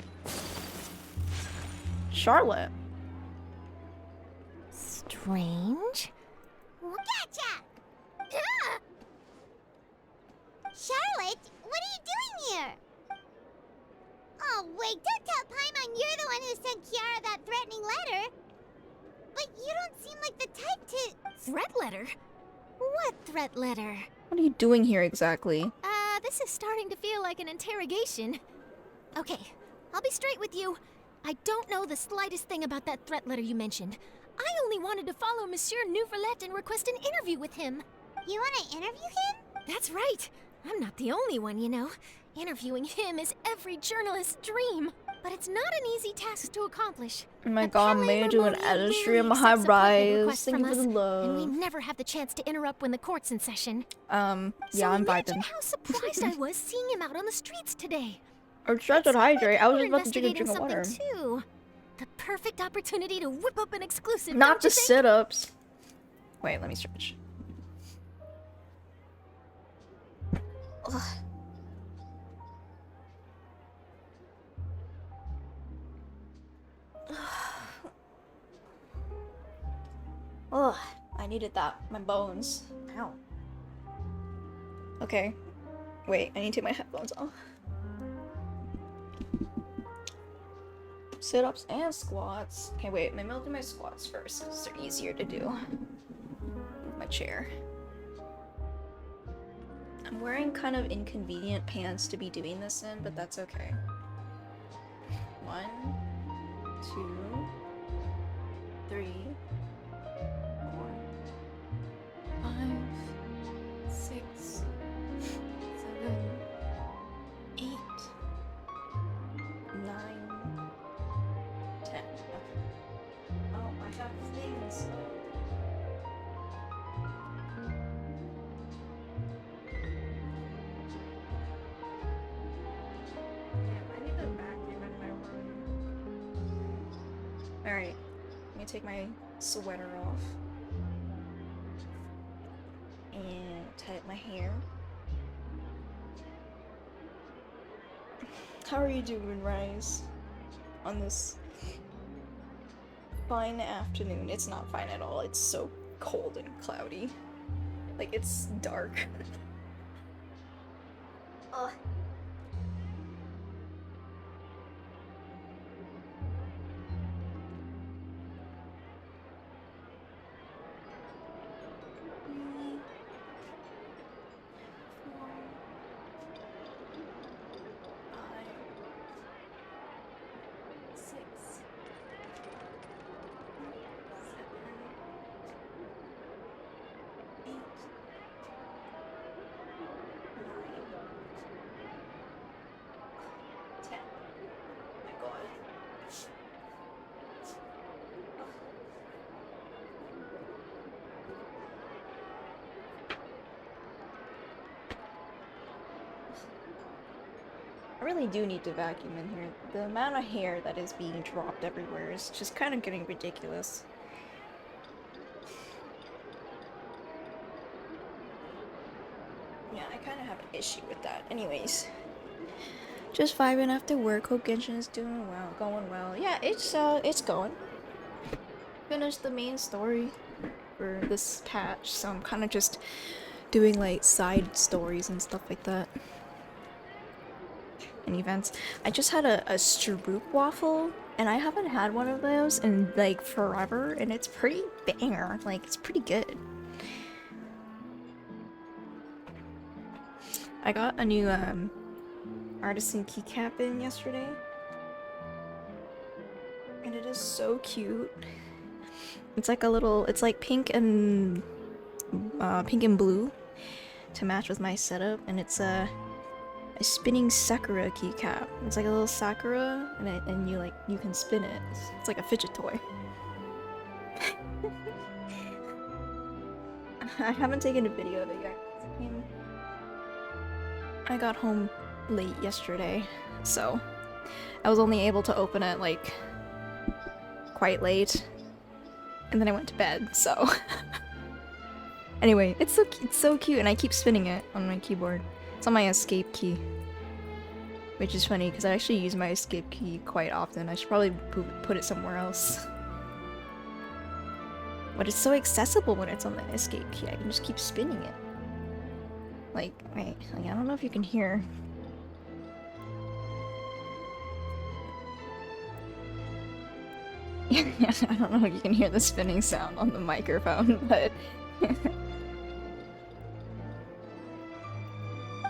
Charlotte. Strange? Gotcha! Ah! Charlotte, what are you doing here? Oh, wait, don't tell Paimon you're the one who sent Kiara that threatening letter. But you don't seem like the type to... Threat letter? What threat letter? What are you doing here exactly? This is starting to feel like an interrogation. Okay, I'll be straight with you. I don't know the slightest thing about that threat letter you mentioned. I only wanted to follow Monsieur Neuvillette and request an interview with him. You want to interview him? That's right. I'm not the only one, you know. Interviewing him is every journalist's dream. but it's not an easy task to accomplish. Oh my god, I'm made to an edit stream. Hi, Rise. Thank you for the love. And we never have the chance to interrupt when the court's in session. Yeah, So I'm imagine vibing. how surprised I was seeing him out on the streets today. Or try to hydrate. I was We're just about to drink a investigating drink of water. something too. The perfect opportunity to whip up an exclusive. Not don't you the think? sit-ups. Wait, let me stretch. Ugh. Ugh, I needed that. My bones. Ow. Okay. Wait, I need to take my headphones off. Sit-ups and squats. Okay, wait, maybe I'll do my squats first, because they're easier to do. With my chair. I'm wearing kind of inconvenient pants to be doing this in, but that's okay. 1, 2, 3, 4, 5, 6, 7, 8, 9, 10. Okay. Oh, I have things. Alright, let me take my sweater off and tie up my hair. How are you doing, Rise? On this fine afternoon. It's not fine at all. It's so cold and cloudy. Like, it's dark. Ugh. I really do need to vacuum in here. The amount of hair that is being dropped everywhere is just kind of getting ridiculous. Yeah, I kind of have an issue with that. Anyways. Just vibing after work. Hope Genshin is doing well, going well. Yeah, it's going. Finished the main story for this patch, so I'm kind of just doing like side stories and stuff like that. And events. I just had a Stroop waffle, and I haven't had one of those in like forever, and it's pretty banger. Like, it's pretty good. I got a new artisan keycap in yesterday, and it is so cute. It's like a little, it's like pink and blue to match with my setup, and it's a spinning sakura keycap. It's like a little sakura, and you can spin it. It's like a fidget toy. I haven't taken a video of it yet. I got home late yesterday, so I was only able to open it like quite late, and then I went to bed. So anyway, it's so cute, and I keep spinning it on my keyboard. It's on my escape key, which is funny because I actually use my escape key quite often. I should probably put it somewhere else. But it's so accessible when it's on the escape key. I can just keep spinning it. Like, wait, like, I don't know if you can hear. Yeah, I don't know if you can hear the spinning sound on the microphone, but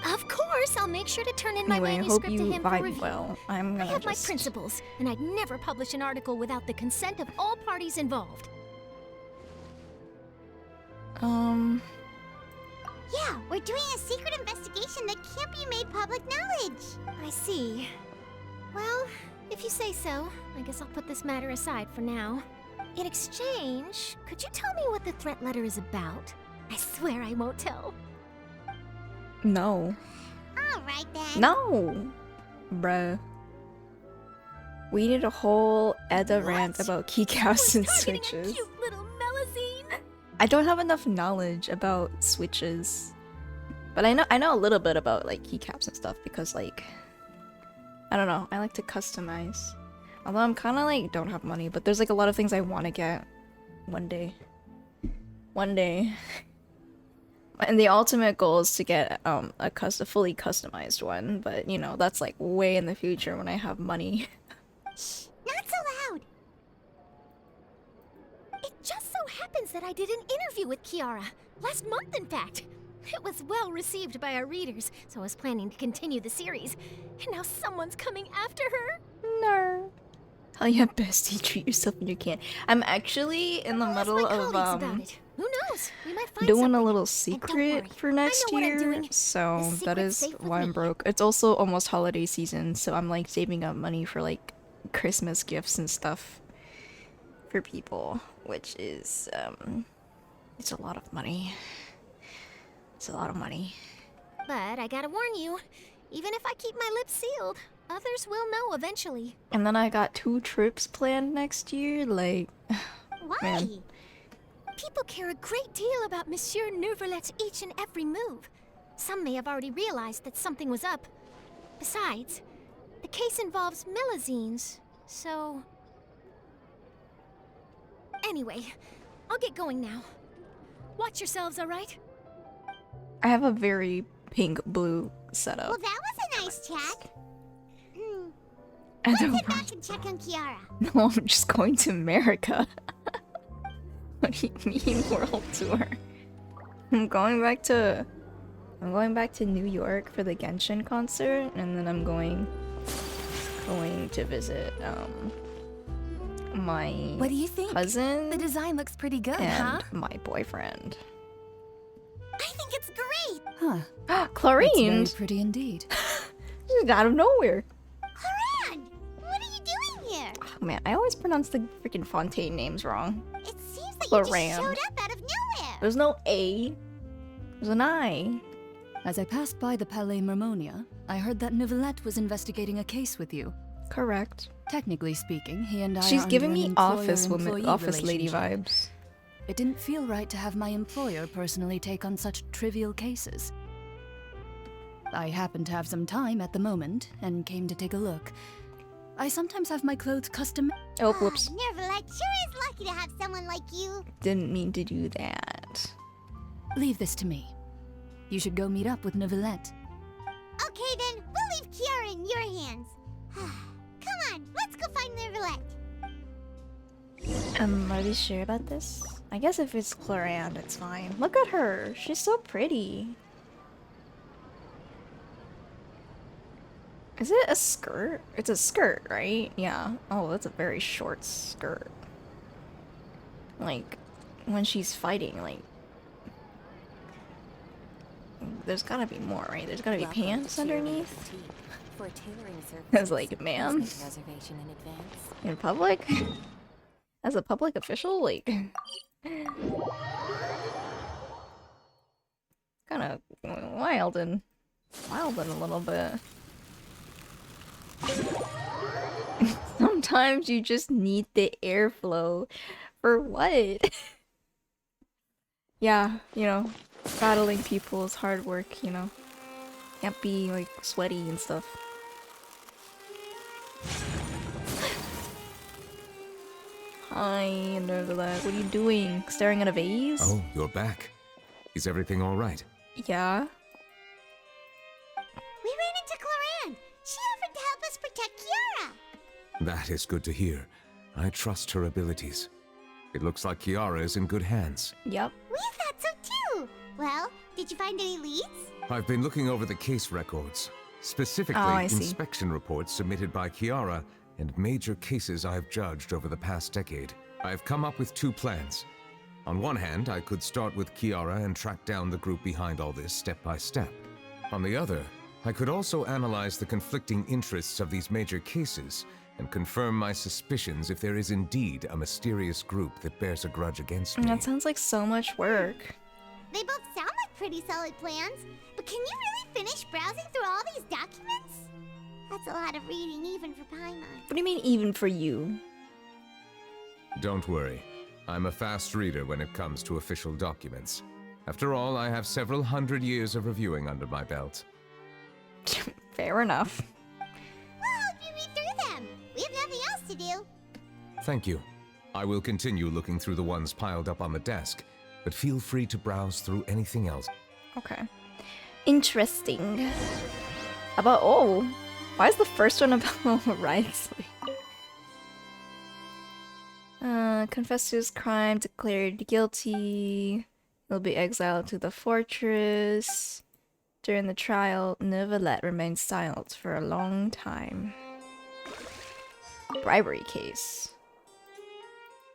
Of course, I'll make sure to turn in my anyway, I hope manuscript you to him for vibe review. well. I'm I gonna have my just... principles, and I'd never publish an article without the consent of all parties involved. Yeah, we're doing a secret investigation that can't be made public knowledge. I see. Well, If you say so, I guess I'll put this matter aside for now. In exchange, could you tell me what the threat letter is about? I swear I won't tell. No. Alright then. No! Bruh. We need a whole Edda rant about keycaps and switches. Little Melazine. I don't have enough knowledge about switches. But I know a little bit about like keycaps and stuff because like I don't know, I like to customize. Although I'm kinda like don't have money, but there's like a lot of things I wanna get one day. One day. And the ultimate goal is to get a fully customized one, but you know, that's like way in the future when I have money. Shh, not so loud. It just so happens that I did an interview with Kiara. Last month, in fact. It was well received by our readers, so I was planning to continue the series. And now someone's coming after her? No. Hell yeah, bestie, treat yourself when you can. I'm actually in the middle of Who knows? We might find doing something. a little secret for next year, so that is why I'm broke. It's also almost holiday season, so I'm like saving up money for like Christmas gifts and stuff for people, which is it's a lot of money. It's a lot of money. But I gotta warn you, even if I keep my lips sealed, others will know eventually. And then I got 2 trips planned next year, like Why? man. People care a great deal about Monsieur Neuvrelet's each and every move. Some may have already realized that something was up. Besides, the case involves Melazines, so... Anyway, I'll get going now. Watch yourselves, alright? I have a very pink-blue setup. Well, that was a nice chat. I Let's don't head back and check on Kiara. No, I'm just going to America. What do you mean world tour? I'm going back to New York for the Genshin concert, and then I'm going to visit my What do you think? cousin The design looks pretty good, and huh? my boyfriend. I think it's great. Huh. Chlorine! That's very pretty indeed. Just out of nowhere. Cloran, what are you doing here? Oh, man, I always pronounce the freaking Fontaine names wrong. It seems that Cloran. you just showed up out of nowhere. There's no A. There's an I. As I passed by the Palais Mermonia, I heard that Neuvillette was investigating a case with you. Correct. Technically speaking, he and I She's are giving under me an office employer-employee lady relationship. vibes. It didn't feel right to have my employer personally take on such trivial cases. I happened to have some time at the moment and came to take a look. I sometimes have my clothes custom. Oh, whoops. Neuvillette sure is lucky to have someone like you. Didn't mean to do that. Leave this to me. You should go meet up with Neuvillette. Okay then, we'll leave Kiara in your hands. Come on, let's go find Neuvillette. Are we sure about this? I guess if it's Chlorand, it's fine. Look at her. She's so pretty. Is it a skirt? It's a skirt, right? Yeah. Oh, that's a very short skirt. Like, when she's fighting, like... There's gotta be more, right? There's gotta be pants underneath. For a tailoring service, It's like, ma'am? reservation in advance. In public? As a public official? Like... Kinda wild and a little bit. Sometimes you just need the airflow. For what? Yeah, you know, battling people is hard work, you know. Can't be like sweaty and stuff. Hi, Neuvillette. What are you doing? Staring at a vase? Oh, you're back. Is everything all right? Yeah. We ran into Cloran. She offered to help us protect Kiara. That is good to hear. I trust her abilities. It looks like Kiara is in good hands. Yep. We thought so too. Well, did you find any leads? I've been looking over the case records, specifically I see. inspection reports submitted by Kiara and major cases I've judged over the past decade. I've come up with 2 plans. On one hand, I could start with Kiara and track down the group behind all this step by step. On the other, I could also analyze the conflicting interests of these major cases and confirm my suspicions if there is indeed a mysterious group that bears a grudge against me. That sounds like so much work. They both sound like pretty solid plans, but can you really finish browsing through all these documents? That's a lot of reading even for Paimon. What do you mean even for you? Don't worry. I'm a fast reader when it comes to official documents. After all, I have several hundred years of reviewing under my belt. Fair enough. Well, hope you read through them. We have nothing else to do. Thank you. I will continue looking through the ones piled up on the desk, but feel free to browse through anything else. Okay. Interesting. Oh, why is the first one about Risley? Confessed to his crime, declared guilty. He'll be exiled to the fortress. During the trial, Neuvillette remained silent for a long time. Bribery case.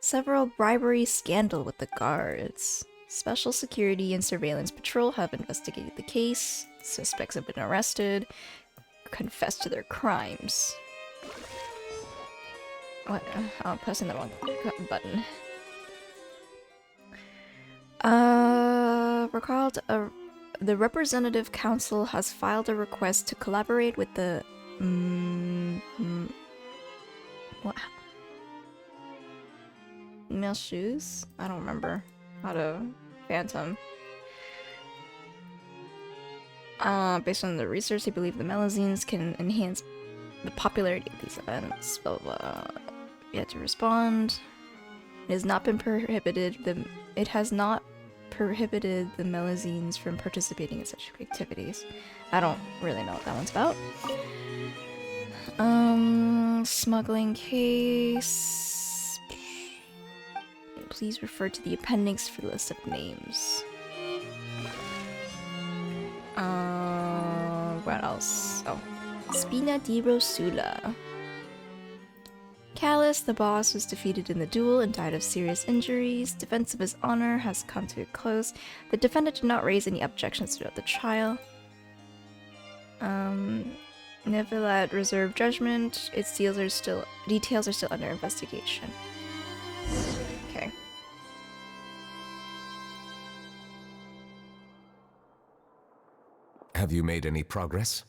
Several bribery scandal with the guards. Special security and surveillance patrol have investigated the case. Suspects have been arrested. Confessed to their crimes. What? I'm pressing the wrong button. Recalled the Representative Council has filed a request to collaborate with the what? Shoes? I don't remember how to Phantom. Based on the research, they believe the Melazines can enhance the popularity of these events. Blah, blah, blah. Yet to respond. It has not been prohibited. It has not prohibited the Melazines from participating in such activities. I don't really know what that one's about. Smuggling case. Please refer to the appendix for the list of names. What else? Oh. Spina di Rosula. Callus, the boss, was defeated in the duel and died of serious injuries. Defense of his honor has come to a close. The defendant did not raise any objections throughout the trial. Neuvillette reserved judgment. Its details are still under investigation. Okay. Have you made any progress?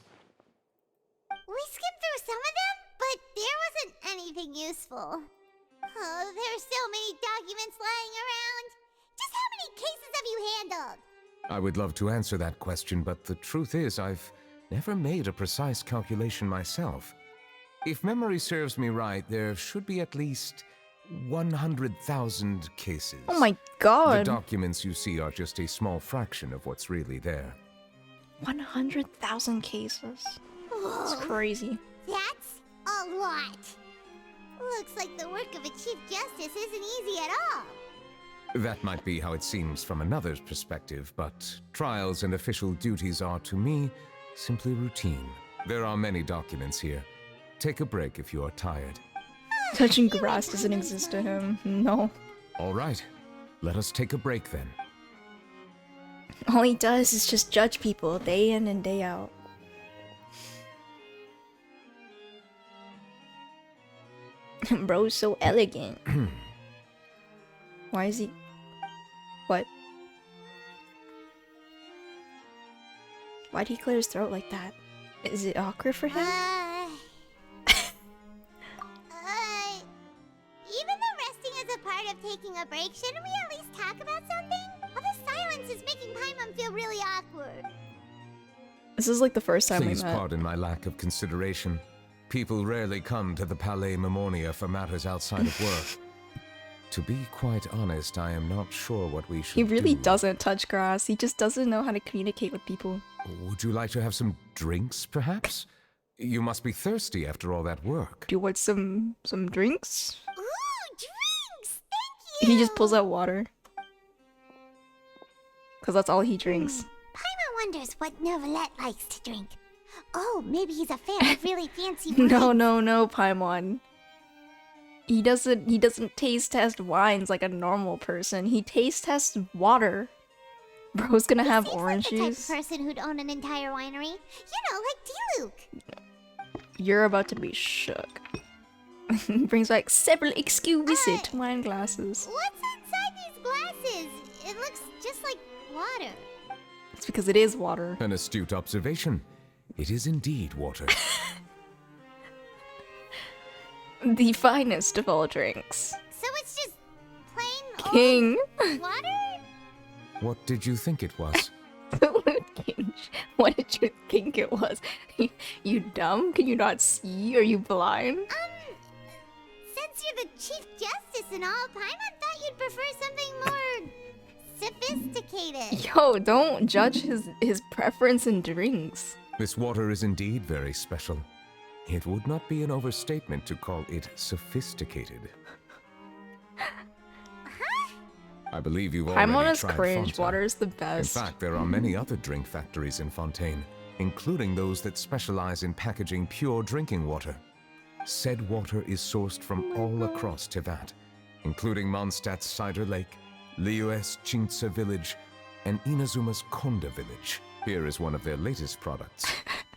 We skimmed through some of them, but there wasn't anything useful. Oh, there are so many documents lying around. Just how many cases have you handled? I would love to answer that question, but the truth is I've never made a precise calculation myself. If memory serves me right, there should be at least 100,000 cases. Oh my god! The documents you see are just a small fraction of what's really there. 100,000 cases. Whoa, That's crazy. That's a lot. Looks like the work of a Chief Justice isn't easy at all. That might be how it seems from another's perspective, but trials and official duties are, to me, simply routine. There are many documents here. Take a break if you are tired. Touching grass doesn't exist to him. No. All right. Let us take a break then. All he does is just judge people day in and day out. Bro's so elegant. Why is he... What? Why'd he clear his throat like that? Is it awkward for him? Even though resting is a part of taking a break, shouldn't we at least talk about something? All this silence is making Paimon feel really awkward. This is like the first time Please we met. pardon my lack of consideration. People rarely come to the Palais Memoria for matters outside of work. To be quite honest, I am not sure what we should He really do. doesn't touch grass. He just doesn't know how to communicate with people. Would you like to have some drinks, perhaps? You must be thirsty after all that work. Do you want some drinks? Ooh, drinks! Thank you! He just pulls out water. Because that's all he drinks. Paimon wonders what Neuvillette likes to drink. Oh, maybe he's a fan of really fancy wine. No, Paimon. He doesn't taste test wines like a normal person. He taste tests water. Bro's gonna have orange Like the type juice. of person who'd own an entire winery. You know, like D-Luke. You're about to be shook. Brings back several exquisite wine glasses. What's inside these glasses? It looks just like water. It's because it is water. An astute observation. It is indeed water. The finest of all drinks. So it's just plain King. old water? What did you think it was? King. What did you think it was? You dumb? Can you not see? Are you blind? Since you're the Chief Justice and all, Paimon thought you'd prefer something more sophisticated. Yo, don't judge his preference in drinks. This water is indeed very special. It would not be an overstatement to call it sophisticated. I believe you've already Paimon is tried cringe. Fanta. Water is the best. In fact, there are many other drink factories in Fontaine, including those that specialize in packaging pure drinking water. Said water is sourced from all across Tivat, including Mondstadt's Cider Lake, Liyue's Chintsa Village, and Inazuma's Konda Village. Here is one of their latest products.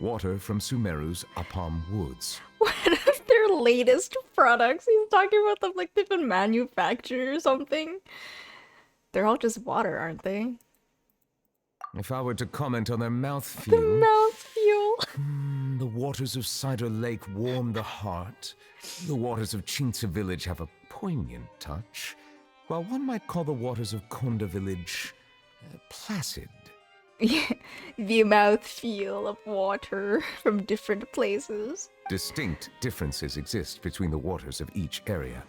Water from Sumeru's Apam Woods. What are their latest products? He's talking about them like they've been manufactured or something. They're all just water, aren't they? If I were to comment on their mouthfeel... The mouthfeel! The waters of Cider Lake warm the heart. The waters of Chintsa Village have a poignant touch, while one might call the waters of Konda Village placid. The mouthfeel of water from different places. Distinct differences exist between the waters of each area.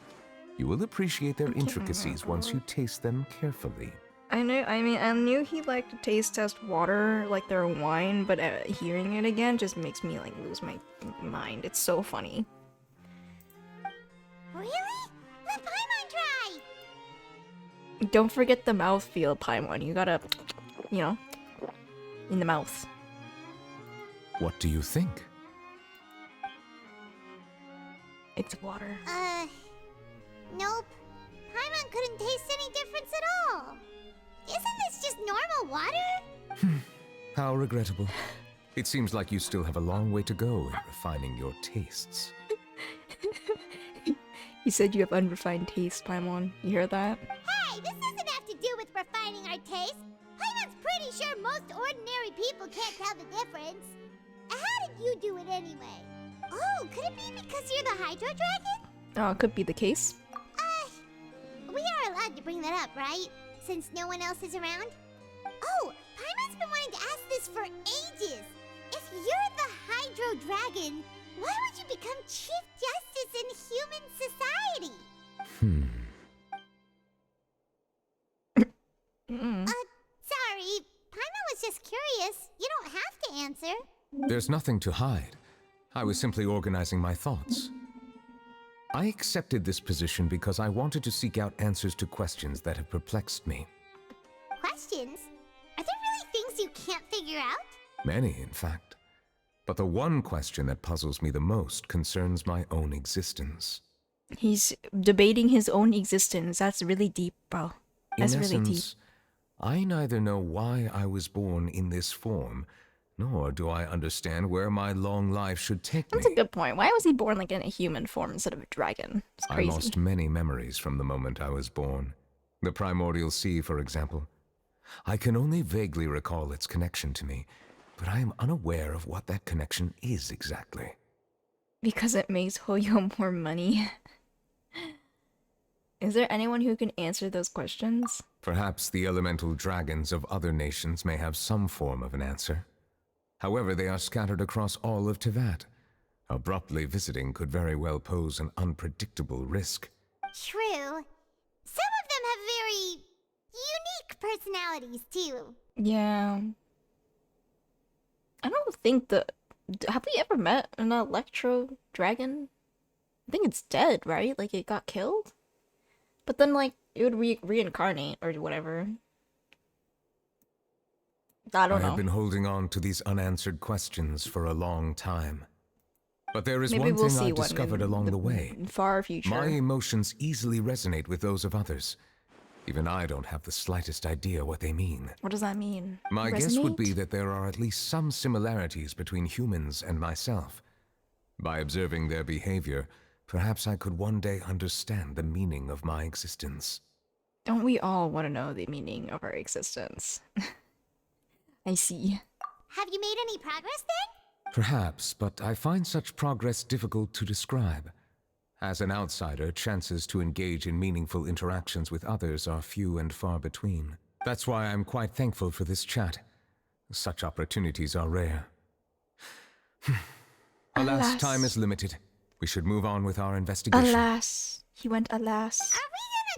You will appreciate their intricacies once you taste them carefully. I knew he liked to taste test water like their wine, but hearing it again just makes me like lose my mind. It's so funny. Really? Let Paimon try! Don't forget the mouthfeel, Paimon. You gotta, you know, in the mouth. What do you think? It's water. Nope. Paimon couldn't taste any difference at all. Isn't this just normal water? How regrettable. It seems like you still have a long way to go in refining your tastes. You said you have unrefined taste, Paimon. You hear that? Hey, this doesn't have to do with refining our taste. Paimon's pretty sure most ordinary people can't tell the difference. How did you do it anyway? Oh, could it be because you're the Hydro Dragon? Oh, it could be the case. We are allowed to bring that up, right? Since no one else is around? Oh, Paimon's been wanting to ask this for ages. If you're the Hydro Dragon, why would you become Chief Justice in human society? Sorry. Paimon was just curious. You don't have to answer. There's nothing to hide. I was simply organizing my thoughts. I accepted this position because I wanted to seek out answers to questions that have perplexed me. Questions? Are there really things you can't figure out? Many, in fact. But the one question that puzzles me the most concerns my own existence. He's debating his own existence. That's really deep, bro. That's really deep. I neither know why I was born in this form, nor do I understand where my long life should take me. That's a good point. Why was he born like in a human form instead of a dragon? It's crazy. I lost many memories from the moment I was born. The primordial sea, for example. I can only vaguely recall its connection to me, but I am unaware of what that connection is exactly. Because it makes Hoyo more money. Is there anyone who can answer those questions? Perhaps the elemental dragons of other nations may have some form of an answer. However, they are scattered across all of Tivat. Abruptly visiting could very well pose an unpredictable risk. True. Some of them have very unique personalities, too. Yeah. I don't think have we ever met an Electro Dragon? I think it's dead, right? Like, it got killed? But then, like, it would reincarnate or whatever. I don't know. I have been holding on to these unanswered questions for a long time. But there is one thing I've discovered along the way. Far future. My emotions easily resonate with those of others. Even I don't have the slightest idea what they mean. What does that mean? My guess would be that there are at least some similarities between humans and myself. By observing their behavior, perhaps I could one day understand the meaning of my existence. Don't we all want to know the meaning of our existence? I see. Have you made any progress then? Perhaps, but I find such progress difficult to describe. As an outsider, chances to engage in meaningful interactions with others are few and far between. That's why I'm quite thankful for this chat. Such opportunities are rare. Alas, time is limited. We should move on with our investigation. Alas. He went alas. Are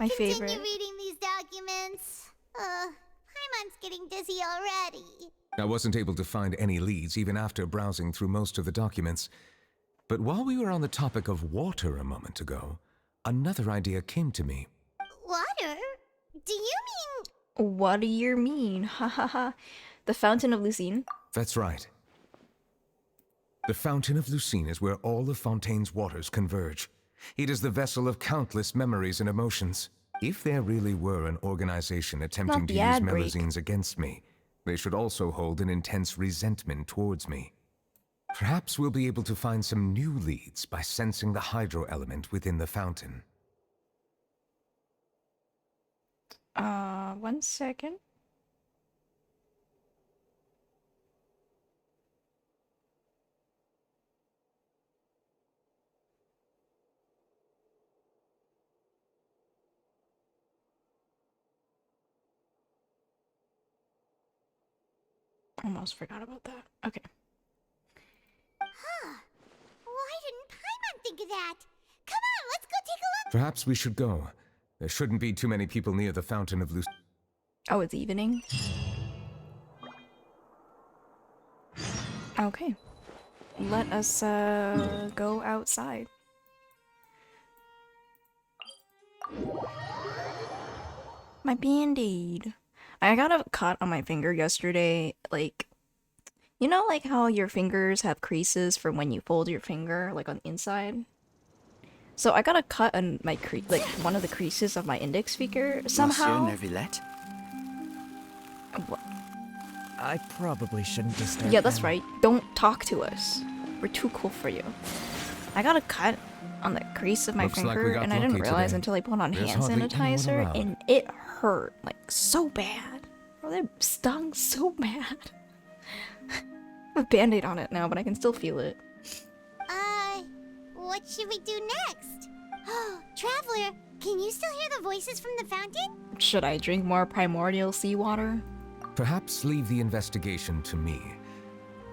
we My gonna continue favorite. reading these documents? Paimon's getting dizzy already. I wasn't able to find any leads even after browsing through most of the documents. But while we were on the topic of water a moment ago, another idea came to me. Water? Do you mean... What do you mean? Ha ha ha. The Fountain of Lucine? That's right. The Fountain of Lucine is where all of Fontaine's waters converge. It is the vessel of countless memories and emotions. If there really were an organization attempting to use Melusines against me, they should also hold an intense resentment towards me. Perhaps we'll be able to find some new leads by sensing the hydro element within the fountain. 1 second. Almost forgot about that. Okay. Huh. Why didn't Paimon think of that? Come on, let's go take a look. Perhaps we should go. There shouldn't be too many people near the Fountain of Lucine. Oh, it's evening? Okay. Let us go outside. My band-aid. I got a cut on my finger yesterday, like, you know, like how your fingers have creases from when you fold your finger, like on the inside? So I got a cut on my like one of the creases of my index finger somehow. Monsieur Neuvillette? What? I probably shouldn't disturb Yeah, that's them. right. Don't talk to us. We're too cool for you. I got a cut on the crease of my Looks like we finger, got and I didn't lucky realize today. until I put on There's hand hardly anyone sanitizer, around. and it hurt like so bad. Oh, that stung so bad. I have a band-aid on it now, but I can still feel it. What should we do next? Oh, Traveler, can you still hear the voices from the fountain? Should I drink more primordial seawater? Perhaps leave the investigation to me.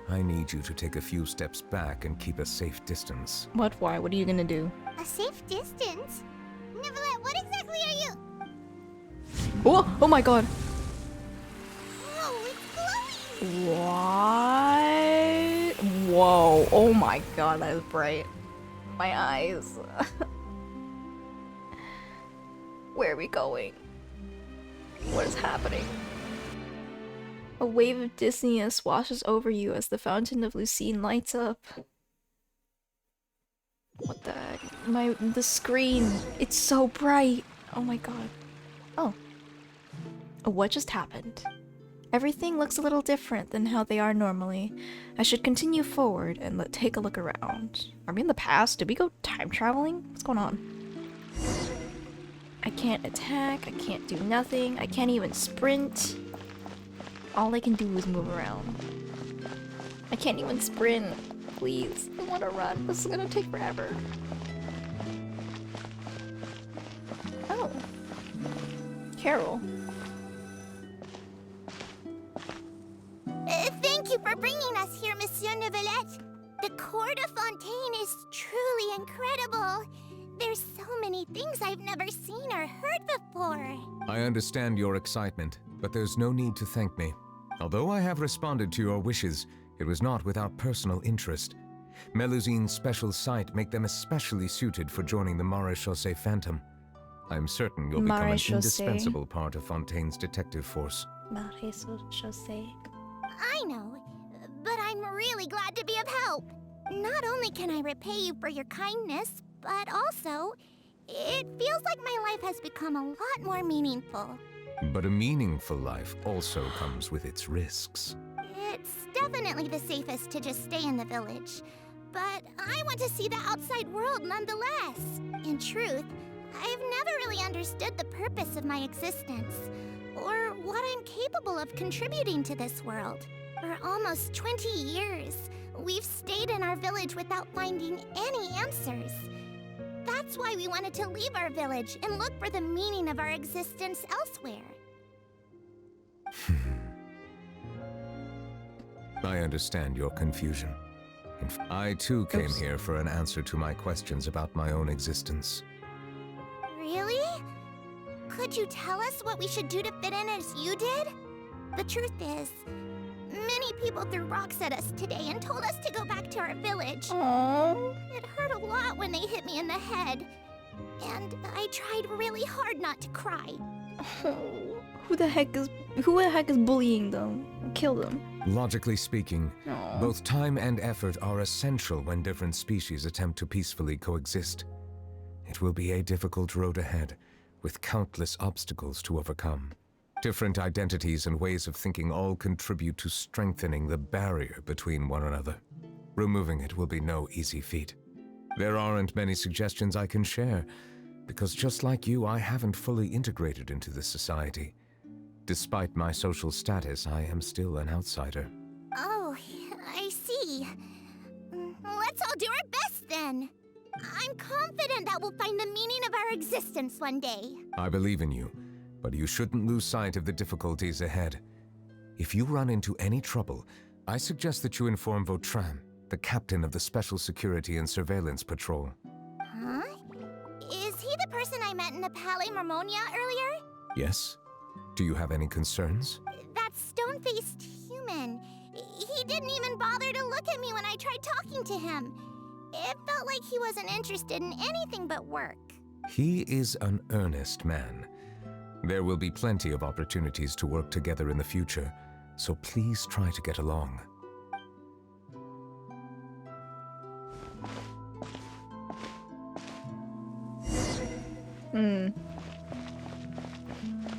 I need you to take a few steps back and keep a safe distance. What? Why? What are you gonna do? A safe distance? Neverlet, what exactly are you? Oh! Oh my god! Oh, it's glowing! What? Whoa! Oh my god, that is bright. My eyes. Where are we going? What is happening? A wave of dizziness washes over you as the Fountain of Lucine lights up. What the heck? The screen! It's so bright! Oh my god. Oh. What just happened? Everything looks a little different than how they are normally. I should continue forward and take a look around. Are we in the past? Did we go time traveling? What's going on? I can't attack, I can't do nothing, I can't even sprint. All I can do is move around. I can't even sprint. Please, I want to run. This is gonna take forever. Oh. Carol. Thank you for bringing us here, Monsieur Neuvillette. The Court of Fontaine is truly incredible. There's so many things I've never seen or heard before. I understand your excitement, but there's no need to thank me. Although I have responded to your wishes, it was not without personal interest. Melusine's special sight make them especially suited for joining the Maréchaussée Phantom. I'm certain you'll become an Maréchaussée. indispensable part of Fontaine's detective force. Maréchaussée. I know, but I'm really glad to be of help. Not only can I repay you for your kindness, but also, it feels like my life has become a lot more meaningful. But a meaningful life also comes with its risks. It's definitely the safest to just stay in the village. but I want to see the outside world nonetheless. In truth, I've never really understood the purpose of my existence, or what I'm capable of contributing to this world. For almost 20 years, we've stayed in our village without finding any answers. That's why we wanted to leave our village and look for the meaning of our existence elsewhere. I understand your confusion. I too came here for an answer to my questions about my own existence. Really? Could you tell us what we should do to fit in as you did? The truth is, many people threw rocks at us today and told us to go back to our village. Aww. It hurt a lot when they hit me in the head, and I tried really hard not to cry. Who the heck is bullying them? Kill them. Logically speaking, Aww. both time and effort are essential when different species attempt to peacefully coexist. It will be a difficult road ahead, with countless obstacles to overcome. Different identities and ways of thinking all contribute to strengthening the barrier between one another. Removing it will be no easy feat. There aren't many suggestions I can share, because just like you, I haven't fully integrated into this society. Despite my social status, I am still an outsider. Oh, I see. Let's all do our best then. I'm confident that we'll find the meaning of our existence one day. I believe in you, but you shouldn't lose sight of the difficulties ahead. If you run into any trouble, I suggest that you inform Vautrin, the captain of the Special Security and Surveillance Patrol. Huh? Is he the person I met in the Palais Marmonia earlier? Yes? Do you have any concerns? That stone-faced human. He didn't even bother to look at me when I tried talking to him. It felt like he wasn't interested in anything but work. He is an earnest man. There will be plenty of opportunities to work together in the future, so please try to get along.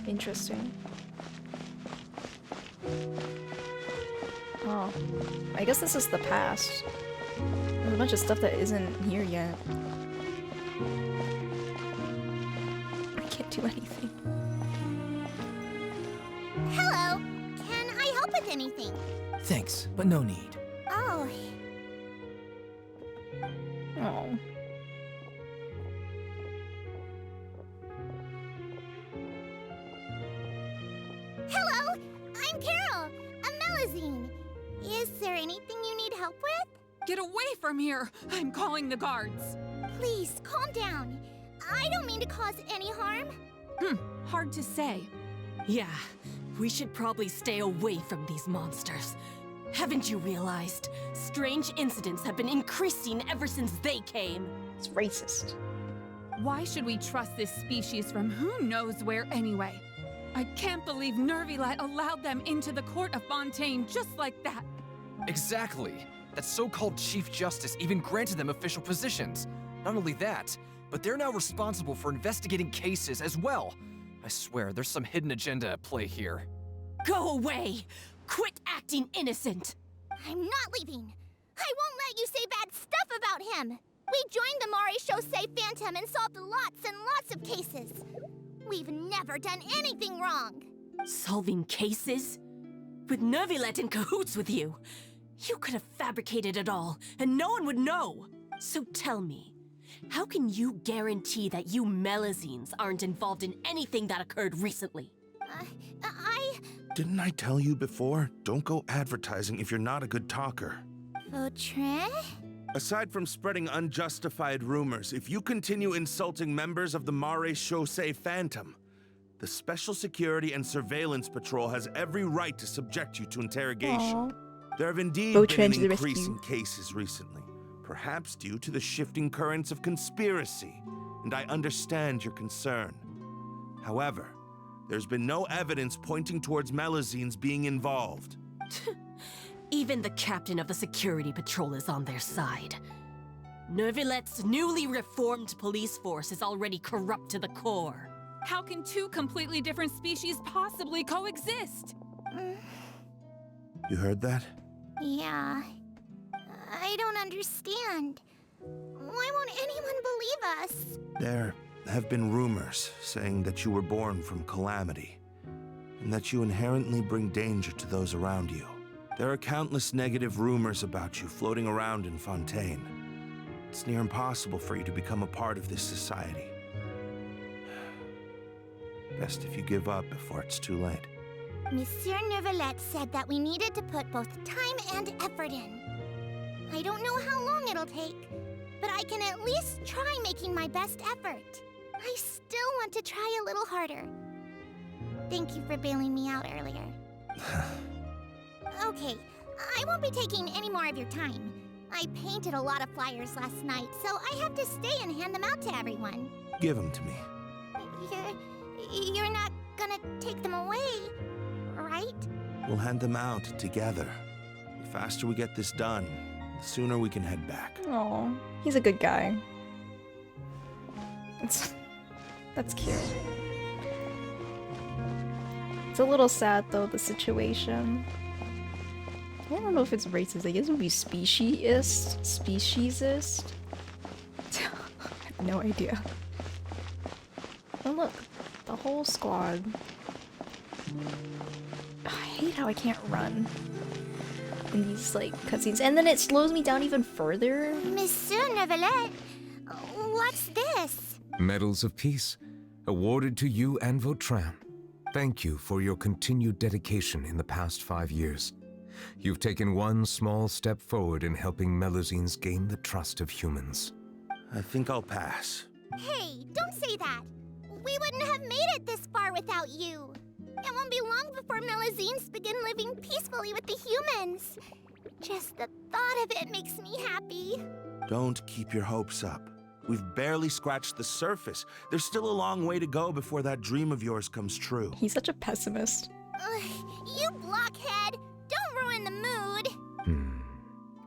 Interesting. Oh, I guess this is the past. There's a bunch of stuff that isn't here yet. I can't do anything. Hello. Can I help with anything? Thanks, but no need. Oh. Oh. Hello. I'm Carol. A Melazine. Is there anything you need help with? Get away from here! I'm calling the guards. Please, calm down. I don't mean to cause any harm. Hard to say. Yeah, we should probably stay away from these monsters. Haven't you realized? Strange incidents have been increasing ever since they came. It's racist. Why should we trust this species from who knows where anyway? I can't believe Nervilet allowed them into the court of Fontaine just like that. Exactly. That so-called Chief Justice even granted them official positions. Not only that, but they're now responsible for investigating cases as well. I swear, there's some hidden agenda at play here. Go away! Quit acting innocent! I'm not leaving. I won't let you say bad stuff about him. We joined the Mare Chaussee Phantom and solved lots and lots of cases. We've never done anything wrong. Solving cases? With Nervilet in cahoots with you? You could have fabricated it all, and no one would know. So tell me, how can you guarantee that you Melazines aren't involved in anything that occurred recently? Didn't I tell you before? Don't go advertising if you're not a good talker. Vautrin? Aside from spreading unjustified rumors, if you continue insulting members of the Mare Chaussee Phantom, the Special Security and Surveillance Patrol has every right to subject you to interrogation. Aww. There have indeed Vautrin to been an the increase rescue. in cases recently, perhaps due to the shifting currents of conspiracy, and I understand your concern. However, there's been no evidence pointing towards Melazines being involved. Even the captain of the security patrol is on their side. Nervilet's newly reformed police force is already corrupt to the core. How can two completely different species possibly coexist? You heard that? Yeah. I don't understand. Why won't anyone believe us? There have been rumors saying that you were born from calamity, and that you inherently bring danger to those around you. There are countless negative rumors about you floating around in Fontaine. It's near impossible for you to become a part of this society. Best if you give up before it's too late. Monsieur Neuvillette said that we needed to put both time and effort in. I don't know how long it'll take, but I can at least try making my best effort. I still want to try a little harder. Thank you for bailing me out earlier. Okay, I won't be taking any more of your time. I painted a lot of flyers last night, so I have to stay and hand them out to everyone. Give them to me. You're not gonna take them away, right? We'll hand them out together. The faster we get this done, the sooner we can head back. Aw, he's a good guy. That's cute. It's a little sad though, the situation. I don't know if it's racist. I guess it would be speciesist. Speciesist? I have no idea. Oh look, the whole squad. I hate how I can't run in these like cutscenes, and then it slows me down even further. Monsieur Neuvillette, what's this? Medals of Peace, awarded to you and Vautrin. Thank you for your continued dedication in the past 5 years. You've taken one small step forward in helping Melusines gain the trust of humans. I think I'll pass. Hey, don't say that. We wouldn't have made it this far without you. It won't be long before Melusines begin living peacefully with the humans. Just the thought of it makes me happy. Don't keep your hopes up. We've barely scratched the surface. There's still a long way to go before that dream of yours comes true. He's such a pessimist. You blockhead! Don't ruin the mood!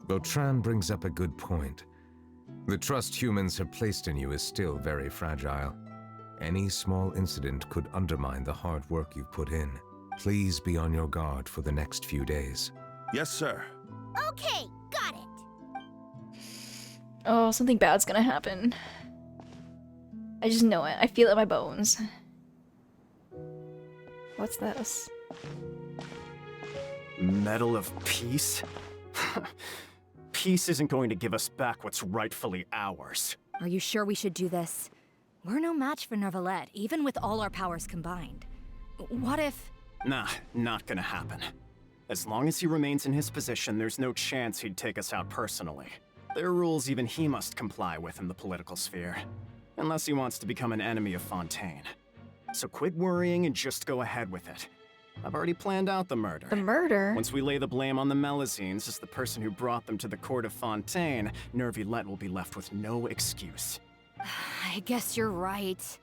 Vautrin brings up a good point. The trust humans have placed in you is still very fragile. Any small incident could undermine the hard work you've put in. Please be on your guard for the next few days. Yes, sir. Okay, got it. Oh, something bad's gonna happen. I just know it. I feel it in my bones. What's this? Medal of Peace? Peace isn't going to give us back what's rightfully ours. Are you sure we should do this? We're no match for Neuvillette, even with all our powers combined. What if... Nah, not gonna happen. As long as he remains in his position, there's no chance he'd take us out personally. There are rules even he must comply with in the political sphere. Unless he wants to become an enemy of Fontaine. So quit worrying and just go ahead with it. I've already planned out the murder. The murder? Once we lay the blame on the Melusines as the person who brought them to the court of Fontaine, Neuvillette will be left with no excuse. I guess you're right.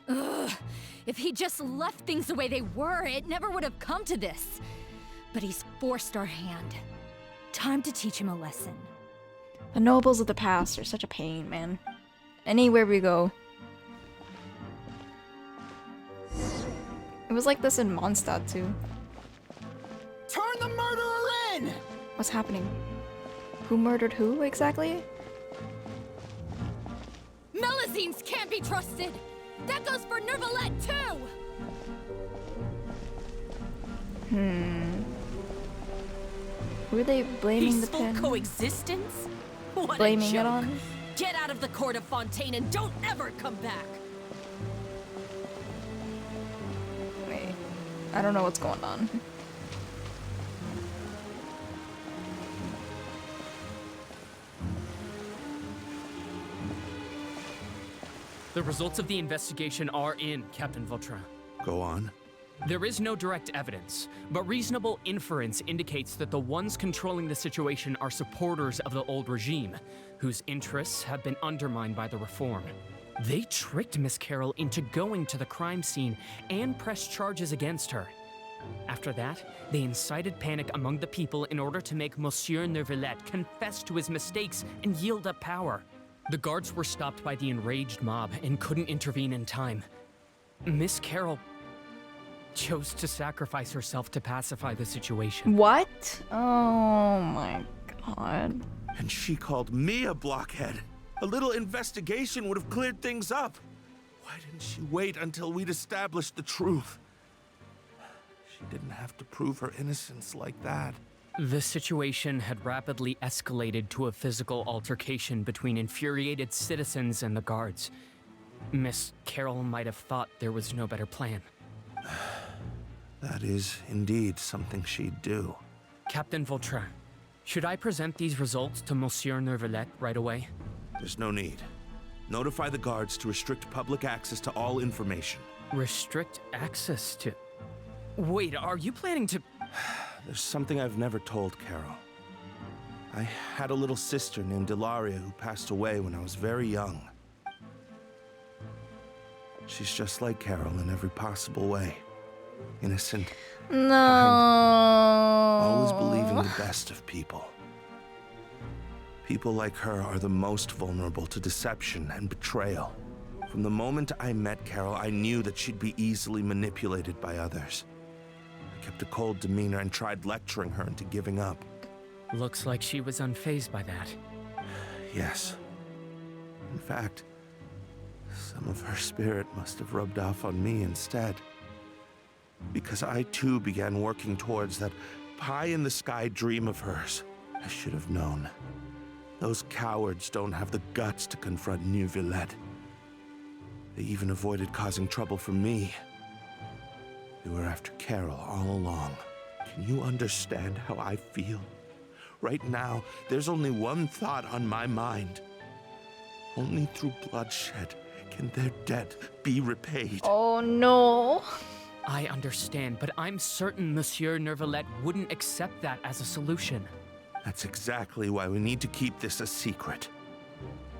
Ugh. If he just left things the way they were, it never would have come to this. But he's forced our hand. Time to teach him a lesson. The nobles of the past are such a pain, man. Anywhere we go. It was like this in Mondstadt too. Turn the murderer in! What's happening? Who murdered who exactly? Melusines can't be trusted! That goes for Neuvillette too! Who are they blaming the pin? Coexistence? What Blaming a joke. it on? Get out of the court of Fontaine and don't ever come back! Wait, I don't know what's going on. The results of the investigation are in, Captain Vautrin. Go on. There is no direct evidence, but reasonable inference indicates that the ones controlling the situation are supporters of the old regime, whose interests have been undermined by the reform. They tricked Miss Carroll into going to the crime scene and pressed charges against her. After that, they incited panic among the people in order to make Monsieur Neuvillette confess to his mistakes and yield up power. The guards were stopped by the enraged mob and couldn't intervene in time. Miss Carroll chose to sacrifice herself to pacify the situation. What? Oh my god. And she called me a blockhead. A little investigation would have cleared things up. Why didn't she wait until we'd established the truth? She didn't have to prove her innocence like that. The situation had rapidly escalated to a physical altercation between infuriated citizens and the guards. Miss Carroll might have thought there was no better plan. That is indeed something she'd do. Captain Vautrin, should I present these results to Monsieur Neuvillette right away? There's no need. Notify the guards to restrict public access to all information. Restrict access to... Wait, are you planning to... There's something I've never told Carol. I had a little sister named Ilaria who passed away when I was very young. She's just like Carol in every possible way. Innocent. No. Kind, always believing the best of people. People like her are the most vulnerable to deception and betrayal. From the moment I met Carol, I knew that she'd be easily manipulated by others. I kept a cold demeanor and tried lecturing her into giving up. Looks like she was unfazed by that. Yes. In fact, some of her spirit must have rubbed off on me instead. Because I too began working towards that pie-in-the-sky dream of hers. I should have known. Those cowards don't have the guts to confront Neuvillette. They even avoided causing trouble for me. They were after Carol all along. Can you understand how I feel? Right now, there's only one thought on my mind. Only through bloodshed can their debt be repaid. Oh no. I understand, but I'm certain Monsieur Neuvillette wouldn't accept that as a solution. That's exactly why we need to keep this a secret.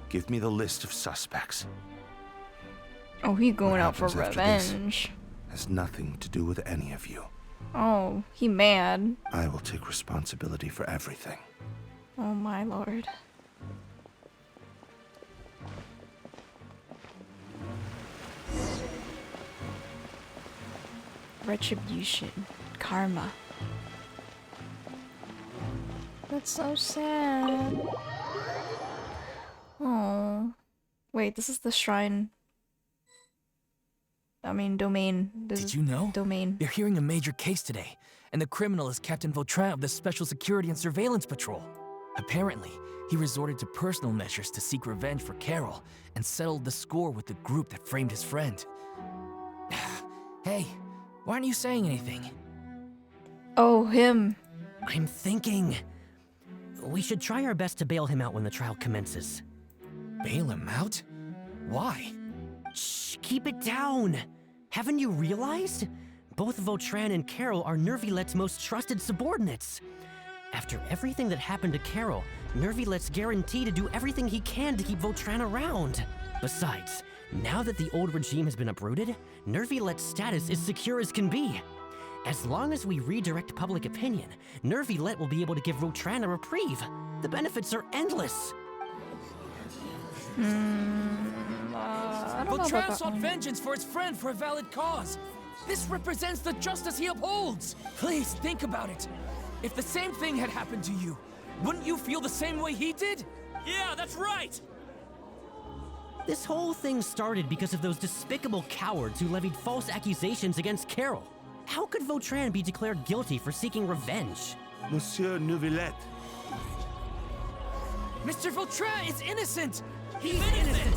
Give me the list of suspects. Oh, he going out for What happens after revenge. this has nothing to do with any of you. Oh, he mad. I will take responsibility for everything. Oh my lord. Retribution. Karma. That's so sad. Oh. Wait, this is the shrine. I mean, domain. Did you know? Domain. They're hearing a major case today, and the criminal is Captain Vautrin of the Special Security and Surveillance Patrol. Apparently, he resorted to personal measures to seek revenge for Carol and settled the score with the group that framed his friend. Hey, why aren't you saying anything? Oh, him. I'm thinking... we should try our best to bail him out when the trial commences. Bail him out? Why? Shh, keep it down! Haven't you realized? Both Vautrin and Carol are Nervillette's most trusted subordinates. After everything that happened to Carol, Nervillette's guaranteed to do everything he can to keep Vautrin around. Besides, now that the old regime has been uprooted, Nervillette's status is secure as can be. As long as we redirect public opinion, Neuvillette will be able to give Vautrin a reprieve. The benefits are endless. I don't know about Vautrin that sought one. vengeance for his friend for a valid cause. This represents the justice he upholds. Please think about it. If the same thing had happened to you, wouldn't you feel the same way he did? Yeah, that's right! This whole thing started because of those despicable cowards who levied false accusations against Carol. How could Vautrin be declared guilty for seeking revenge? Monsieur Neuvillette. Mr. Vautrin is innocent! He's innocent!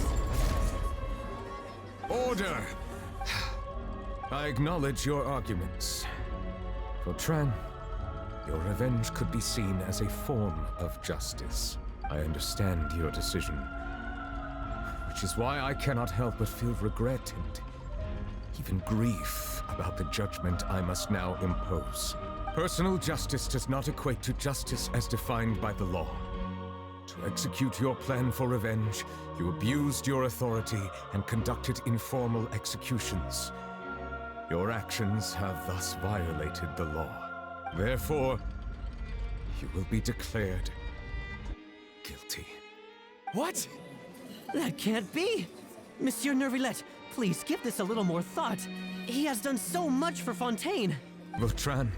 Order! I acknowledge your arguments. Vautrin, your revenge could be seen as a form of justice. I understand your decision, which is why I cannot help but feel regret and even grief about the judgment I must now impose. Personal justice does not equate to justice as defined by the law. To execute your plan for revenge, you abused your authority and conducted informal executions. Your actions have thus violated the law. Therefore, you will be declared guilty. What? That can't be! Monsieur Neuvillette, please give this a little more thought. He has done so much for Fontaine. Vautrin,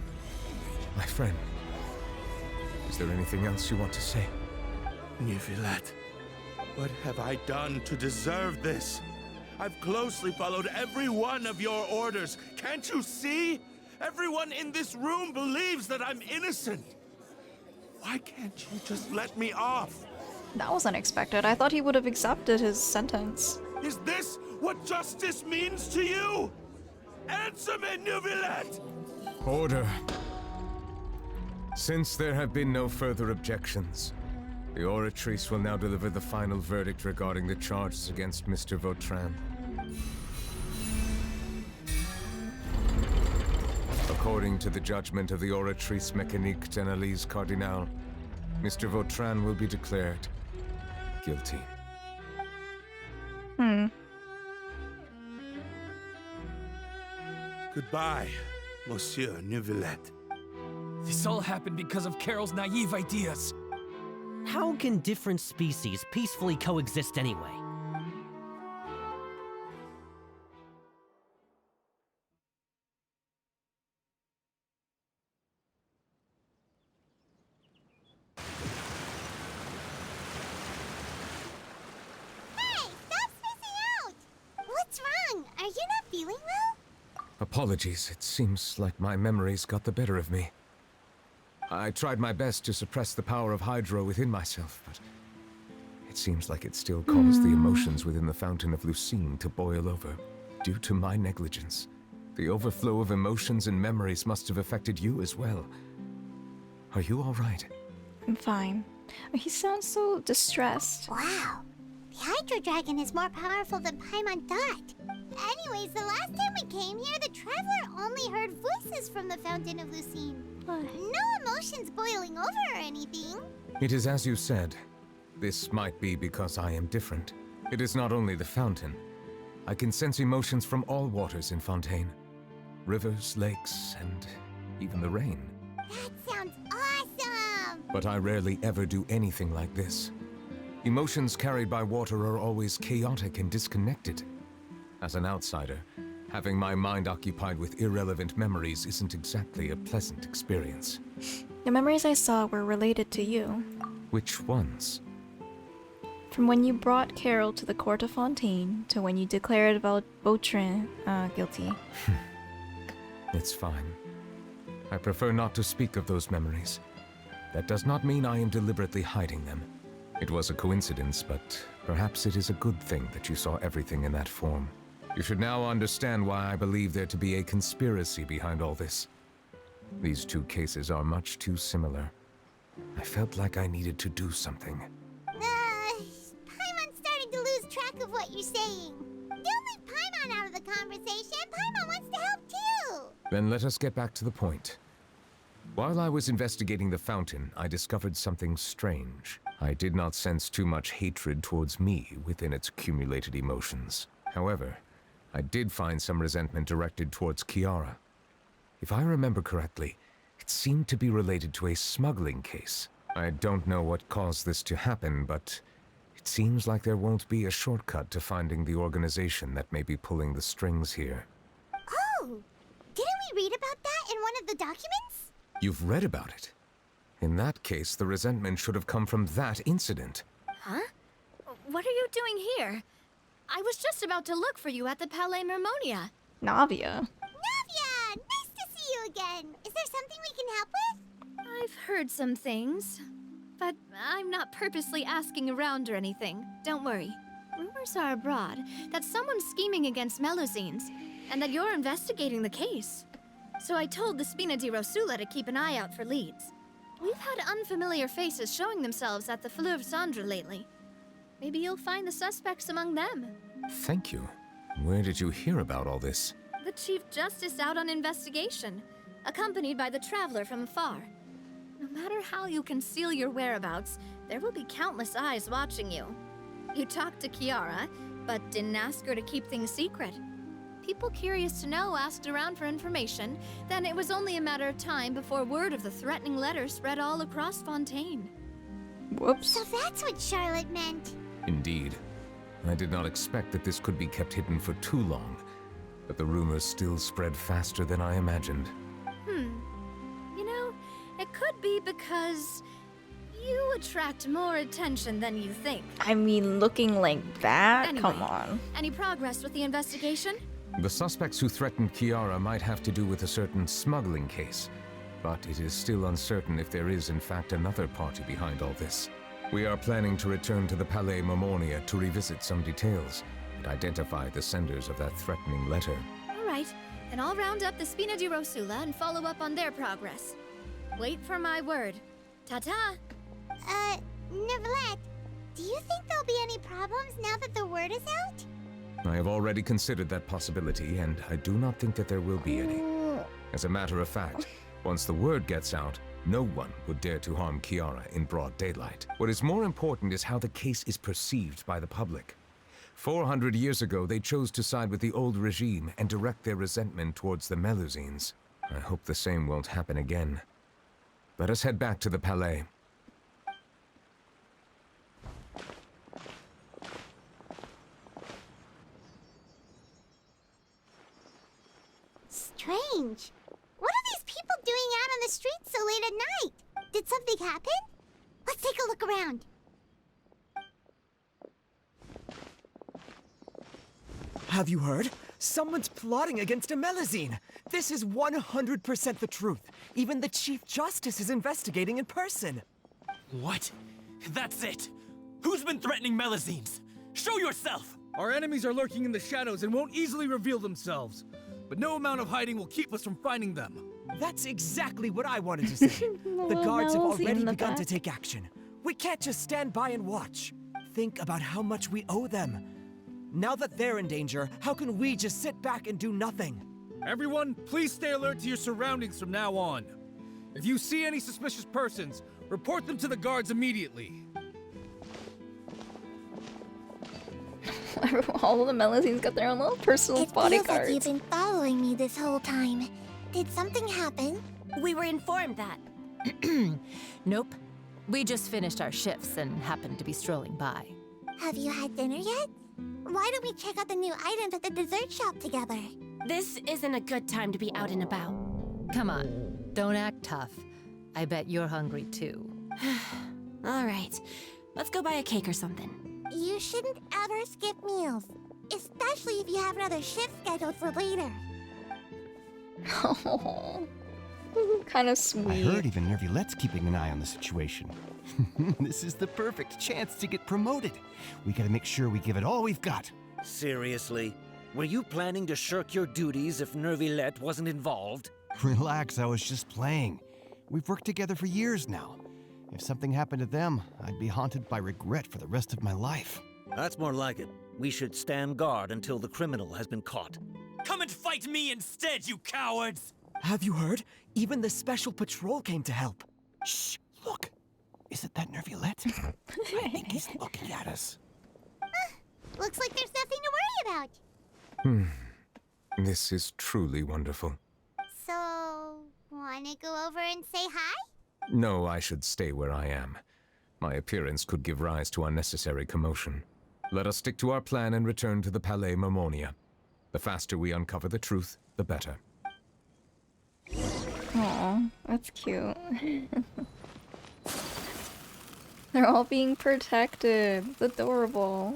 my friend, is there anything else you want to say? Neuvillette, what have I done to deserve this? I've closely followed every one of your orders. Can't you see? Everyone in this room believes that I'm innocent. Why can't you just let me off? That was unexpected. I thought he would have accepted his sentence. Is this what justice means to you? Answer me, Neuvillette! Order. Since there have been no further objections, the Oratrice will now deliver the final verdict regarding the charges against Mr. Vautrin. According to the judgment of the Oratrice Mécanique d'Analyse Cardinal, Mr. Vautrin will be declared guilty. Goodbye, Monsieur Neuvillette. This all happened because of Carol's naive ideas. How can different species peacefully coexist anyway? Hey, stop spacing out! What's wrong? Are you not feeling well? Apologies, it seems like my memories got the better of me. I tried my best to suppress the power of Hydro within myself, but it seems like it still caused the emotions within the Fountain of Lucine to boil over, due to my negligence. The overflow of emotions and memories must have affected you as well. Are you all right? I'm fine. He sounds so distressed. Wow. The Hydro Dragon is more powerful than Paimon thought. Anyways, the last time we came here, the Traveler only heard voices from the Fountain of Lucine. No emotions boiling over or anything. It is as you said. This might be because I am different. It is not only the fountain. I can sense emotions from all waters in Fontaine. Rivers, lakes, and even the rain. That sounds awesome! But I rarely ever do anything like this. Emotions carried by water are always chaotic and disconnected. As an outsider, having my mind occupied with irrelevant memories isn't exactly a pleasant experience. The memories I saw were related to you. Which ones? From when you brought Carol to the court of Fontaine to when you declared Vautrin guilty. It's fine. I prefer not to speak of those memories. That does not mean I am deliberately hiding them. It was a coincidence, but perhaps it is a good thing that you saw everything in that form. You should now understand why I believe there to be a conspiracy behind all this. These two cases are much too similar. I felt like I needed to do something. Paimon's starting to lose track of what you're saying. Don't leave Paimon out of the conversation. Paimon wants to help too. Then let us get back to the point. While I was investigating the fountain, I discovered something strange. I did not sense too much hatred towards me within its accumulated emotions. However, I did find some resentment directed towards Kiara. If I remember correctly, it seemed to be related to a smuggling case. I don't know what caused this to happen, but it seems like there won't be a shortcut to finding the organization that may be pulling the strings here. Oh! Didn't we read about that in one of the documents? You've read about it? In that case, the resentment should have come from that incident. Huh? What are you doing here? I was just about to look for you at the Palais Mermonia. Navia. Navia! Nice to see you again. Is there something we can help with? I've heard some things, but I'm not purposely asking around or anything. Don't worry. Rumors are abroad that someone's scheming against Melusines, and that you're investigating the case. So I told the Spina di Rosula to keep an eye out for leads. We've had unfamiliar faces showing themselves at the Fleuve Cendre lately. Maybe you'll find the suspects among them. Thank you. Where did you hear about all this? The Chief Justice out on investigation, accompanied by the Traveler from afar. No matter how you conceal your whereabouts, there will be countless eyes watching you. You talked to Kiara, but didn't ask her to keep things secret. People curious to know asked around for information, then it was only a matter of time before word of the threatening letter spread all across Fontaine. Whoops. So that's what Charlotte meant. Indeed. I did not expect that this could be kept hidden for too long, but the rumors still spread faster than I imagined. You know, it could be because You attract more attention than you think. I mean, looking like that? Anyway, Come on. Any progress with the investigation? The suspects who threatened Kiara might have to do with a certain smuggling case, but it is still uncertain if there is in fact another party behind all this. We are planning to return to the Palais Momonia to revisit some details and identify the senders of that threatening letter. All right, then I'll round up the Spina di Rosula and follow up on their progress. Wait for my word. Ta-ta! Neverlet, do you think there'll be any problems now that the word is out? I have already considered that possibility, and I do not think that there will be any. As a matter of fact, once the word gets out, no one would dare to harm Kiara in broad daylight. What is more important is how the case is perceived by the public. 400 years ago, they chose to side with the old regime and direct their resentment towards the Melusines. I hope the same won't happen again. Let us head back to the Palais. Strange. What are these people doing out on the streets so late at night? Did something happen? Let's take a look around. Have you heard? Someone's plotting against a Melusine. This is 100% the truth. Even the Chief Justice is investigating in person. What? That's it. Who's been threatening Melusines? Show yourself! Our enemies are lurking in the shadows and won't easily reveal themselves. But no amount of hiding will keep us from finding them. That's exactly what I wanted to say. The guards have already begun to take action. We can't just stand by and watch. Think about how much we owe them. Now that they're in danger, how can we just sit back and do nothing? Everyone, please stay alert to your surroundings from now on. If you see any suspicious persons, report them to the guards immediately. All of the Melusines got their own little personal bodyguards. It feels like you've been following me this whole time. Did something happen? We were informed that. Nope. We just finished our shifts and happened to be strolling by. Have you had dinner yet? Why don't we check out the new items at the dessert shop together? This isn't a good time to be out and about. Come on, don't act tough. I bet you're hungry too. All right, let's go buy a cake or something. You shouldn't ever skip meals, especially if you have another shift scheduled for later. Oh, kind of sweet. I heard even Nervilette's keeping an eye on the situation. This is the perfect chance to get promoted. We gotta make sure we give it all we've got. Seriously? Were you planning to shirk your duties if Nervilette wasn't involved? Relax, I was just playing. We've worked together for years now. If something happened to them, I'd be haunted by regret for the rest of my life. That's more like it. We should stand guard until the criminal has been caught. Come and fight me instead, you cowards! Have you heard? Even the Special Patrol came to help. Shh, look. Isn't that Nervilette? I think he's looking at us. Looks like there's nothing to worry about. This is truly wonderful. So, wanna go over and say hi? No, I should stay where I am. My appearance could give rise to unnecessary commotion. Let us stick to our plan and return to the Palais Momonia. The faster we uncover the truth, the better. Aw, that's cute. They're all being protected. It's adorable.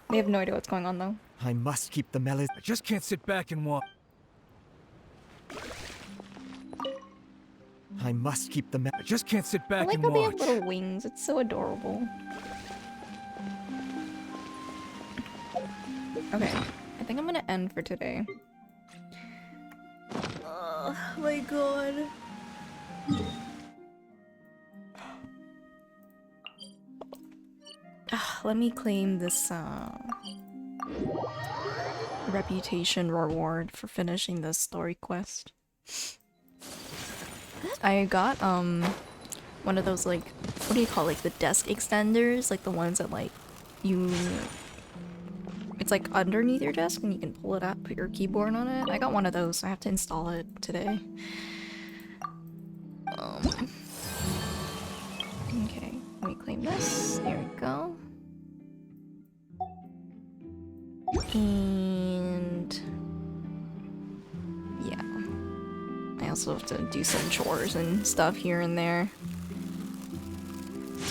They have no idea what's going on though. I must keep the Melusine. I just can't sit back and watch. I must keep the Melusine. I just can't sit I back like and how they watch. have little wings. It's so adorable. Okay, I think I'm gonna end for today. Oh my god. Let me claim this reputation reward for finishing this story quest. I got one of those, like, what do you call, like the desk extenders, like the ones that like it's like underneath your desk and you can pull it up, put your keyboard on it. I got one of those, so I have to install it today. Okay, let me claim this. There we go. And yeah, I also have to do some chores and stuff here and there.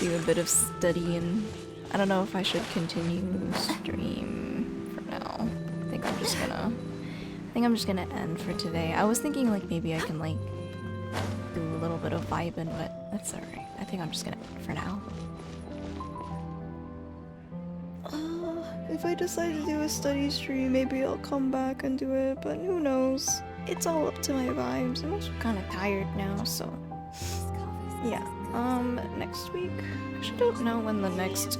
do a bit of studying. I don't know if I should continue stream for now. I think I'm just gonna end for today. I was thinking like maybe I can like do a little bit of vibing, but that's alright. I think I'm just gonna end for now. If I decide to do a study stream, maybe I'll come back and do it, but who knows? It's all up to my vibes. I'm also kind of tired now, so yeah. Next week? I actually don't know when the next...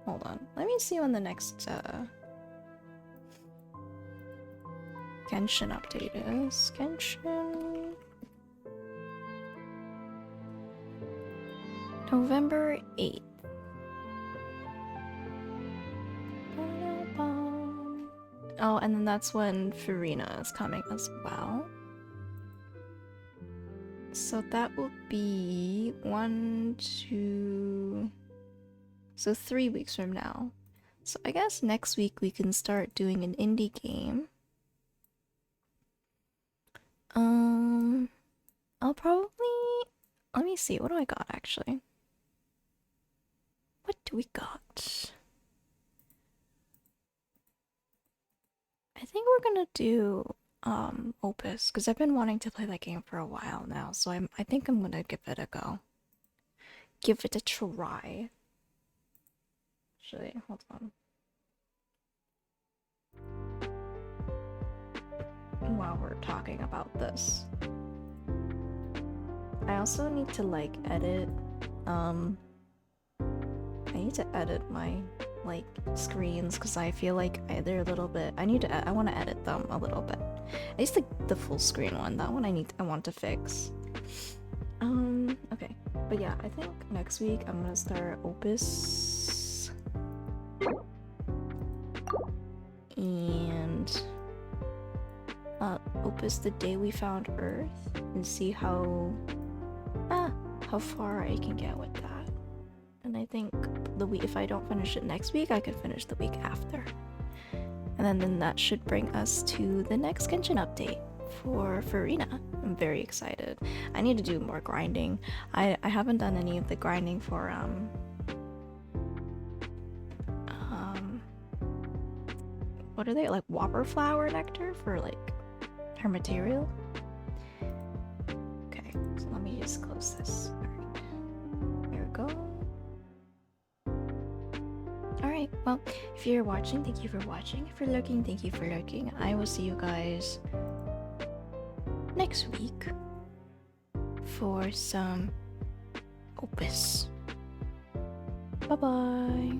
Hold on. Let me see when the next, Genshin update is. Genshin... November 8th. Oh, and then that's when Farina is coming as well. So that will be 1, 2... So 3 weeks from now. So I guess next week we can start doing an indie game. I'll probably... Let me see, what do I got actually? What do we got? I think we're gonna do Opus, because I've been wanting to play that game for a while now, so I think I'm gonna give it a go. Give it a try. Actually, hold on. While we're talking about this, I also need to like edit, I need to edit my like screens because I feel like they're a little bit, I want to edit them a little bit. At least the full screen one, that one I want to fix. Okay, but yeah, I think next week I'm gonna start Opus and Opus The Day We Found Earth and see how far I can get with that. And I think if I don't finish it next week, I could finish the week after. And then that should bring us to the next Genshin update for Farina. I'm very excited. I need to do more grinding. I haven't done any of the grinding for what are they, like Whopper Flower Nectar for like her material? Okay, so let me just close this. Alright. Here we go. Alright, well, if you're watching, thank you for watching. If you're lurking, thank you for lurking. I will see you guys next week for some Opus. Bye-bye.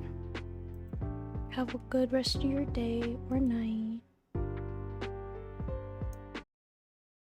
Have a good rest of your day or night.